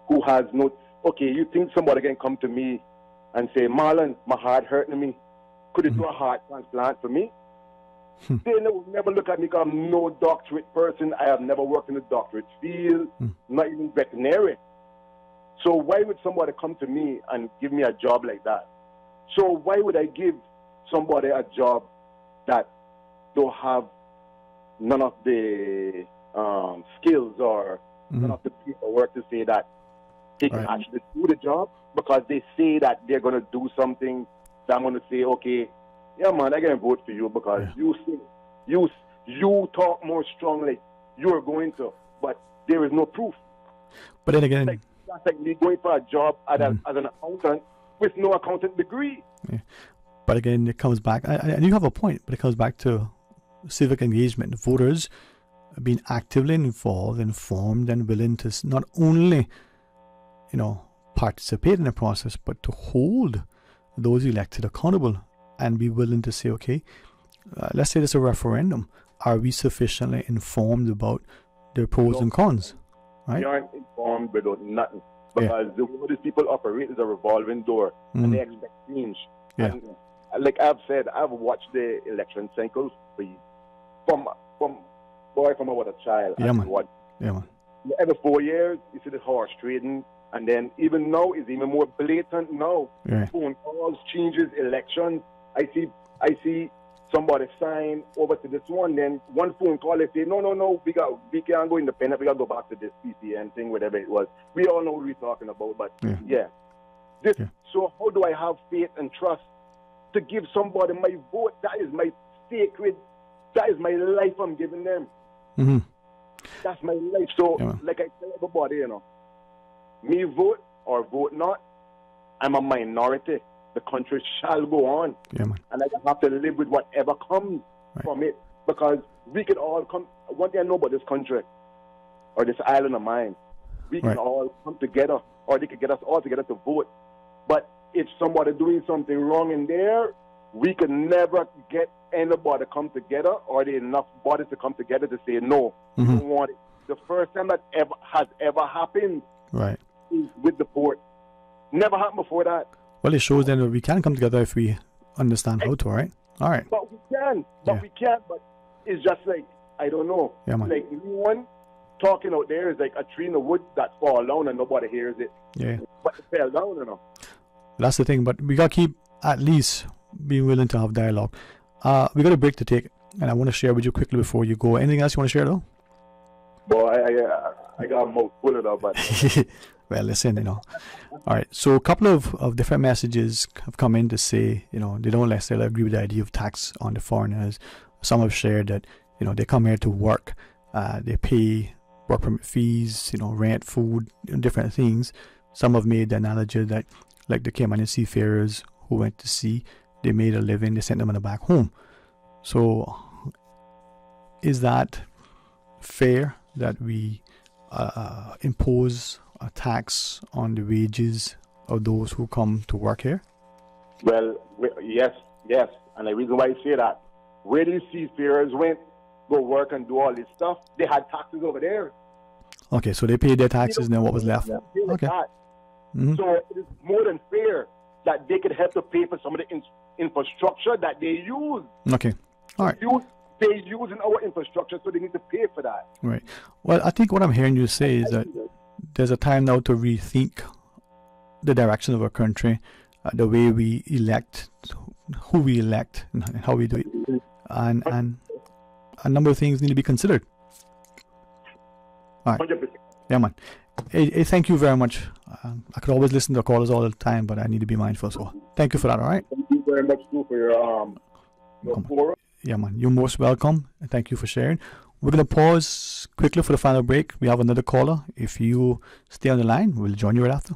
who has no... Okay, you think somebody can come to me and say, Marlon, my heart hurting me. Could you do a heart transplant for me? They will never look at me because I'm no doctorate person. I have never worked in the doctorate field, not even veterinary. So why would somebody come to me and give me a job like that? So why would I give somebody a job that don't have none of the skills or none of the paperwork to say that they can actually do the job, because they say that they're going to do something that I'm going to say, okay, yeah, man, I can vote for you because you talk more strongly. You are going to, but there is no proof. But then again, that's like me going for a job as an accountant with no accountant degree. Yeah. But again, it comes back. And you have a point, but it comes back to civic engagement. Voters being actively involved, informed, and willing to not only, participate in the process, but to hold those elected accountable and be willing to say, okay, let's say there's a referendum. Are we sufficiently informed about the pros and cons? Right? We aren't informed about nothing, because the way these people operate is a revolving door, and they expect change. Yeah. And like I've said, I've watched the election cycles from about a child. Yeah, man. Yeah, man. Every 4 years, you see the horse trading, and then even now it's even more blatant now. Yeah. Phone calls, changes, elections. I see somebody sign over to this one, then one phone call, they say, no, we can't go independent, we got to go back to this PCN thing, whatever it was. We all know what we're talking about, but So how do I have faith and trust to give somebody my vote? That is my sacred, that is my life I'm giving them. That's my life. So, like I tell everybody, me vote or vote not, I'm a minority. The country shall go on. Yeah, man. And I have to live with whatever comes from it. Because we can all come. One thing I know about this country, or this island of mine, we can all come together, or they can get us all together to vote. But if somebody doing something wrong in there, we can never get anybody to come together, or there enough bodies to come together to say, no, we don't want it. The first time that has ever happened is with the port. Never happened before that. Well, it shows then that we can come together if we understand how to, right? All right. But we can. But it's just like, I don't know. Yeah, man. Like, anyone talking out there is like a tree in the woods that fall down and nobody hears it. Yeah. But it fell down, you know. That's the thing. But we got to keep at least being willing to have dialogue. We got a break to take, and I want to share with you quickly before you go. Anything else you want to share, though? Well, I got a mouth full of that, but... Well, listen, you know. All right. So a couple of different messages have come in to say, you know, they don't necessarily agree with the idea of tax on the foreigners. Some have shared that, you know, they come here to work. They pay work permit fees, you know, rent, food, different things. Some have made the analogy that, like the Caymanian seafarers who went to sea, they made a living, they sent them back home. So is that fair that we impose a tax on the wages of those who come to work here? Well, yes. And the reason why I say that, where these seafarers went, go work and do all this stuff, they had taxes over there. Okay, so they paid their taxes and then what was left? Okay. So it is more than fair that they could help to pay for some of the infrastructure that they use. Okay, all right. They use in our infrastructure, so they need to pay for that. Right. Well, I think what I'm hearing you say is that there's a time now to rethink the direction of our country, the way we elect, who we elect, and how we do it, and a number of things need to be considered. All right. 100%. Yeah, man. Hey, thank you very much. I could always listen to callers all the time, but I need to be mindful. So thank you for that. All right. Thank you very much too for your forum. Yeah, man. You're most welcome. And thank you for sharing. We're going to pause quickly for the final break. We have another caller. If you stay on the line, we'll join you right after.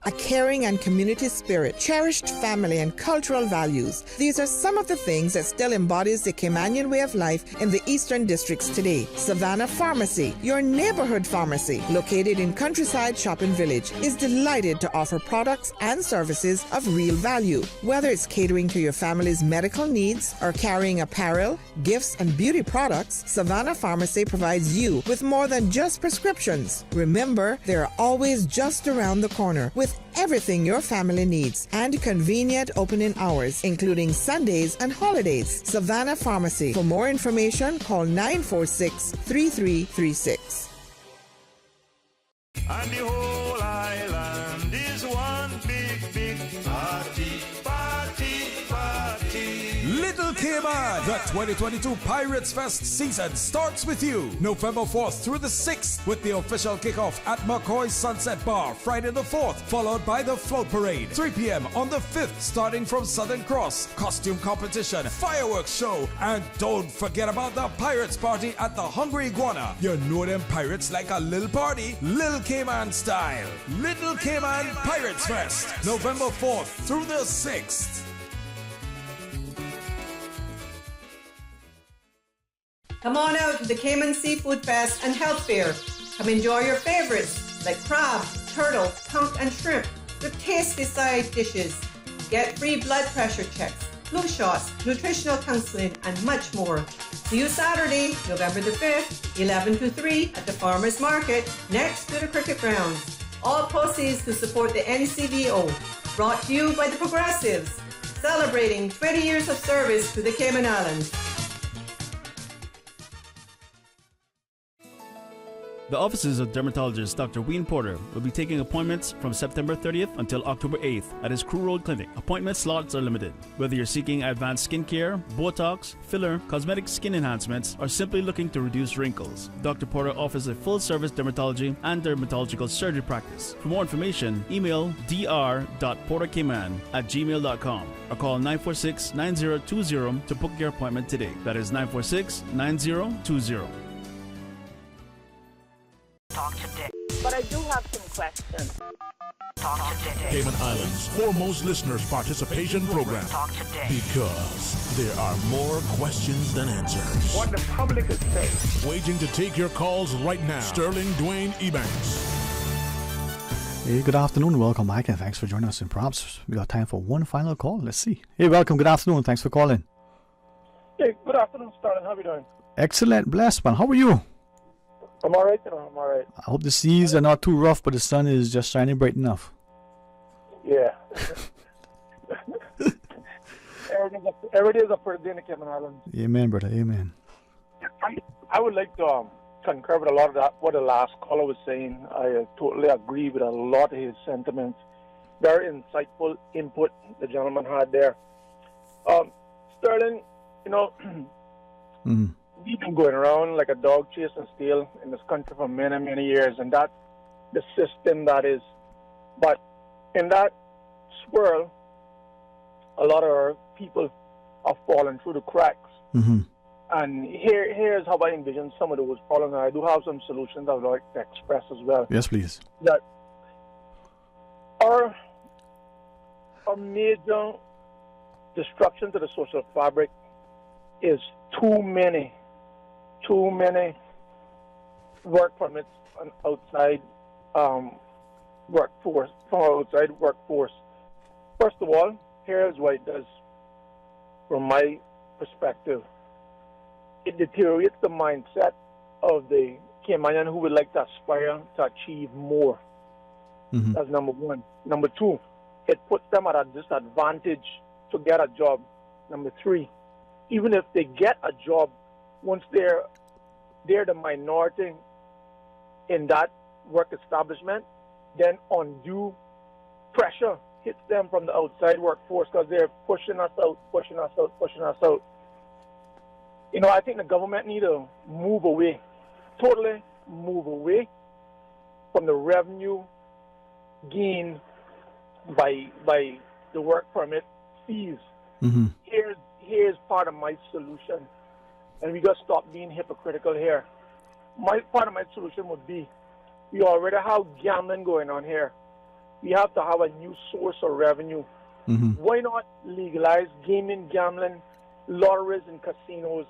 A caring and community spirit, cherished family and cultural values. These are some of the things that still embodies the Caymanian way of life in the Eastern Districts today. Savannah Pharmacy, your neighborhood pharmacy, located in Countryside Shopping Village, is delighted to offer products and services of real value. Whether it's catering to your family's medical needs or carrying apparel, gifts, and beauty products, Savannah Pharmacy provides you with more than just prescriptions. Remember, they're always just around the corner with everything your family needs and convenient opening hours, including Sundays and holidays. Savannah Pharmacy. For more information, call 946-3336. And the whole island is one big party. Little Cayman, the 2022 Pirates Fest season starts with you November 4th through the 6th with the official kickoff at McCoy's Sunset Bar Friday the 4th, followed by the float parade 3 p.m. on the 5th starting from Southern Cross, costume competition, fireworks show, and don't forget about the Pirates Party at the Hungry Iguana. You know them pirates like a little party, Little Cayman style. Little Cayman Pirates Fest, November 4th through the 6th. Come on out to the Cayman Seafood Fest and Health Fair. Come enjoy your favorites like crab, turtle, conch, and shrimp with tasty side dishes. Get free blood pressure checks, flu shots, nutritional counseling, and much more. See you Saturday, November the 5th, 11 to 3 at the Farmers Market next to the cricket grounds. All proceeds to support the NCVO. Brought to you by the Progressives, celebrating 20 years of service to the Cayman Islands. The offices of dermatologist Dr. Wayne Porter will be taking appointments from September 30th until October 8th at his Crew Road Clinic. Appointment slots are limited. Whether you're seeking advanced skincare, Botox, filler, cosmetic skin enhancements, or simply looking to reduce wrinkles, Dr. Porter offers a full-service dermatology and dermatological surgery practice. For more information, email dr.portercayman@gmail.com or call 946-9020 to book your appointment today. That is 946-9020. Talk today. But I do have some questions. Cayman Islands' foremost listeners' participation program. Because there are more questions than answers. What the public is saying. Waiting to take your calls right now. Sterling Dwayne Ebanks. Hey, good afternoon. Welcome back, and thanks for joining us. And perhaps we got time for one final call. Let's see. Hey, welcome. Good afternoon. Thanks for calling. Hey, good afternoon, Sterling. How are you doing? Excellent. Blessed, man. How are you? I'm all right, I'm all right. I hope the seas are not too rough, but the sun is just shining bright enough. Yeah. Every day is a pretty day in the Cayman Islands. Amen, brother. Amen. I would like to concur with a lot of that, what the last caller was saying. I totally agree with a lot of his sentiments. Very insightful input the gentleman had there. Sterling, we've been going around like a dog chasing steel in this country for many, many years, and that's the system that is. But in that swirl, a lot of our people are falling through the cracks. And here's how I envision some of those problems. I do have some solutions I would like to express as well. Yes, please. That our major destruction to the social fabric is too many work permits on outside workforce. First of all, here's what it does from my perspective. It deteriorates the mindset of the Caymanian who would like to aspire to achieve more. That's number one. Number two, it puts them at a disadvantage to get a job. Number three, even if they get a job, once they're the minority in that work establishment, then undue pressure hits them from the outside workforce because they're pushing us out. I think the government need to totally move away from the revenue gained by the work permit fees. Here's part of my solution, and we got to stop being hypocritical here. Part of my solution would be, we already have gambling going on here. We have to have a new source of revenue. Why not legalize gaming, gambling, lotteries, and casinos?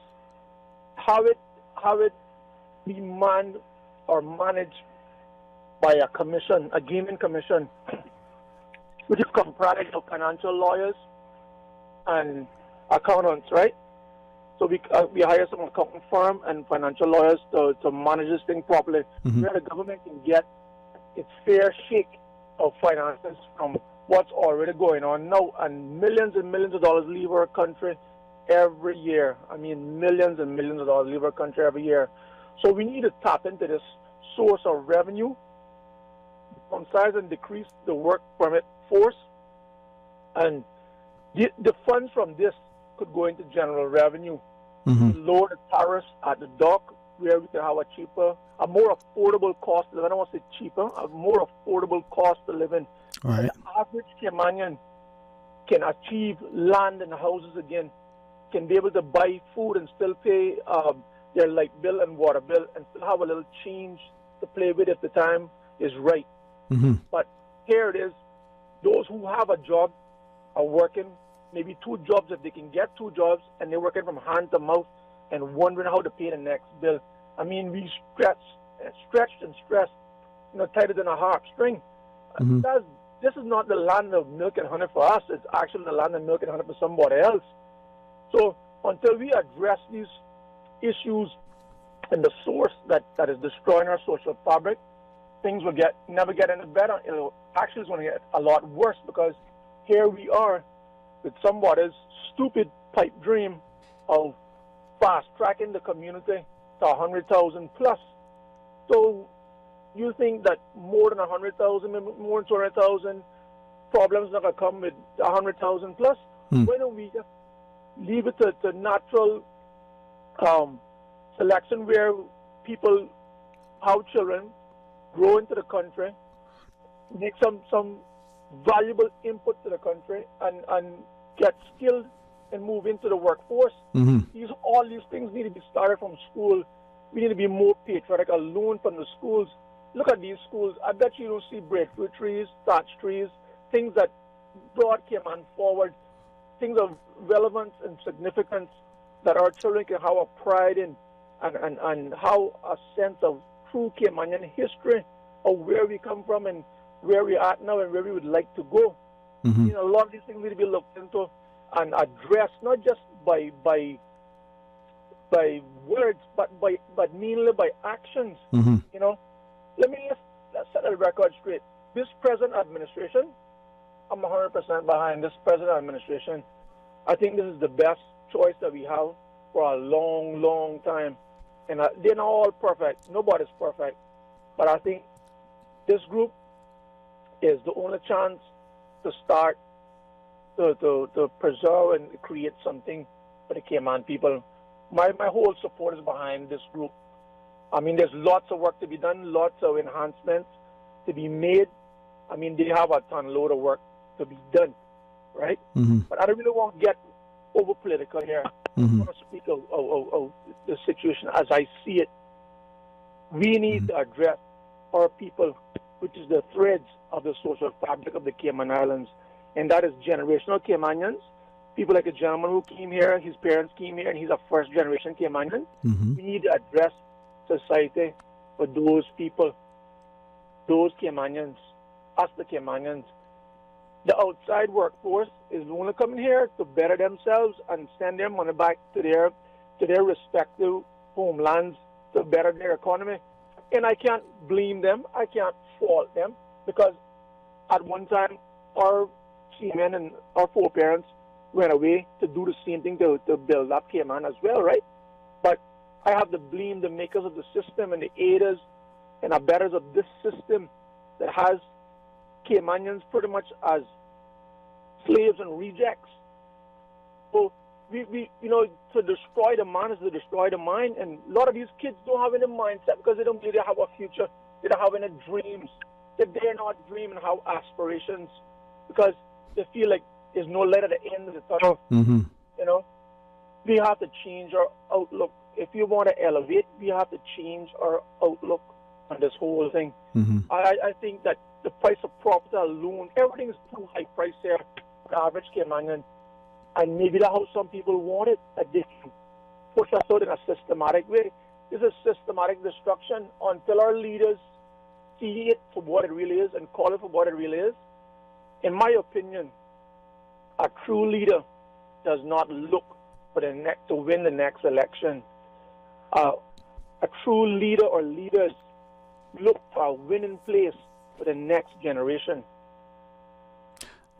Have it be manned or managed by a commission, a gaming commission, which is comprised of financial lawyers and accountants, right? So we hire some accounting firm and financial lawyers to manage this thing properly, where the government can get its fair shake of finances from what's already going on now. And millions of dollars leave our country every year. I mean, millions and millions of dollars leave our country every year. So we need to tap into this source of revenue, downsize and decrease the work permit force, and the funds from this could go into general revenue. Lower the tariffs at the dock, where we can have a more affordable cost to live. I don't want to say cheaper, a more affordable cost to live in. Right. The average Caymanian can achieve land and houses again, can be able to buy food and still pay their light bill and water bill, and still have a little change to play with if the time is right. But here it is, those who have a job are working maybe 2 jobs if they can get 2 jobs, and they're working from hand to mouth and wondering how to pay the next bill. I mean, we stretched and stressed, tighter than a harp string. This is not the land of milk and honey for us. It's actually the land of milk and honey for somebody else. So until we address these issues and the source that is destroying our social fabric, things will never get any better. It's going to get a lot worse, because here we are with somebody's stupid pipe dream of fast-tracking the community to 100,000 plus. So you think that more than 100,000, more than 200,000 problems are going to come with 100,000 plus? Why don't we just leave it to natural selection, where people have children, grow into the country, make some valuable input to the country, and get skilled and move into the workforce. All these things need to be started from school. We need to be more patriotic, alone from the schools, look at these schools. I bet you don't see breadfruit trees, thatch trees, things that brought Cayman forward, things of relevance and significance that our children can have a pride in, and how a sense of true Caymanian history of where we come from and where we are now and where we would like to go. Mm-hmm. You know, a lot of these things need to be looked into and addressed, not just by words, but mainly by actions. Mm-hmm. You know, let's set the record straight. This present administration, I'm 100% behind this present administration. I think this is the best choice that we have for a long, long time. And they're not all perfect. Nobody's perfect. But I think this group is the only chance to start to preserve and create something for the Cayman people. My whole support is behind this group. I mean, there's lots of work to be done, lots of enhancements to be made. I mean, they have a ton-load of work to be done, right? Mm-hmm. But I don't really want to get over political here. Mm-hmm. I want to speak of the situation as I see it. We need to address our people, which is the threads of the social fabric of the Cayman Islands, and that is generational Caymanians. People like a gentleman who came here, his parents came here, and he's a first-generation Caymanian. Mm-hmm. We need to address society for those people, those Caymanians, us the Caymanians. The outside workforce is only coming here to better themselves and send their money back to their respective homelands to better their economy. And I can't blame them. I can't fault them, because at one time our seamen and our foreparents went away to do the same thing to build up Cayman as well, right? But I have to blame the makers of the system and the aiders and abettors of this system that has Caymanians pretty much as slaves and rejects. So we to destroy the man is to destroy the mind, and a lot of these kids don't have any mindset because they don't believe they have a future. They don't have any dreams. They dare not dream and have aspirations because they feel like there's no light at the end of the tunnel. Mm-hmm. You know, we have to change our outlook. If you want to elevate, we have to change our outlook on this whole thing. Mm-hmm. I think that the price of property alone, everything is too high price here for the average Caymanian. And maybe that's how some people want it, that they can push us out in a systematic way. This is systematic destruction until our leaders see it for what it really is and call it for what it really is. In my opinion, a true leader does not look for to win the next election. A true leader or leaders look for a winning place for the next generation.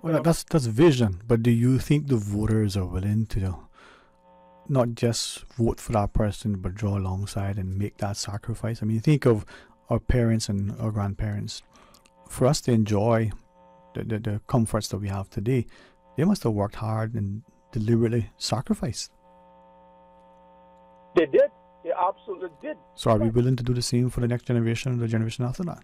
Well, that's vision, but do you think the voters are willing to not just vote for that person, but draw alongside and make that sacrifice? I mean, think of our parents and our grandparents. For us to enjoy the comforts that we have today, they must have worked hard and deliberately sacrificed. They did. They absolutely did. So are we willing to do the same for the next generation and the generation after that?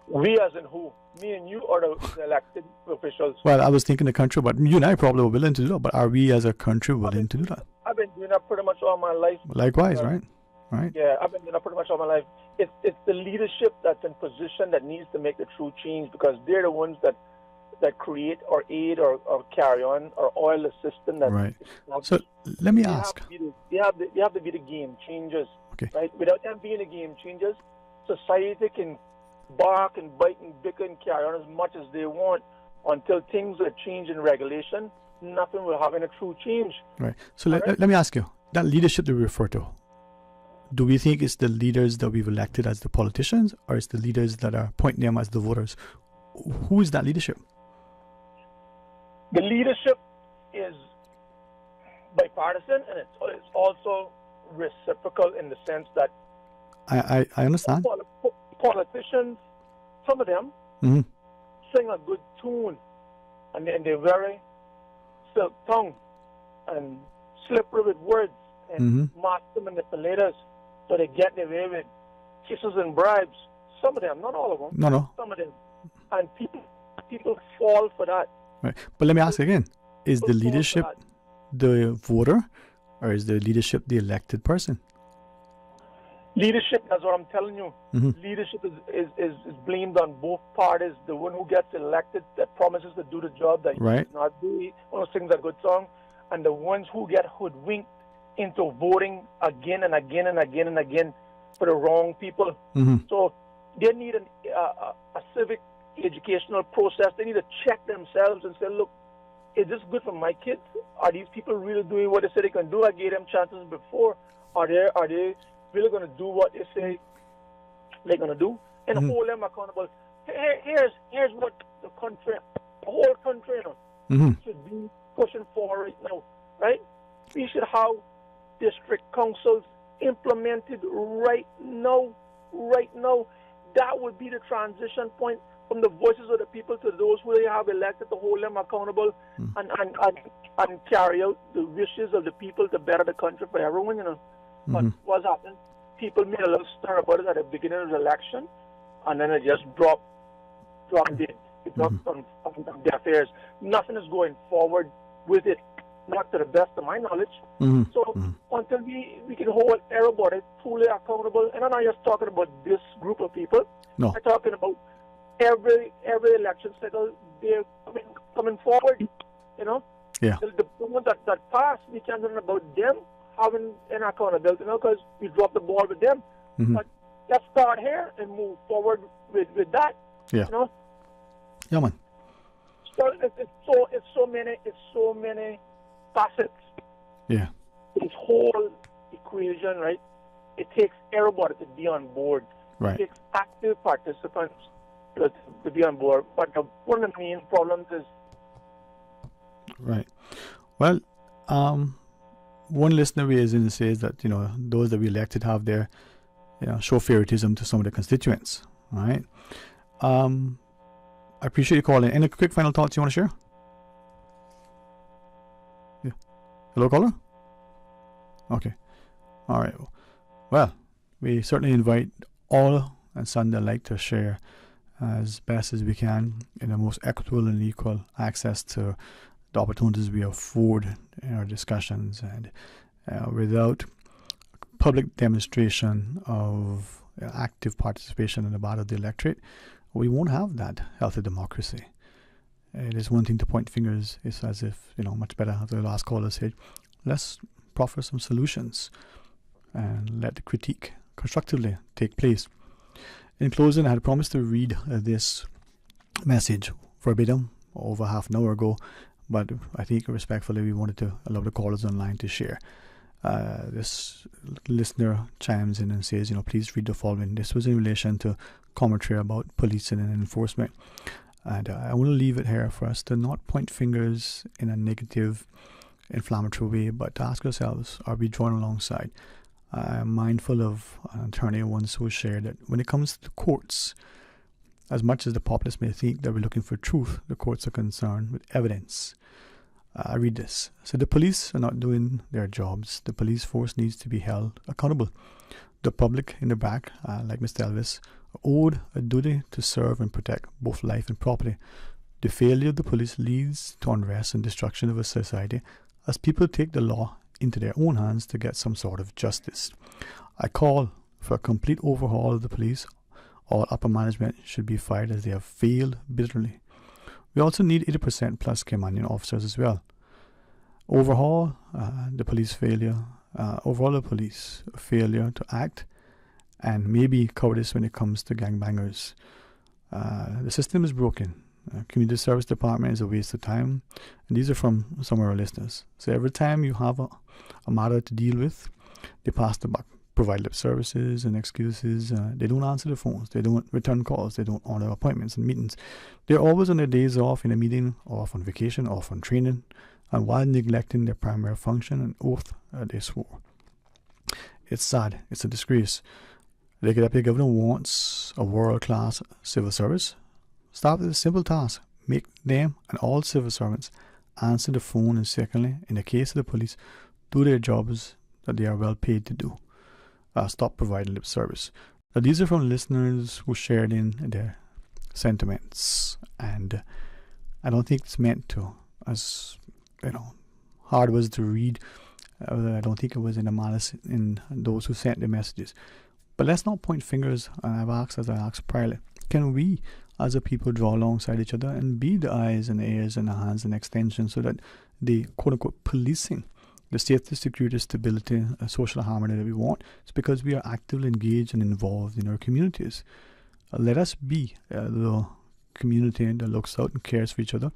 We as in who? Me and you or the elected officials? Well, I was thinking the country, but you and I probably were willing to do that. But are we as a country willing to do that? I've been doing that pretty much all my life. Likewise, right? Right. Yeah, I've been doing that pretty much all my life. It's the leadership that's in position that needs to make the true change, because they're the ones that create or aid or carry on or oil the system. That right. So let me ask. They have to be the game changers. Okay. Right. Without them being the game changers, society can bark and bite and bicker and carry on as much as they want until things are changed in regulation. Nothing will have any true change. Right. So let me ask you, that leadership that we refer to, do we think it's the leaders that we've elected as the politicians, or it's the leaders that are appointing them as the voters? Who is that leadership? The leadership is bipartisan, and it's also reciprocal in the sense that I understand. Politicians, some of them, sing a good tune, and they're very silk tongue and slippery with words and master manipulators, so they get their way with kisses and bribes. Some of them, not all of them. No. Some of them, and people fall for that. Right. But let me ask again: is the leadership the voter, or is the leadership the elected person? Leadership, that's what I'm telling you. Mm-hmm. Leadership is blamed on both parties. The one who gets elected that promises to do the job that he Right. does not do, one of those things a good song, and the ones who get hoodwinked into voting again and again and again and again for the wrong people. Mm-hmm. So they need a civic educational process. They need to check themselves and say, look, is this good for my kids? Are these people really doing what they say they can do? I gave them chances before. Are they really going to do what they say they're going to do? And hold them accountable. Here's what the whole country, should be pushing for right now, right? We should have district councils implemented right now. That would be the transition point from the voices of the people to those who they have elected to hold them accountable and carry out the wishes of the people to better the country for everyone, But what's happened? People made a little stir about it at the beginning of the election, and then it just dropped dead. It dropped from their affairs. Nothing is going forward with it, not to the best of my knowledge. So until we can hold everybody truly accountable, and I'm not just talking about this group of people. No. I'm talking about every election cycle, they're coming forward, Yeah. The ones that passed, we can't learn about them having an accountability, because we dropped the ball with them. But let's start here and move forward with that. Yeah. Yeah, man. So it's so many facets. Yeah. This whole equation, right? It takes everybody to be on board. Right. It takes active participants to be on board. But one of the main problems is right. Well, one listener raised in says that those that we elected have their show favoritism to some of the constituents. All right. I appreciate you calling. Any quick final thoughts you want to share? Yeah. Hello, caller? Okay. All right. Well, we certainly invite all and some alike to share as best as we can in the most equitable and equal access to the opportunities we afford in our discussions, and without public demonstration of active participation in the part of the electorate, we won't have that healthy democracy. It is one thing to point fingers. It's as if, much better, as the last caller said, let's proffer some solutions and let the critique constructively take place. In closing, I had promised to read this message verbatim over half an hour ago, but I think respectfully we wanted to allow the callers online to share. This listener chimes in and says, please read the following. This was in relation to commentary about policing and enforcement. And I want to leave it here for us to not point fingers in a negative, inflammatory way, but to ask ourselves, are we drawn alongside? I'm mindful of an attorney once who shared that when it comes to courts, as much as the populace may think that we're looking for truth, the courts are concerned with evidence. I read this. So the police are not doing their jobs. The police force needs to be held accountable. The public in the back, like Mr. Elvis, are owed a duty to serve and protect both life and property. The failure of the police leads to unrest and destruction of a society as people take the law into their own hands to get some sort of justice. I call for a complete overhaul of the police. All upper management should be fired as they have failed bitterly. We also need 80% plus Caymanian officers as well. Overhaul the police failure to act, and maybe cowardice when it comes to gangbangers. The system is broken. Community service department is a waste of time, and these are from some of our listeners. So every time you have a matter to deal with, they pass the buck, provide lip services and excuses. They don't answer the phones, they don't return calls, they don't honor appointments and meetings. They're always on their days off in a meeting, off on vacation, off on training, and while neglecting their primary function and oath they swore. It's sad, it's a disgrace. The Deputy Governor wants a world-class civil service. Start with a simple task. Make them and all civil servants answer the phone, and secondly, in the case of the police, do their jobs that they are well paid to do. Stop providing lip service. Now, these are from listeners who shared in their sentiments, and I don't think it's meant to, as hard was to read. I don't think it was in a malice in those who sent the messages. But let's not point fingers, and I've asked, as I asked priorly, can we as a people draw alongside each other and be the eyes and the ears and the hands and extensions so that the quote-unquote policing, the safety, security, stability, social harmony that we want, it's because we are actively engaged and involved in our communities. Let us be the community that looks out and cares for each other,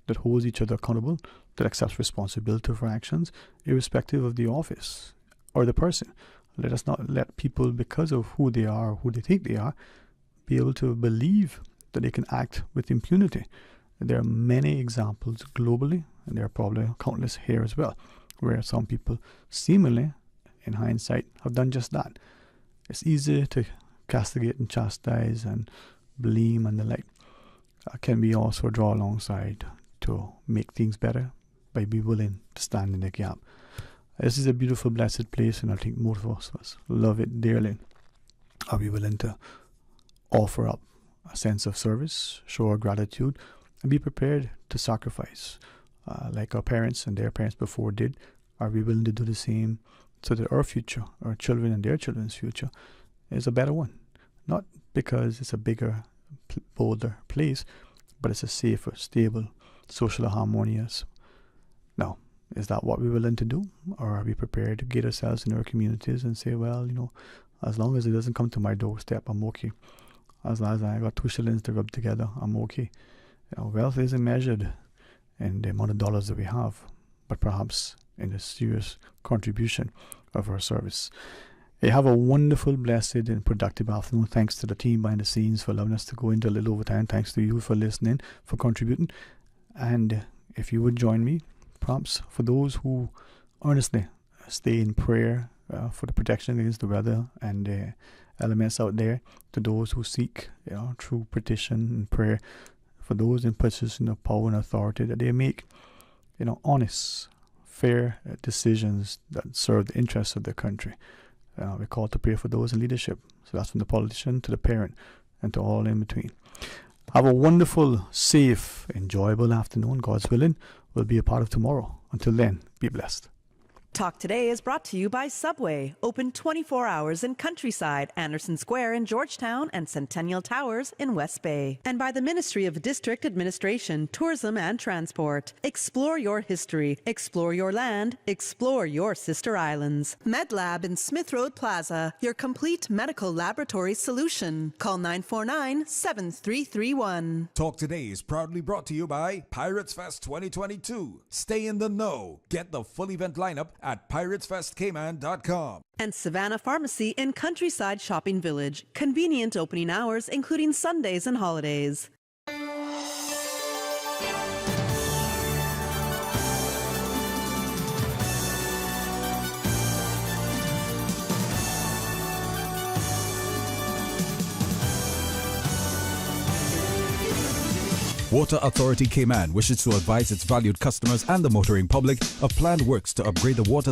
that holds each other accountable, that accepts responsibility for actions, irrespective of the office or the person. Let us not let people, because of who they are or who they think they are, be able to believe that they can act with impunity. There are many examples globally, and there are probably countless here as well, where some people seemingly, in hindsight, have done just that. It's easy to castigate and chastise and blame and the like. Can we also draw alongside to make things better by being willing to stand in the gap? This is a beautiful, blessed place, and I think most of us love it dearly. Are we willing to offer up a sense of service, show our gratitude, and be prepared to sacrifice, like our parents and their parents before did? Are we willing to do the same so that our future, our children and their children's future, is a better one? Not because it's a bigger, bolder place, but it's a safer, stable, socially harmonious. Now, is that what we're willing to do? Or are we prepared to get ourselves in our communities and say, well, as long as it doesn't come to my doorstep, I'm okay. As long as I got 2 shillings to rub together, I'm okay. Wealth isn't measured in the amount of dollars that we have, but perhaps in the serious contribution of our service. Hey, have a wonderful, blessed, and productive afternoon. Thanks to the team behind the scenes for allowing us to go into a little overtime. Thanks to you for listening, for contributing. And if you would join me, perhaps for those who earnestly stay in prayer for the protection against the weather and the elements out there, to those who seek through petition and prayer, for those in position of power and authority, that they make honest, fair decisions that serve the interests of the country. We're called to pray for those in leadership. So that's from the politician to the parent and to all in between. Have a wonderful, safe, enjoyable afternoon. God's willing, we'll be a part of tomorrow. Until then, be blessed. Talk Today is brought to you by Subway, open 24 hours in Countryside, Anderson Square in Georgetown, and Centennial Towers in West Bay. And by the Ministry of District Administration, Tourism and Transport. Explore your history, explore your land, explore your sister islands. MedLab in Smith Road Plaza, your complete medical laboratory solution. Call 949-7331. Talk Today is proudly brought to you by Pirates Fest 2022. Stay in the know. Get the full event lineup at piratesfestcayman.com. And Savannah Pharmacy in Countryside Shopping Village. Convenient opening hours, including Sundays and holidays. Water Authority Cayman wishes to advise its valued customers and the motoring public of planned works to upgrade the water